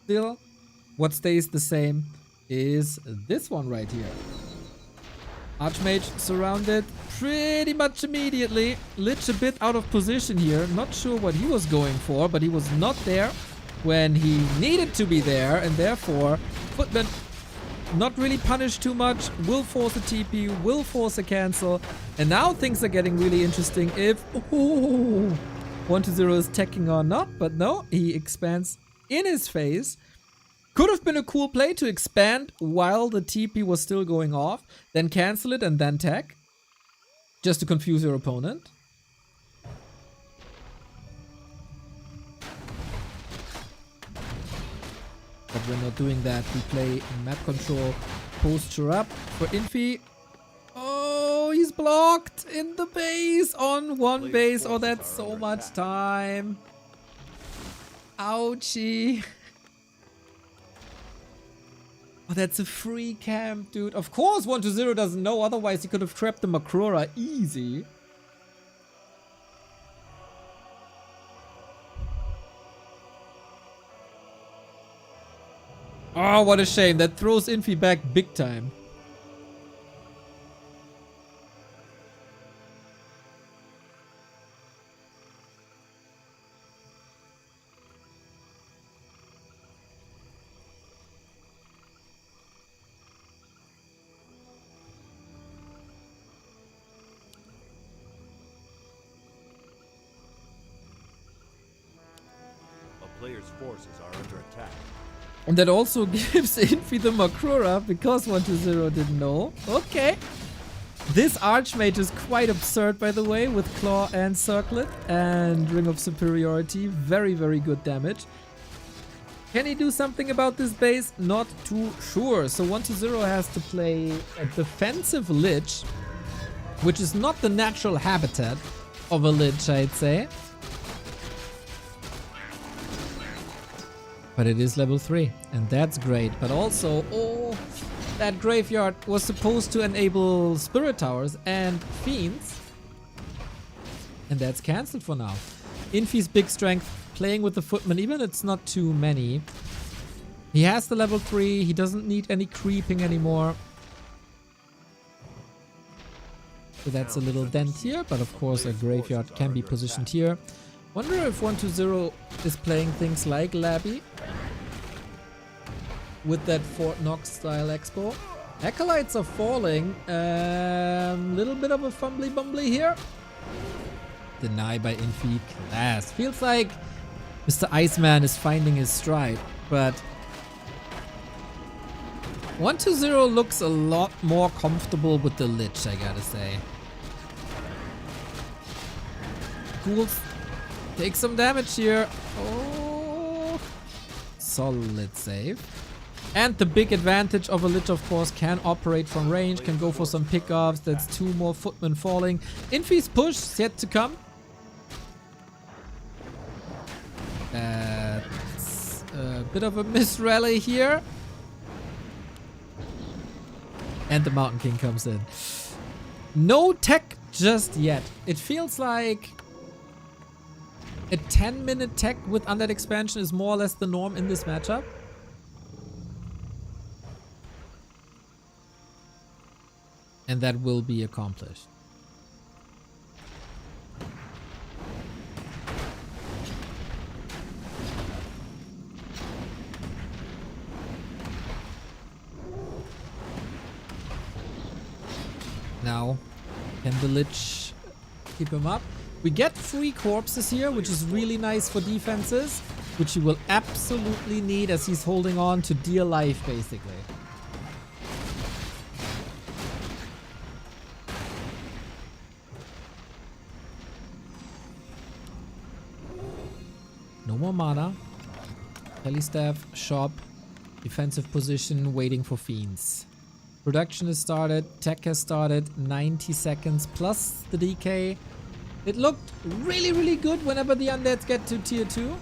Still, what stays the same is this one right here. Archmage surrounded pretty much immediately. Lich a bit out of position here. Not sure what he was going for, but he was not there when he needed to be there. And therefore, Footman not really punished too much. Will force a TP, will force a cancel. And now things are getting really interesting if 120 is teching or not. But no, he expands in his face. Could have been a cool play to expand while the TP was still going off, then cancel it and then tech, just to confuse your opponent. but we're not doing that. We play map control, posture up for Infy. Oh, he's blocked in the base on one base. Oh, that's so much time. Ouchie. Oh, that's a free camp, dude. Of course 120 doesn't know, otherwise he could have trapped the Makrora easy. Oh, what a shame. That throws Infy back big time. A player's forces are under attack. And that also gives Infy the Makrora because 120 didn't know. Okay. This Archmage is quite absurd, by the way, with Claw and Circlet and Ring of Superiority. Very, very good damage. Can he do something about this base? Not too sure. So 120 has to play a defensive Lich, which is not the natural habitat of a Lich, I'd say. But it is level 3, and that's great. But also, oh, that graveyard was supposed to enable Spirit Towers and Fiends. And that's cancelled for now. Infy's big strength, playing with the Footman, even if it's not too many. He has the level 3, he doesn't need any creeping anymore. So that's a little dent here, but of course a graveyard can be positioned here. Wonder if 120 is playing things like Lebby with that Fort Knox style expo. Acolytes are falling. Little bit of a fumbly bumbly here. Deny by Infy. Class. Feels like Mr. Iceman is finding his stride, but 120 looks a lot more comfortable with the Lich, I gotta say. Ghoul take some damage here. Oh, solid save. And the big advantage of a Lich, of course, can operate from range, can go for some pickoffs. That's 2 more Footmen falling. Infy's push is yet to come. That's a bit of a misrally here. And the Mountain King comes in. No tech just yet. It feels like a 10-minute tech with Undead Expansion is more or less the norm in this matchup. And that will be accomplished. Now, can the Lich keep him up? We get 3 corpses here, which is really nice for defenses, which he will absolutely need as he's holding on to dear life, basically. No more mana. Helistaff, shop, defensive position, waiting for fiends. Production has started, tech has started, 90 seconds plus the DK. It looked really, really good whenever the undeads get to tier 2.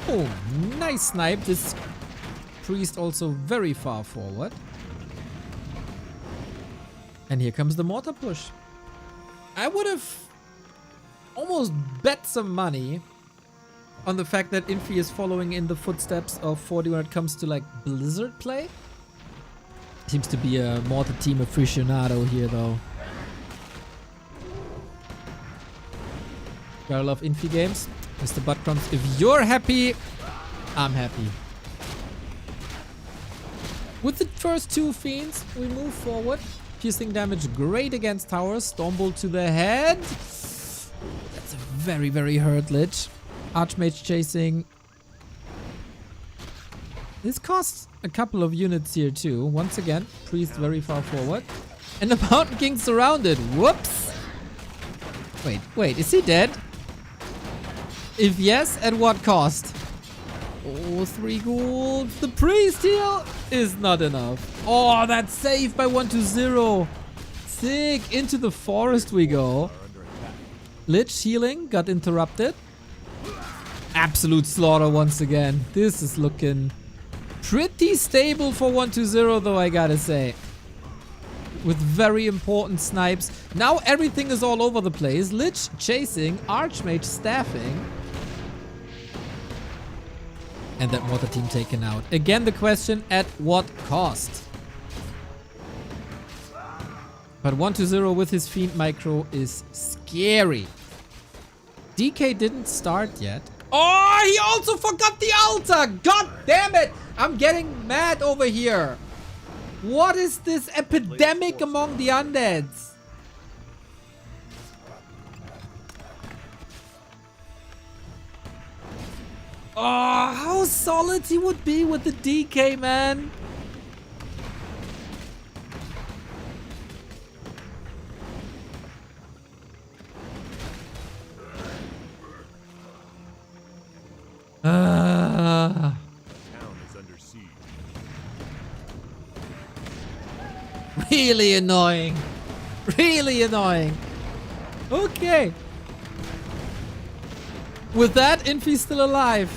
Oh, nice snipe. This priest also very far forward. And here comes the mortar push. I would have almost bet some money on the fact that Infy is following in the footsteps of 40 when it comes to like Blizzard play. Seems to be a mortar team aficionado here though. Gotta love Infy games. Mr. Buttcrumbs, if you're happy, I'm happy. With the first 2 fiends, we move forward. Piercing damage great against towers. Stormbolt to the head. That's a very, very hurt Lich. Archmage chasing. This costs a couple of units here too. Once again, priest very far forward. And the Mountain King surrounded. Whoops. Wait, is he dead? If yes, at what cost? Oh, 3 ghouls. The priest heal is not enough. Oh, that's saved by 1-0. Sick. Into the forest we go. Lich healing got interrupted. Absolute slaughter once again. This is looking pretty stable for 1-0 though, I gotta say. With very important snipes. Now everything is all over the place. Lich chasing, Archmage staffing. And that mortar team taken out. Again, the question, at what cost? But 1-0 with his Fiend Micro is scary. DK didn't start yet. Oh, he also forgot the altar! God damn it! I'm getting mad over here. What is this epidemic among the undeads? Oh, how solid he would be with the DK, man. Town is under siege. Really annoying. Really annoying. Okay. With that, Infy's still alive.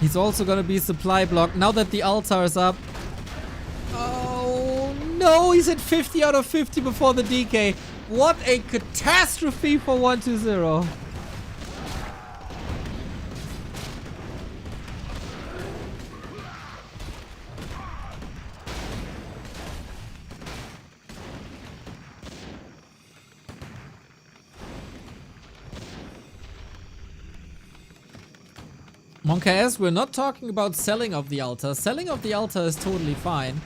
He's also gonna be supply blocked now that the altar is up. Oh no, he's at 50 out of 50 before the DK. What a catastrophe for 1-0. Monk, we're not talking about selling of the altar. Selling of the altar is totally fine,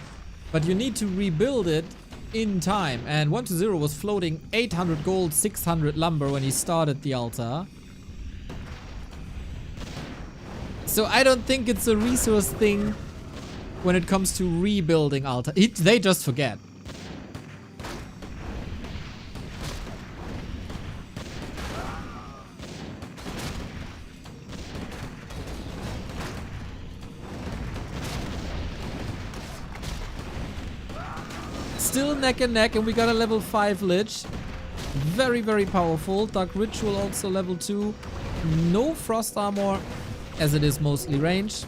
but you need to rebuild it in time. And 1-0 was floating 800 gold, 600 lumber when he started the altar. So I don't think it's a resource thing when it comes to rebuilding altar. They just forget. Still neck and neck, and we got a level 5 Lich. Very, very powerful. Dark Ritual also level 2. No Frost Armor, as it is mostly range.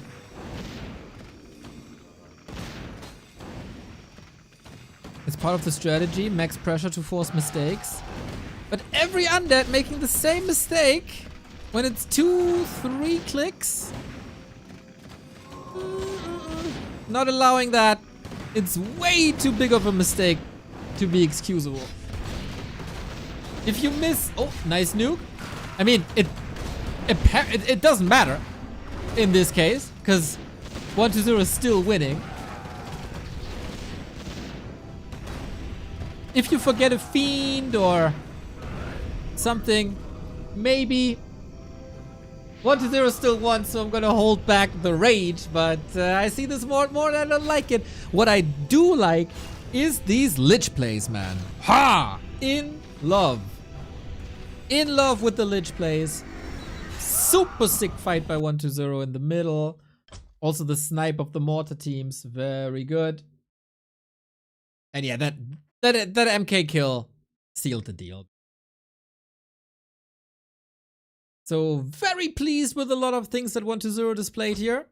It's part of the strategy, max pressure to force mistakes. But every undead making the same mistake when it's 2-3 clicks. Not allowing that. It's way too big of a mistake to be excusable. If you miss... Oh, nice nuke. I mean, it doesn't matter in this case, because 1-0 is still winning. If you forget a Fiend or something, maybe 1-0 still won, so I'm gonna hold back the rage, but I see this more and more and I don't like it. What I do like is these Lich plays, man. Ha! In love. In love with the Lich plays. Super sick fight by 1-0 in the middle. Also the snipe of the mortar teams, very good. And yeah, that MK kill sealed the deal. So very pleased with a lot of things that 1-0 displayed here.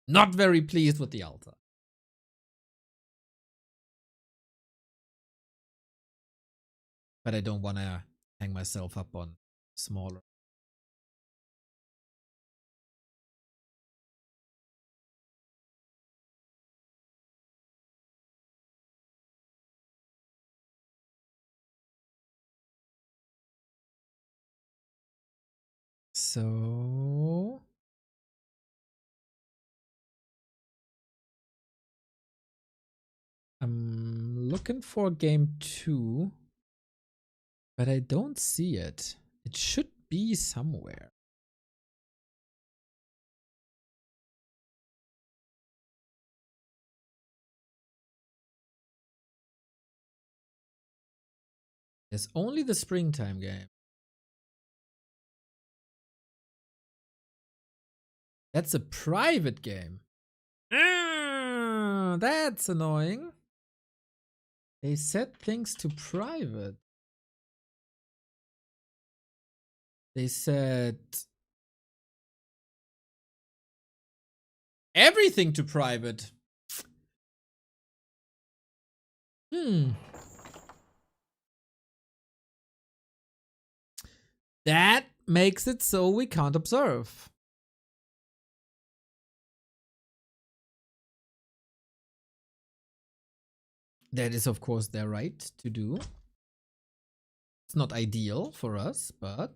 Not very pleased with the altar. But I don't want to hang myself up on smaller. So I'm looking for game 2. But I don't see it. It should be somewhere. There's only the springtime game. That's a private game. That's annoying. They set things to private. They said everything to private. That makes it so we can't observe. That is, of course, their right to do. It's not ideal for us, but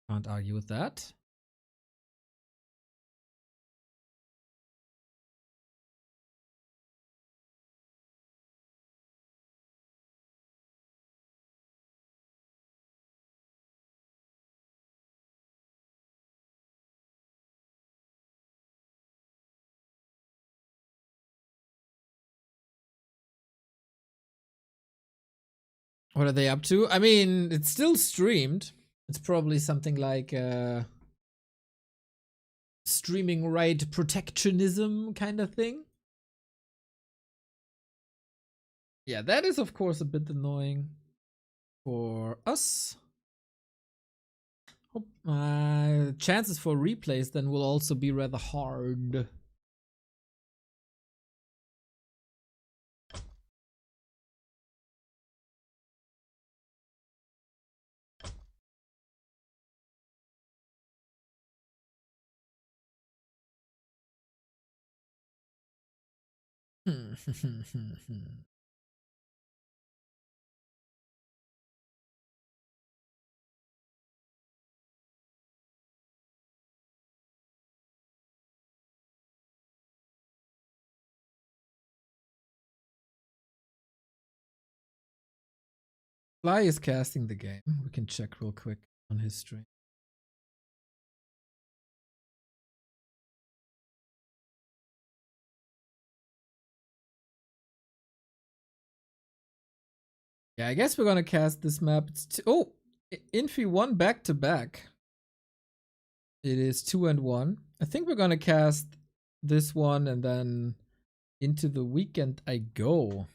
can't argue with that. What are they up to? I mean, it's still streamed. It's probably something like streaming right protectionism kind of thing. Yeah, that is of course a bit annoying for us. Chances for replays then will also be rather hard. Fly is casting the game. We can check real quick on his stream. Yeah, I guess we're gonna cast this map. It's oh, Infy 1 back to back. It is 2 and 1. I think we're gonna cast this one and then into the weekend I go.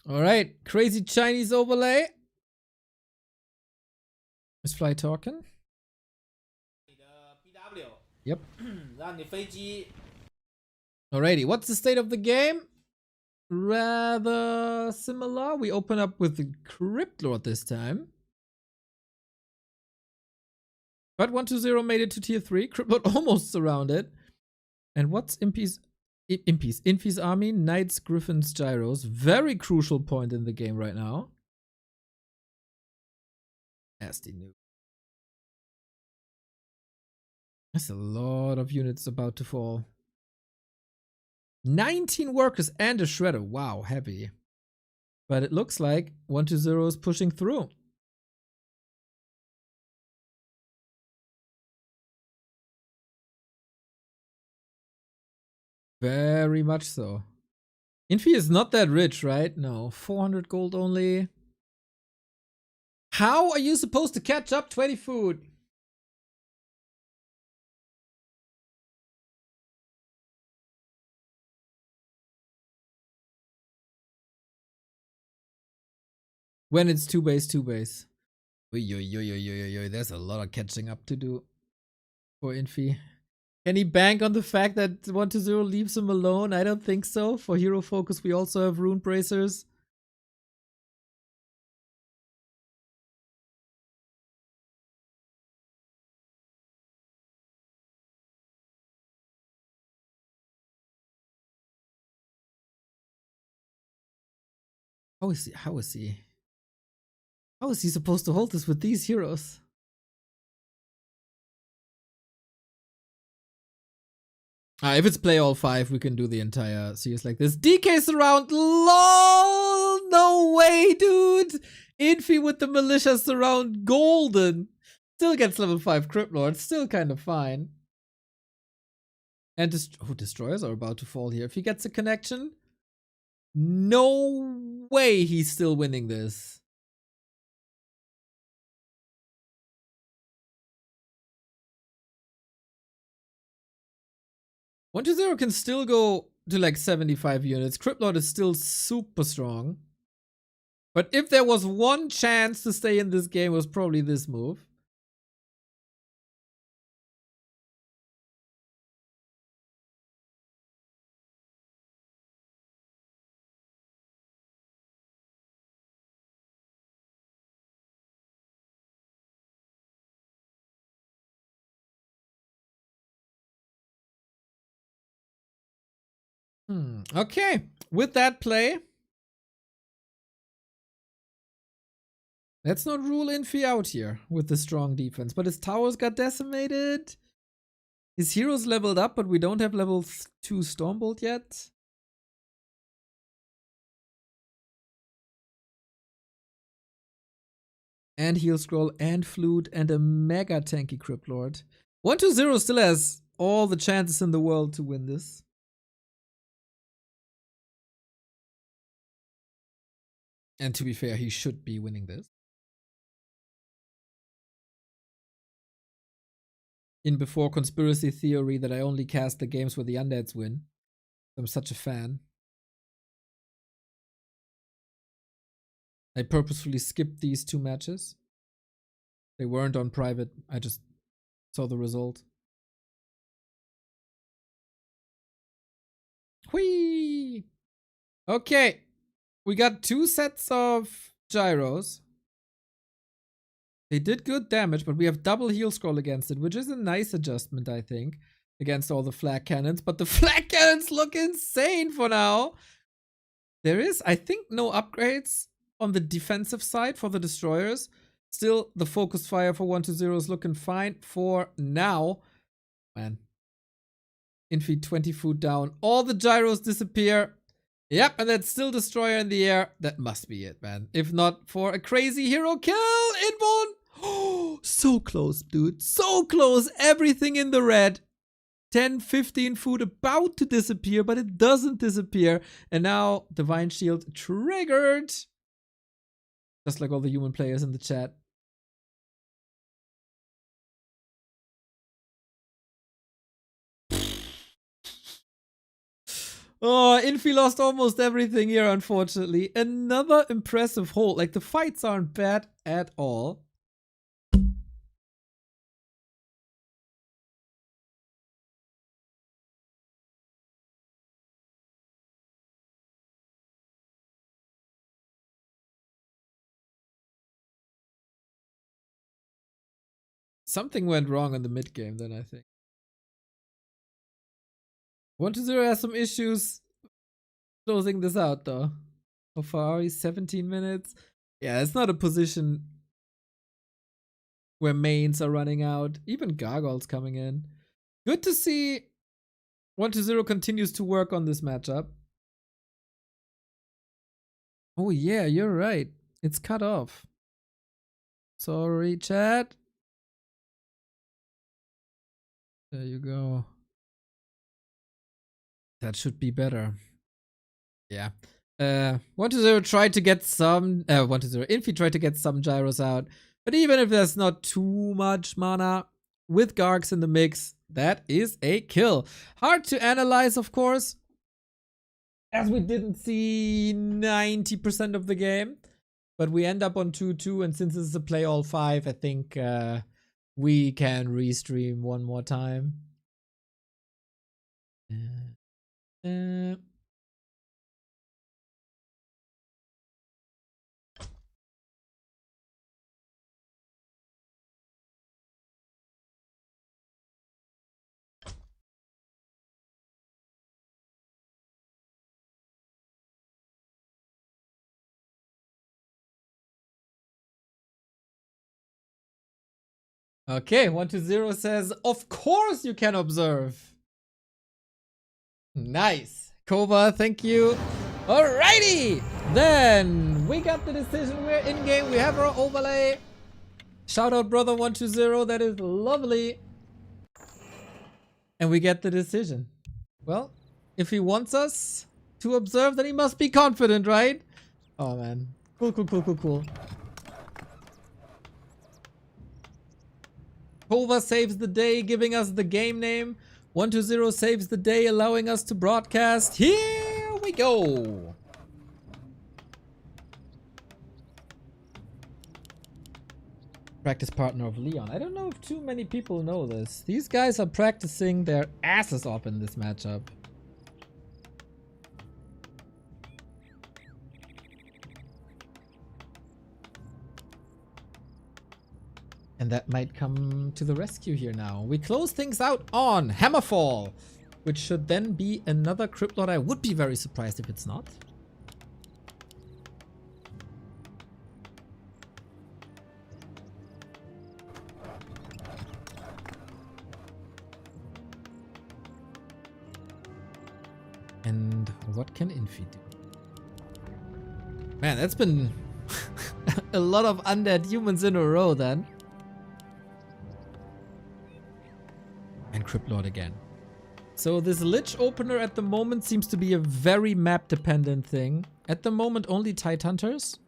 Alright, crazy Chinese overlay. Is Fly talking? Yep. Alrighty, what's the state of the game? Rather similar. We open up with the Crypt Lord this time. But 120 made it to tier 3. Crypt Lord almost surrounded. And what's Infy's army? Knights, Griffins, Gyros. Very crucial point in the game right now. Nasty noob. That's a lot of units about to fall. 19 workers and a shredder. Wow, heavy. But it looks like 120 is pushing through. Very much so. Infy is not that rich, right? No, 400 gold only. How are you supposed to catch up 20 food? When it's 2 base, 2 base. There's a lot of catching up to do for Infy. Can he bank on the fact that 120 leaves him alone? I don't think so. For hero focus, we also have rune bracers. How is he? How is he? How is he supposed to hold this with these heroes? If it's play all 5, we can do the entire series like this. DK's around. LOL! No way, dude! Infy with the militia surround golden. Still gets level 5 Crypt Lord. Still kind of fine. And destroyers are about to fall here. If he gets a connection, no way he's still winning this. One to 0 can still go to like 75 units. Crypt Lord is still super strong. But if there was one chance to stay in this game, it was probably this move. Okay, with that play, let's not rule Infy out here with the strong defense. But his towers got decimated. His heroes leveled up, but we don't have level 2 Stormbolt yet. And Heal Scroll and Flute and a mega tanky Crypt Lord. 1-2-0 still has all the chances in the world to win this. And to be fair, he should be winning this. In before conspiracy theory that I only cast the games where the undeads win. I'm such a fan. I purposefully skipped these 2 matches. They weren't on private. I just saw the result. Whee! Okay. We got 2 sets of gyros. They did good damage, but we have double heal scroll against it, which is a nice adjustment, I think, against all the flak cannons. But the flak cannons look insane for now. There is, I think, no upgrades on the defensive side for the destroyers. Still, the focused fire for 1-0 is looking fine for now. Man. Infy 20 foot down. All the gyros disappear. Yep, and that's still destroyer in the air. That must be it, man. If not for a crazy hero kill, Inborn. Oh, so close, dude. So close. Everything in the red. 10, 15 foot about to disappear, but it doesn't disappear. And now Divine Shield triggered. Just like all the human players in the chat. Oh, Infy lost almost everything here, unfortunately. Another impressive hold. Like, the fights aren't bad at all. Something went wrong in the mid game then, I think. 1-0 has some issues closing this out though. How far are we? 17 minutes? Yeah, it's not a position where mains are running out. Even Gargoyles coming in. Good to see 1-0 continues to work on this matchup. Oh yeah, you're right. It's cut off. Sorry, chat. There you go. That should be better. Yeah. 1-0 tried to get some 1-0 Infy tried to get some gyros out. But even if there's not too much mana with Gargs in the mix, that is a kill. Hard to analyze, of course, as we didn't see 90% of the game. But we end up on 2-2, and since this is a play all 5, I think we can restream one more time. Okay, 1-0 says, of course you can observe. Nice. Kova, thank you. Alrighty! Then we got the decision. We're in game. We have our overlay. Shout out brother 120. That is lovely. And we get the decision. Well, if he wants us to observe, then he must be confident, right? Oh man. Cool, cool, cool, cool, cool. Hova saves the day, giving us the game name. 120 saves the day, allowing us to broadcast. Here we go. Practice partner of Leon. I don't know if too many people know this. These guys are practicing their asses off in this matchup. And that might come to the rescue here now. We close things out on Hammerfall, which should then be another Crypt Lord. I would be very surprised if it's not. And what can Infy do? Man, that's been a lot of undead humans in a row then. And Crypt Lord again. So this Lich opener at the moment seems to be a very map dependent thing. At the moment only Tide Hunters.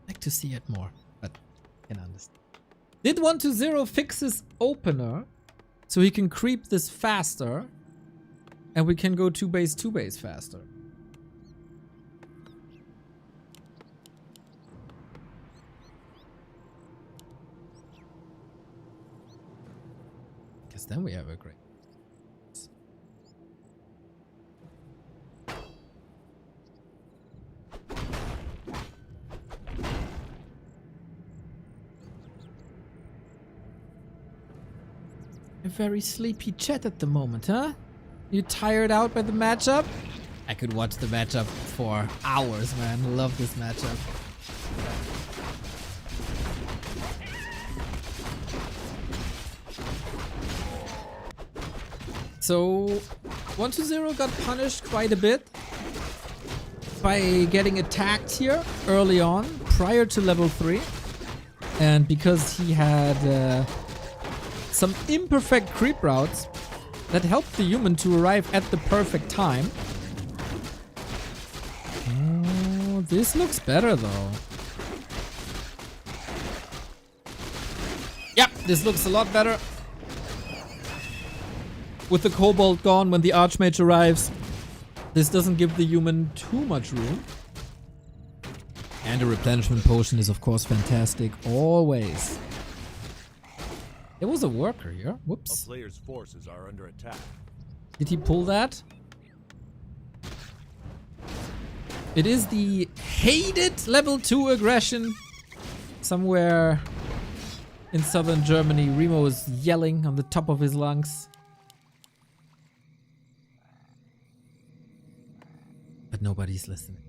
Like to see it more, but I can understand. Did 120 fix his opener so he can creep this faster and we can go 2 base faster. Then we have a great. A very sleepy chat at the moment, huh? You tired out by the matchup? I could watch the matchup for hours, man. Love this matchup. So 120 got punished quite a bit by getting attacked here early on, prior to level 3. And because he had some imperfect creep routes that helped the human to arrive at the perfect time. Oh, this looks better though. Yep, this looks a lot better. With the Kobold gone when the Archmage arrives, this doesn't give the human too much room. And a replenishment potion is of course fantastic, always. There was a worker here, whoops. A player's forces are under attack. Did he pull that? It is the hated level 2 aggression. Somewhere in southern Germany, Remo is yelling on the top of his lungs. But nobody's listening.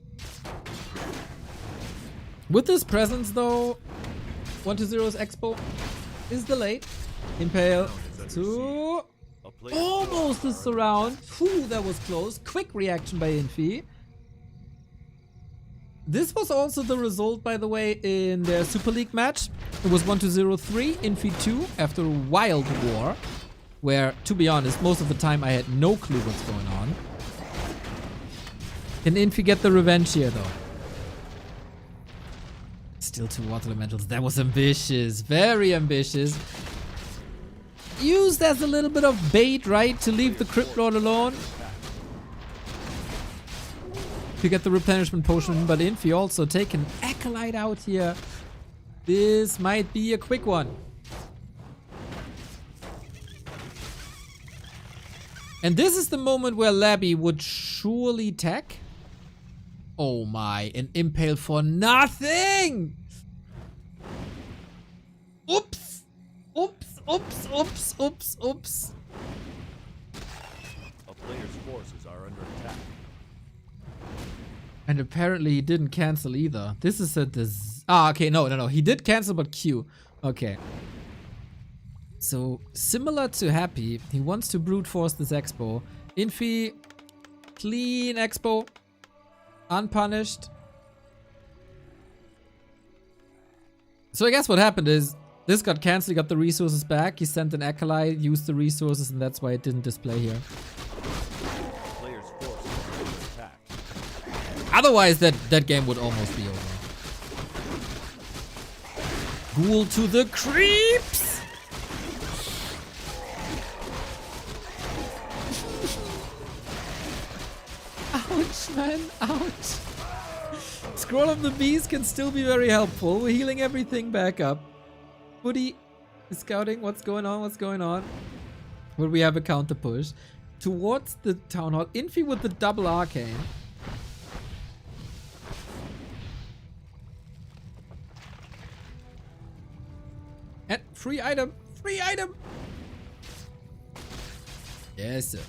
With this presence though, 120's Expo is delayed. Impale to almost the surround. Whew, that was close. Quick reaction by Infy. This was also the result, by the way, in their Super League match. It was 1-2-0-3, Infy 2 after a wild war. Where, to be honest, most of the time I had no clue what's going on. Can Infy get the revenge here, though? Still 2 water elementals. That was ambitious. Very ambitious. Used as a little bit of bait, right? To leave the Crypt Lord alone. To get the replenishment potion. But Infy also taking Acolyte out here. This might be a quick one. And this is the moment where Lebby would surely tech. Oh my, an impale for nothing! Oops! Oops, oops, oops, oops, oops. A player's forces are under attack. And apparently he didn't cancel either. This is a okay, no. He did cancel, but Q. Okay. So similar to Happy, he wants to brute force this Expo. Infy, clean Expo, unpunished. So I guess what happened is this got cancelled, he got the resources back, he sent an Acolyte, used the resources, and that's why it didn't display here. Player's force is under attack. Otherwise that game would almost be over. Ghoul to the creeps! Ouch, man, ouch. Scroll of the Beast can still be very helpful. We're healing everything back up. Hoodie is scouting. What's going on? What's going on? Will we have a counter push? Towards the Town Hall. Infy with the double arcane. And free item. Free item. Yes, sir.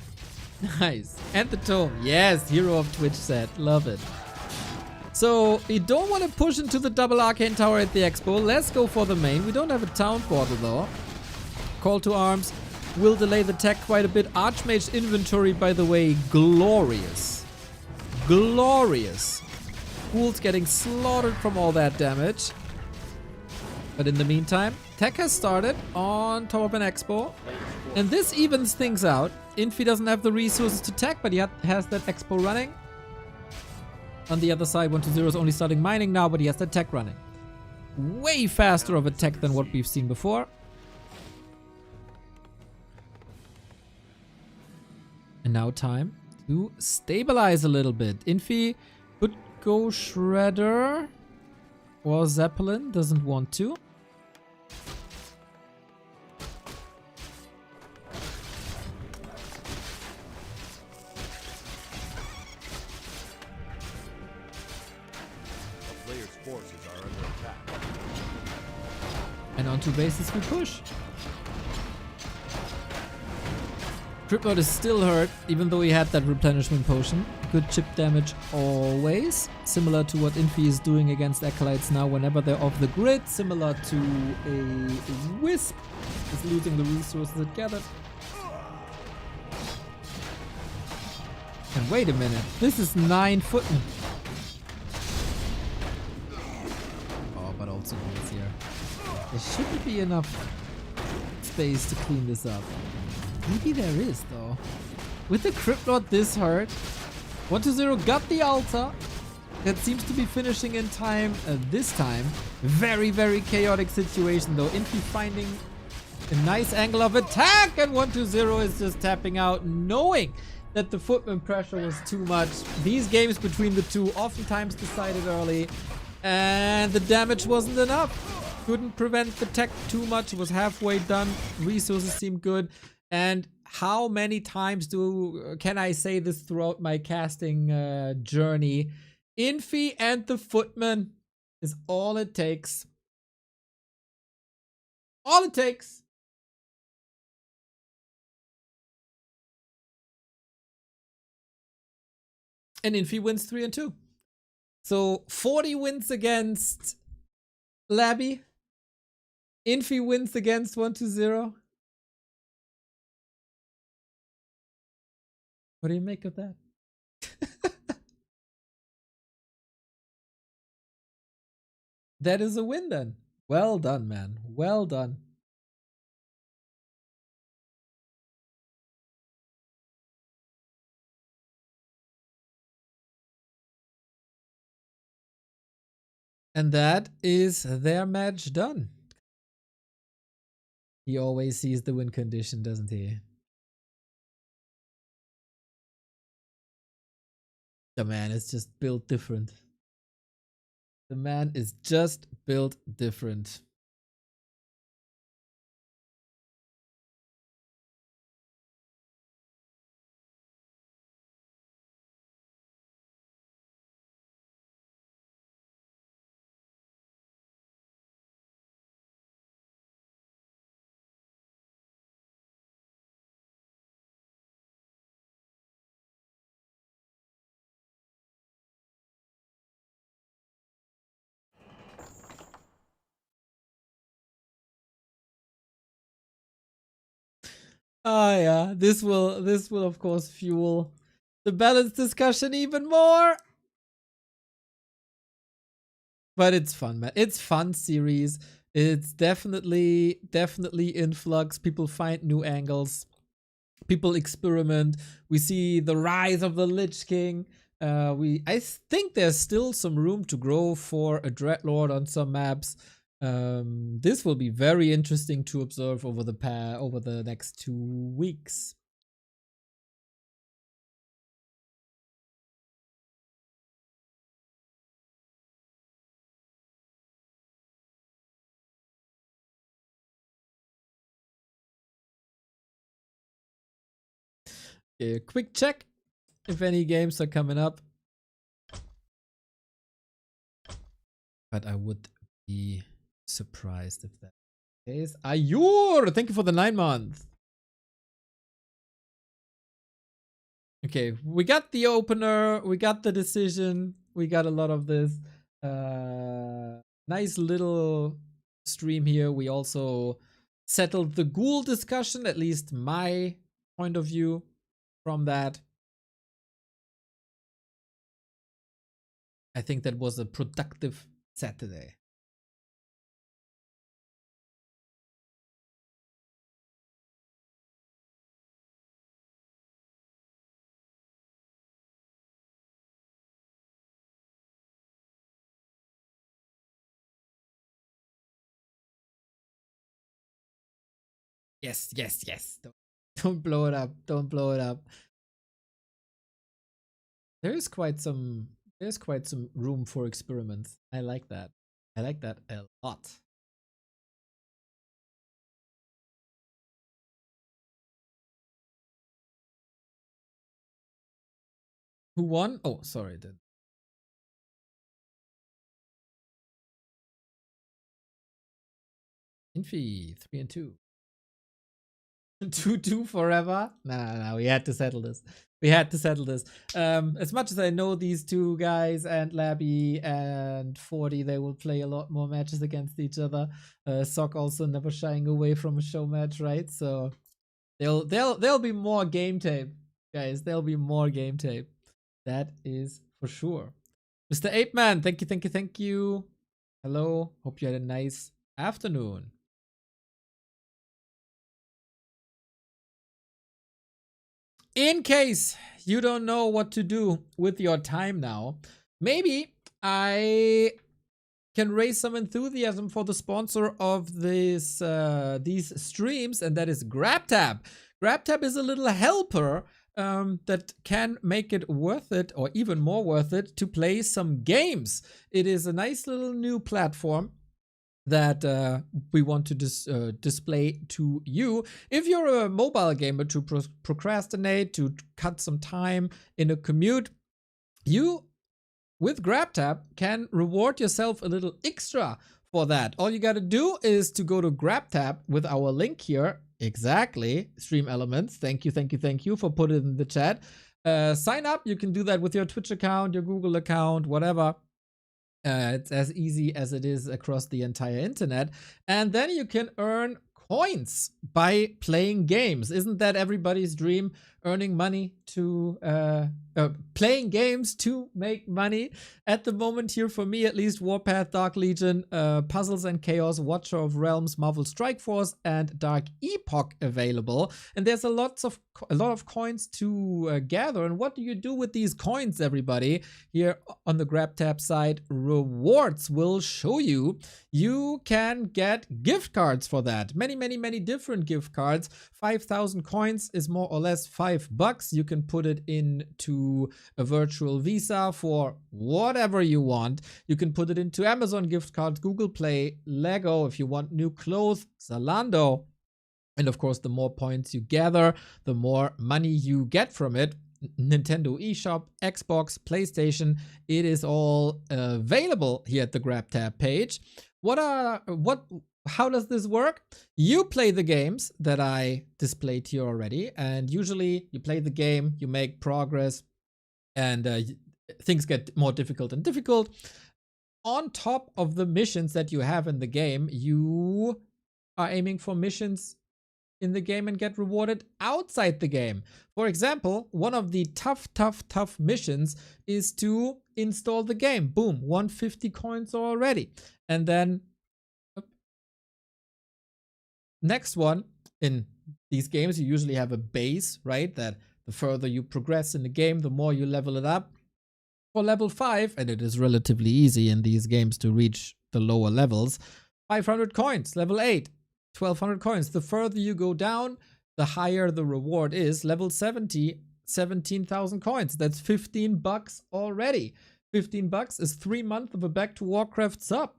Nice. And the tome. Yes, Hero of Twitch set. Love it. So, we don't want to push into the double arcane tower at the Expo. Let's go for the main. We don't have a town portal though. Call to arms will delay the tech quite a bit. Archmage's inventory, by the way, glorious. Glorious. Ghoul's getting slaughtered from all that damage. But in the meantime, tech has started on top of an Expo. And this evens things out. Infy doesn't have the resources to tech, but he has that Expo running. On the other side, 120 is only starting mining now, but he has the tech running. Way faster of a tech than what we've seen before. And now time to stabilize a little bit. Infy could go Shredder or Zeppelin, doesn't want to. Forces are under attack. And onto bases we push. Criplord is still hurt, even though he had that replenishment potion. Good chip damage always. Similar to what Infy is doing against Acolytes now whenever they're off the grid. Similar to a Wisp. Is losing the resources it gathered. And wait a minute. This is 9 footmen. But also Ghouls here. There shouldn't be enough space to clean this up. Maybe there is though. With the Cryptlord this hurt, 120 got the altar. That seems to be finishing in time this time. Very, very chaotic situation though. Infy finding a nice angle of attack, and 120 is just tapping out, knowing that the footman pressure was too much. These games between the two oftentimes decided early. And the damage wasn't enough. Couldn't prevent the tech too much. It was halfway done. Resources seemed good. And how many times can I say this throughout my casting journey? Infy and the footman is all it takes. All it takes. And Infy wins 3 and 2. So 40 wins against Lebby. Infy wins against 120. What do you make of that? That is a win then. Well done, man. Well done. And that is their match done. He always sees the win condition, doesn't he? The man is just built different. The man is just built different. Ah, yeah. This will of course fuel the balanced discussion even more. But it's fun, man. It's fun series. It's definitely influx. People find new angles. People experiment. We see the rise of the Lich King. I think there's still some room to grow for a Dreadlord on some maps. This will be very interesting to observe over the next 2 weeks. A quick check if any games are coming up. But I would be surprised if that's the case. Ayur! Thank you for the 9 months. Okay, we got the opener, we got the decision, we got a lot of this. Nice little stream here. We also settled the Ghoul discussion, at least my point of view from that. I think that was a productive Saturday. Yes, yes, yes. Don't blow it up. Don't blow it up. There's quite some room for experiments. I like that. I like that a lot. Who won? Oh, sorry, then. Infy 3 and 2. 2-2 forever? No. We had to settle this. We had to settle this. As much as I know these two guys and Lebby and 40, they will play a lot more matches against each other. Sock also never shying away from a show match, right? So there'll be more game tape, guys. There'll be more game tape. That is for sure. Mr. Ape Man, thank you. Hello. Hope you had a nice afternoon. In case you don't know what to do with your time now, maybe I can raise some enthusiasm for the sponsor of these streams, and that is GrabTab. GrabTab is a little helper that can make it worth it, or even more worth it, to play some games. It is a nice little new platform that we want to display to you. If you're a mobile gamer, to procrastinate, to cut some time in a commute, you, with GrabTab, can reward yourself a little extra for that. All you got to do is to go to GrabTab with our link here. Exactly. Stream Elements. Thank you for putting it in the chat. Sign up. You can do that with your Twitch account, your Google account, whatever. It's as easy as it is across the entire internet. And then you can earn coins by playing games. Isn't that everybody's dream? Earning money to playing games to make money. At the moment here, for me at least, Warpath, Dark Legion, Puzzles and Chaos, Watcher of Realms, Marvel Strike Force, and Dark Epoch available. And there's a lot of coins to gather. And what do you do with these coins, everybody? Here on the GrabTab side, rewards will show you. You can get gift cards for that. Many different gift cards. 5,000 coins is more or less $5. You can put it into a virtual Visa for whatever you want. You can put it into Amazon gift cards, Google Play, Lego if you want new clothes, Zalando. And of course, the more points you gather, the more money you get from it. Nintendo eShop, Xbox, PlayStation, it is all available here at the GrabTab page. How does this work? You play the games that I displayed here already, and usually you play the game, you make progress, and things get more difficult and difficult. On top of the missions that you have in the game, you are aiming for missions in the game and get rewarded outside the game. For example, one of the tough missions is to install the game. Boom, 150 coins already. And then next one, in these games, you usually have a base, right? That the further you progress in the game, the more you level it up. For level 5, and it is relatively easy in these games to reach the lower levels, 500 coins. Level 8, 1200 coins. The further you go down, the higher the reward is. Level 70, 17,000 coins. That's $15 already. $15 is 3 months of a Back to Warcraft sub.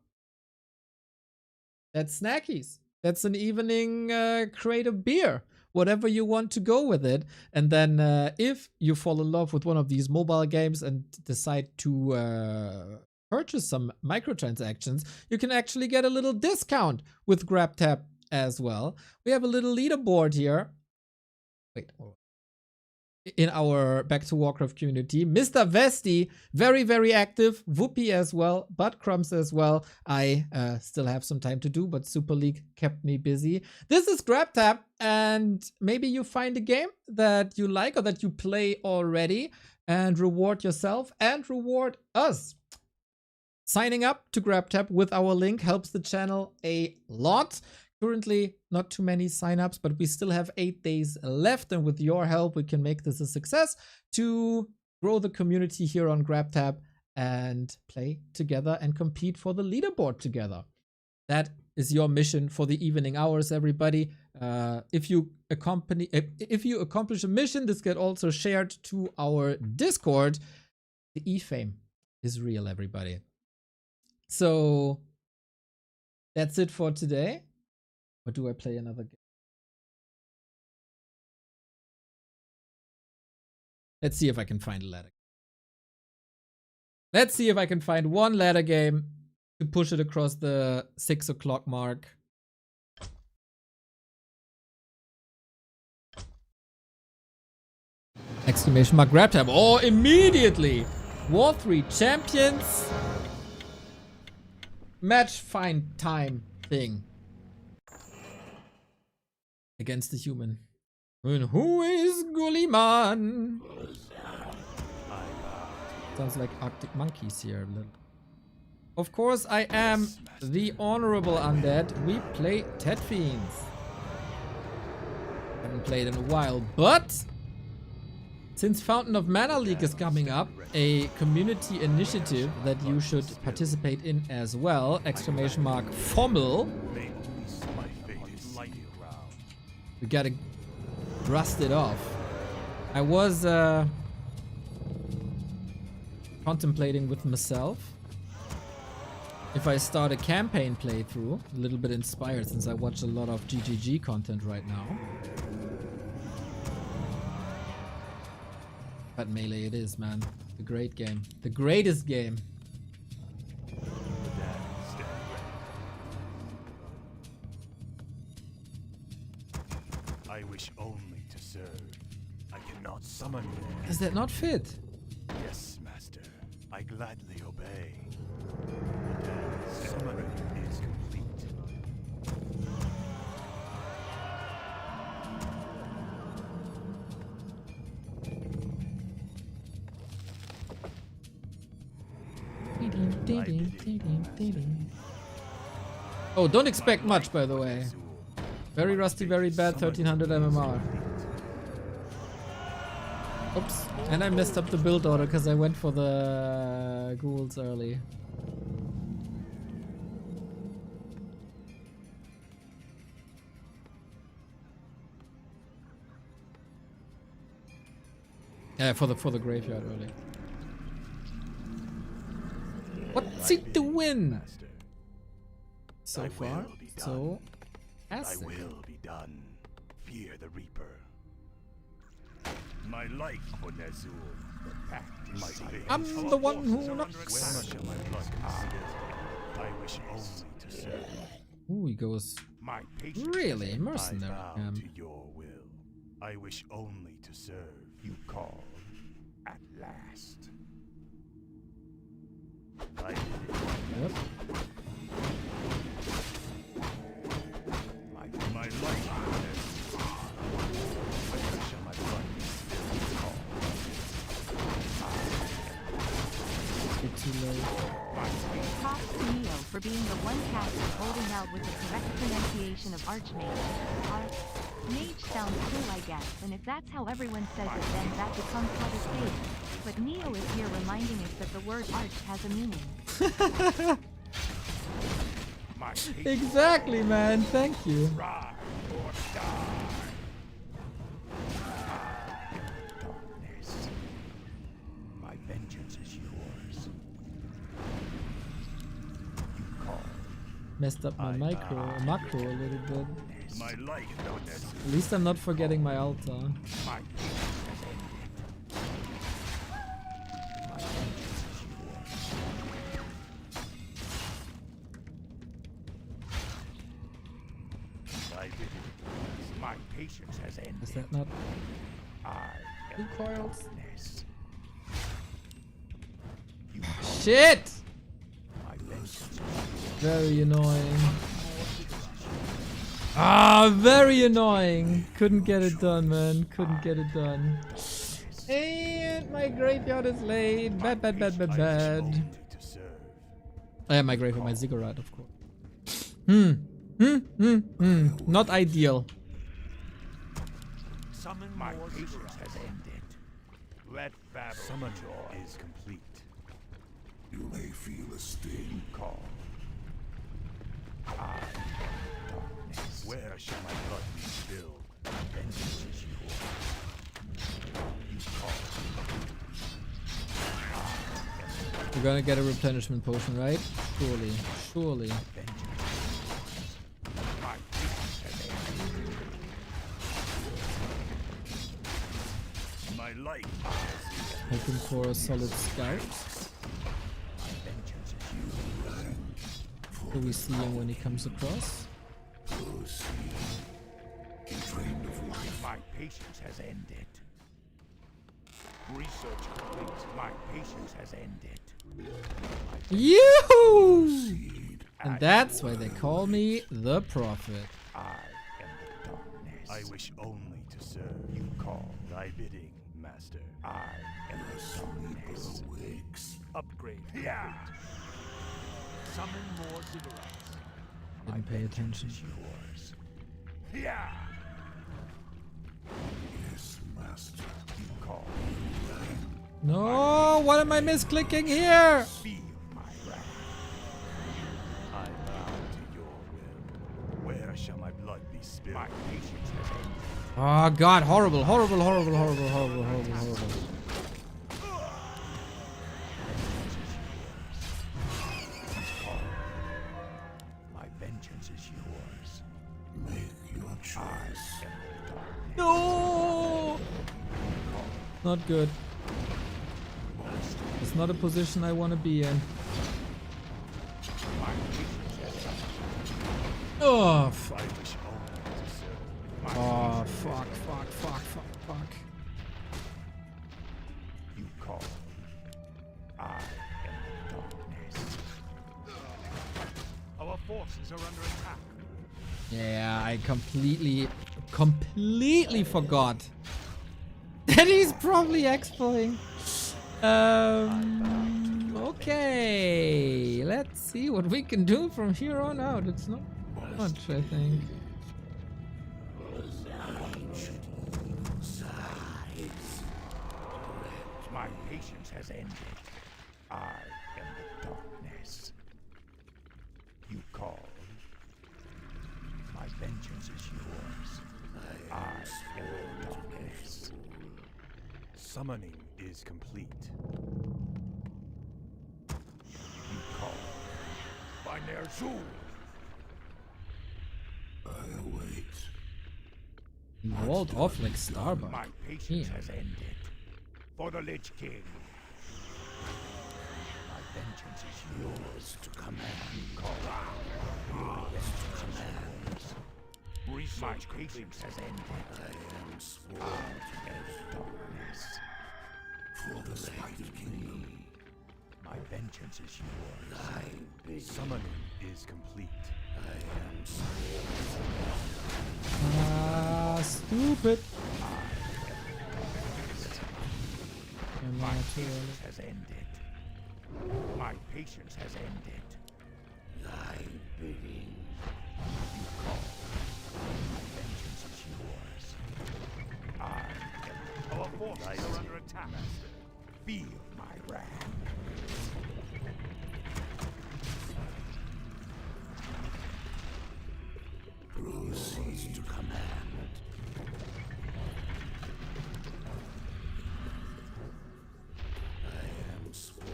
That's snackies. That's an evening crate of beer. Whatever you want to go with it. And then if you fall in love with one of these mobile games and decide to purchase some microtransactions, you can actually get a little discount with GrabTap as well. We have a little leaderboard here. Wait. In our Back to Warcraft community. Mr. Vesti, very active. Whoopi as well. Buttcrumbs as well. I still have some time to do, but Super League kept me busy. This is GrabTap, and maybe you find a game that you like or that you play already and reward yourself and reward us. Signing up to GrabTap with our link helps the channel a lot. Currently, not too many signups, but we still have 8 days left. And with your help, we can make this a success to grow the community here on GrabTap and play together and compete for the leaderboard together. That is your mission for the evening hours, everybody. If you accomplish a mission, this gets also shared to our Discord. The e-fame is real, everybody. So that's it for today. Or do I play another game? Let's see if I can find a ladder. Let's see if I can find one ladder game to push it across the 6 o'clock mark. Exclamation mark GrabTap. Oh, immediately! War 3 champions. Match find time thing. Against the human. And who is Gulliman? Sounds like Arctic monkeys here a little. Of course, I am the honorable undead. We play Ted Fiends. Haven't played in a while, but since Fountain of Mana League is coming up, a community initiative that you should participate in as well. Exclamation mark FOML. We gotta rust it off. I was contemplating with myself if I start a campaign playthrough, a little bit inspired since I watch a lot of GGG content right now. But Melee it is, man. The great game. The greatest game. I wish only to serve. I cannot summon more. Does that not fit? Yes, master. I gladly obey. The summoning is complete. Oh, don't expect much, by the way. Very rusty, very bad, 1300 MMR. Oops. And I messed up the build order because I went for the ghouls early. Yeah, for the graveyard early. What's it doing so far? So I will be done. Fear the Reaper. My life for Nazul. The pact is sealed. I'm the one who knocks. When shall my blood concealed? I wish only to serve. Ooh, he goes My patience. really mercenary. I bow to your will. I wish only to serve. You call at last. Yep. My life. being the one caster holding out with the correct pronunciation of Archmage. Mage sounds cool, I guess, and if that's how everyone says it, then that becomes what it is. But Neo is here reminding us that the word arch has a meaning. Exactly, man. Thank you. Ride or die. Darkness. My vengeance is yours. You call. Messed up my macro a little bit. My light darkness. At least I'm not forgetting my altar. My patience has ended. My vengeance is yours. My patience has ended. Is that not I am 2 coils? darkness. Shit! My vengeance is Very annoying. Ah, very annoying. Couldn't get it done, man. Couldn't get it done. And my graveyard is late. Bad, bad, bad, bad, bad. I have my grave with my ziggurat, of course. Not ideal. Summon my patience has ended. Let battle summon joy is complete. You may feel a sting. Call. I am darkness. Where shall my blood be spilled? Vengeance is yours. You call. We're gonna get a replenishment potion, right? Surely. Surely. My patience has ended. My light Hoping for a solid scout. So we see him when he comes across. My patience has ended. Research complete. My patience has ended. Yoo! And that's why they call me the Prophet. I am the darkness. I wish only to serve. You call thy bidding, master. I am the darkness. Upgrade. Yeah. Summon more ziggurats. Didn't pay attention. Yours. Yeah. Yes, master. You call. No, what am I misclicking here? Feel my wrath. I bow to your will. Where shall my blood be spilled? My patience has ended. Oh god, horrible, horrible, horrible, horrible, horrible, horrible, horrible. My vengeance is yours. Make your choice. No! Not good. It's not a position I want to be in. Oh, fuck. Oh, fuck, fuck, fuck, fuck, fuck. You call. I am darkness. Our forces are under attack. Yeah, I completely forgot that he's probably expoing. Okay, let's see what we can do from here on out. It's not much, I think. My patience has ended. I am the darkness. You call. My vengeance is yours. I am the darkness. Summoning is complete. You call. By Ner'zhul. I await. He walled off like Starbuck. My patience Yeah. has ended. For the Lich King. My vengeance is yours to command. Call. Yours to command. My patience has ended. I am sworn to darkness. For the light king. My vengeance is yours. Summoning is complete. I am Ah, stupid. My patience has ended. My patience has ended. bidding. You call. My vengeance is yours. Our forces are under attack. Feel my wrath. Proceed to command. I am sworn.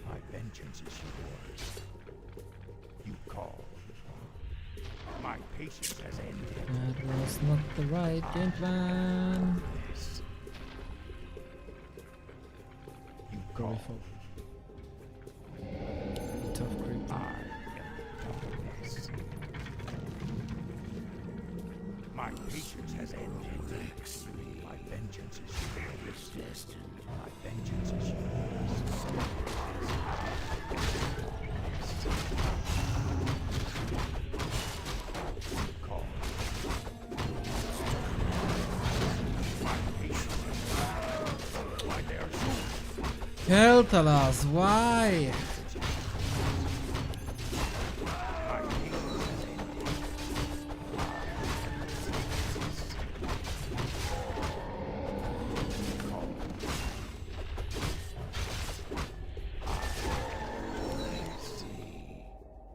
My vengeance is yours. You call. My patience has ended. That was not the right game plan. You Go call. for tough creep. My patience has ended. My vengeance is yours. Destined. My vengeance is yours. Call. My patience has ended. Why they are so Keltalas, why? my patience has ended.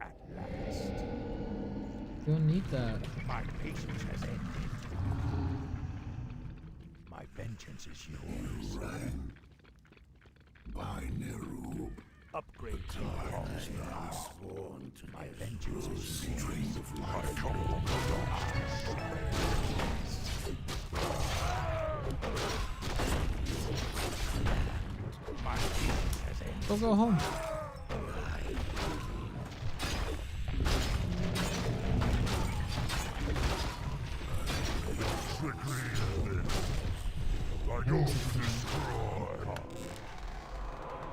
At last, You don't need that. my patience has ended. My vengeance is yours. Upgrade to Sworn to my vengeance is yours. my patience has ended. Go home.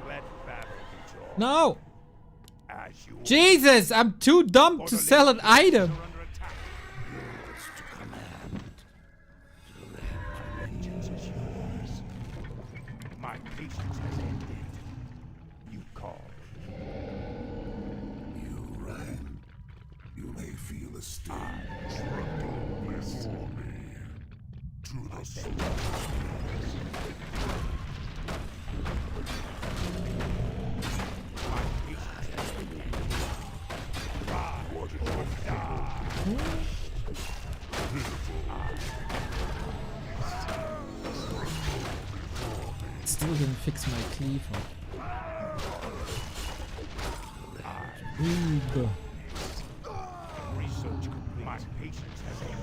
Let battle be joy. No! As you Jesus, I'm too dumb to sell an item. are under attack. To command. My vengeance is yours. My patience has ended. You call. You ran. You may feel a sting. Tremble before me. To the soul. Still didn't fix my cleaver. Oob. Research complete. My patience has ended.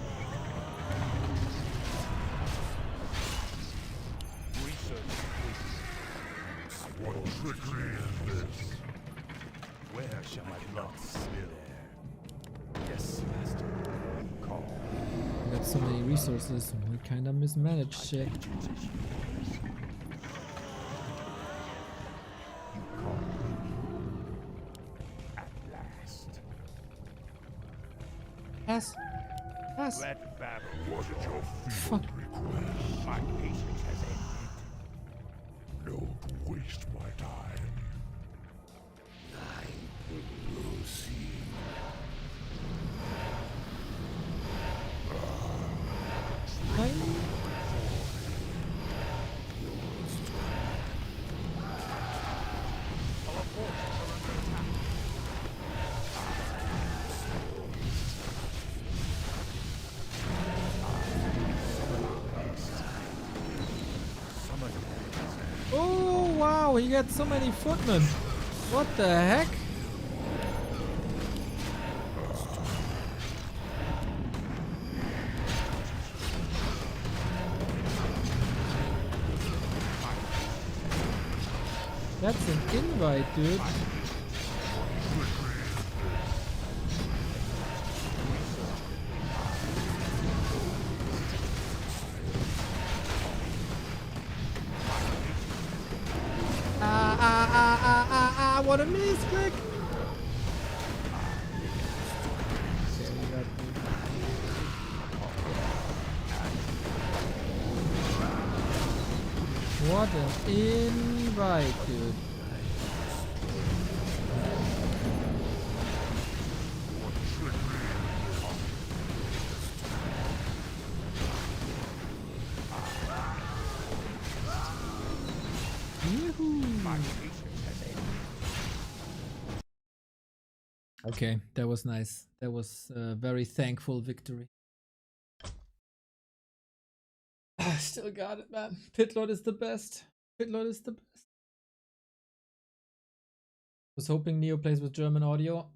Research complete. What trickery is this? Where shall my blood spill? Yes, master. You call. I got so many resources. We kinda mismanaged shit. Vengeance is yours. You call. At last. Yes. Yes. Let battle. What did your Fuck. field request? My patience has ended. Don't waste my time. I will proceed. Oh wow, he got so many footmen. What the heck? That's an invite, dude. What a misclick! What an invite, dude. Okay, that was nice. That was a very thankful victory. I still got it, man. Pitlord is the best. Pitlord is the best. Was hoping Neo plays with German audio.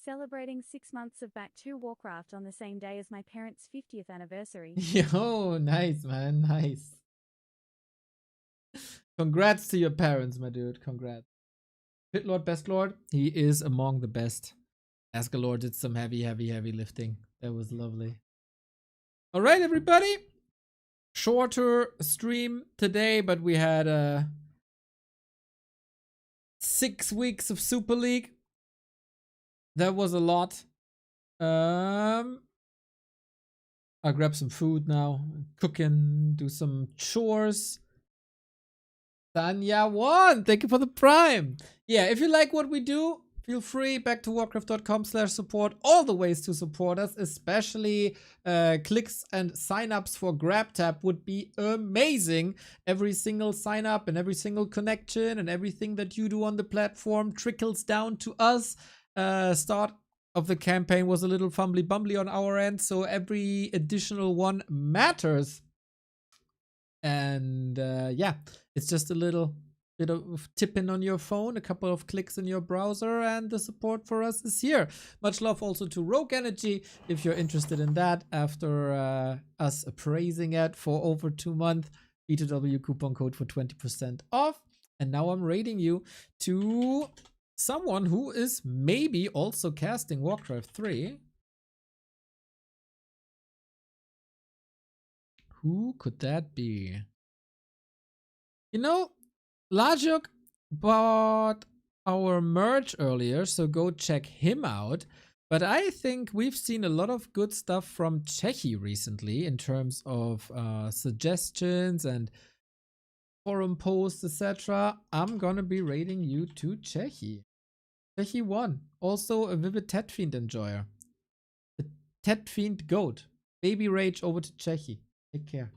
Celebrating 6 months of back to Warcraft on the same day as my parents' 50th anniversary. Yo, nice, man. Nice. Congrats to your parents, my dude. Congrats. Pitlord, Best Lord, he is among the best. Asgalord did some heavy lifting. That was lovely. Alright, everybody. Shorter stream today, but we had 6 weeks of Super League. That was a lot. I'll grab some food now. Cooking, do some chores. Tanya1, thank you for the prime. Yeah, if you like what we do, feel free, back to warcraft.com/support. All the ways to support us, especially clicks and signups for GrabTap would be amazing. Every single sign up and every single connection and everything that you do on the platform trickles down to us. Start of the campaign was a little fumbly bumbly on our end, so every additional one matters. And yeah, it's just a little bit of tipping on your phone, a couple of clicks in your browser, and the support for us is here. Much love also to Rogue Energy if you're interested in that after us praising it for over 2 months. B2W coupon code for 20% off. And now I'm rating you to someone who is maybe also casting Warcraft 3. Who could that be? You know, Lajuk bought our merch earlier, so go check him out. But I think we've seen a lot of good stuff from Chechi recently in terms of suggestions and forum posts, etc. I'm gonna be rating you to Chechi. Chechi 1. Also a vivid Tet Fiend enjoyer. The Tet Fiend goat. Baby rage over to Chechi. Take care.